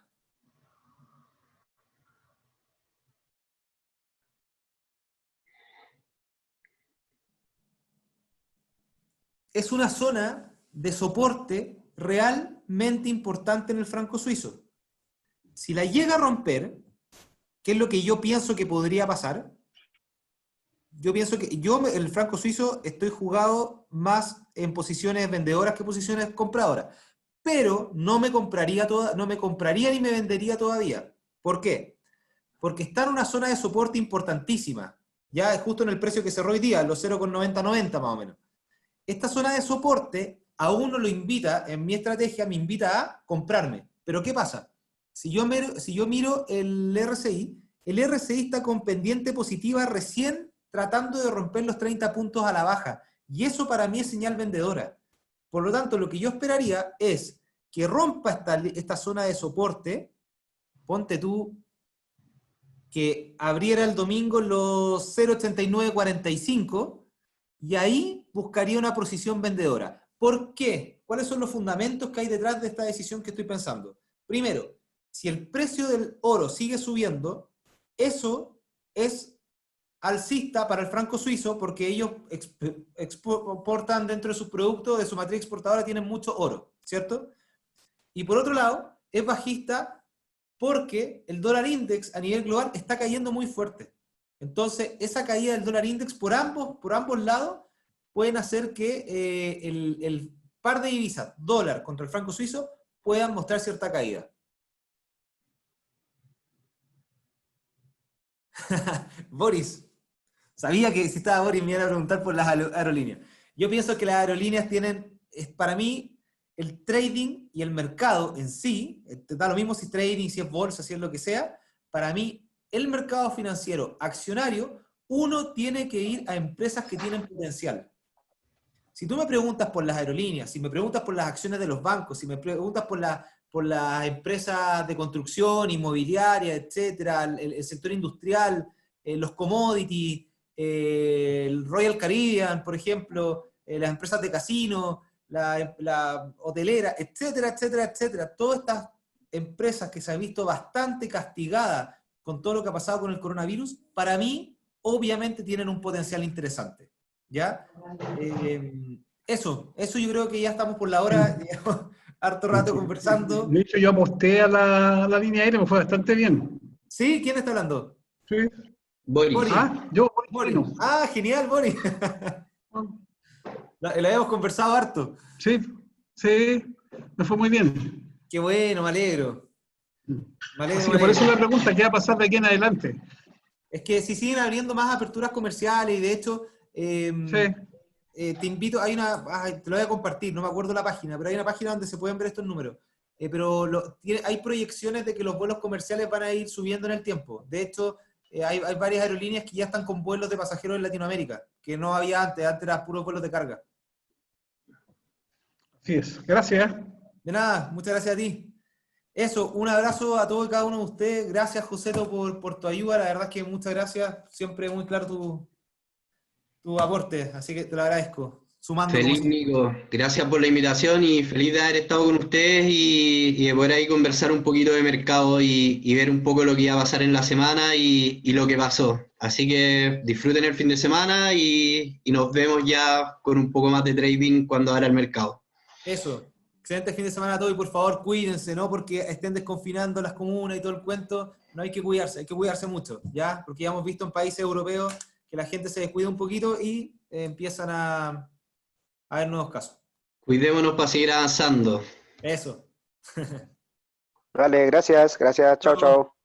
Es una zona de soporte realmente importante en el franco suizo. Si la llega a romper, ¿qué es lo que yo pienso que podría pasar? Yo pienso que el franco suizo estoy jugado más en posiciones vendedoras que posiciones compradoras, pero no me compraría ni me vendería todavía. ¿Por qué? Porque está en una zona de soporte importantísima, ya es justo en el precio que cerró hoy día, los 0,9090 más o menos. Esta zona de soporte a uno lo invita, en mi estrategia me invita a comprarme. Pero ¿qué pasa? Si yo miro el RSI está con pendiente positiva recién tratando de romper los 30 puntos a la baja. Y eso para mí es señal vendedora. Por lo tanto, lo que yo esperaría es que rompa esta zona de soporte, ponte tú, que abriera el domingo los 0,8945, y ahí buscaría una posición vendedora. ¿Por qué? ¿Cuáles son los fundamentos que hay detrás de esta decisión que estoy pensando? Primero, si el precio del oro sigue subiendo, eso es alcista para el franco suizo porque ellos exportan dentro de sus productos, de su matriz exportadora, tienen mucho oro, ¿cierto? Y por otro lado, es bajista porque el dólar index a nivel global está cayendo muy fuerte. Entonces, esa caída del dólar index por ambos lados pueden hacer que el par de divisas, dólar contra el franco suizo, puedan mostrar cierta caída. Boris, sabía que si estaba Boris me iban a preguntar por las aerolíneas. Yo pienso que las aerolíneas tienen, para mí, el trading y el mercado en sí, da lo mismo si es trading, si es bolsa, si es lo que sea, para mí, el mercado financiero accionario, uno tiene que ir a empresas que tienen potencial. Si tú me preguntas por las aerolíneas, si me preguntas por las acciones de los bancos, si me preguntas por las empresas de construcción, inmobiliaria, etcétera, el sector industrial, los commodities, el Royal Caribbean, por ejemplo, las empresas de casino, la hotelera, etcétera, etcétera, etcétera. Todas estas empresas que se han visto bastante castigadas con todo lo que ha pasado con el coronavirus, para mí, obviamente tienen un potencial interesante. ¿Ya? Eso yo creo que ya estamos por la hora, digamos, harto rato conversando. De hecho, yo aposté a la línea aérea, me fue bastante bien. ¿Sí? ¿Quién está hablando? Sí. Boris. Ah, yo, Boris. bueno. Ah, genial, Boris. La habíamos conversado harto. Sí, me fue muy bien. Qué bueno, me alegro. Así que por eso la pregunta, ¿qué va a pasar de aquí en adelante? Es que si siguen abriendo más aperturas comerciales y de hecho, te invito, te lo voy a compartir, no me acuerdo la página, pero hay una página donde se pueden ver estos números. Pero hay proyecciones de que los vuelos comerciales van a ir subiendo en el tiempo. De hecho, hay varias aerolíneas que ya están con vuelos de pasajeros en Latinoamérica, que no había antes eran puros vuelos de carga. Así es, gracias. De nada, muchas gracias a ti. Eso, un abrazo a todos y cada uno de ustedes. Gracias, Joseto, por tu ayuda. La verdad es que muchas gracias. Siempre muy claro tu aporte, así que te lo agradezco. Sumando Feliz, como siempre. Nico. Gracias por la invitación y feliz de haber estado con ustedes y de poder ahí conversar un poquito de mercado y ver un poco lo que iba a pasar en la semana y lo que pasó. Así que disfruten el fin de semana y nos vemos ya con un poco más de trading cuando abra el mercado. Eso. Excelente fin de semana a todos y por favor cuídense, ¿no? Porque estén desconfinando las comunas y todo el cuento. No hay que cuidarse mucho, ¿ya? Porque ya hemos visto en países europeos que la gente se descuida un poquito y empiezan a haber nuevos casos. Cuidémonos para seguir avanzando. Eso. Vale, gracias, chao, Chao. chao.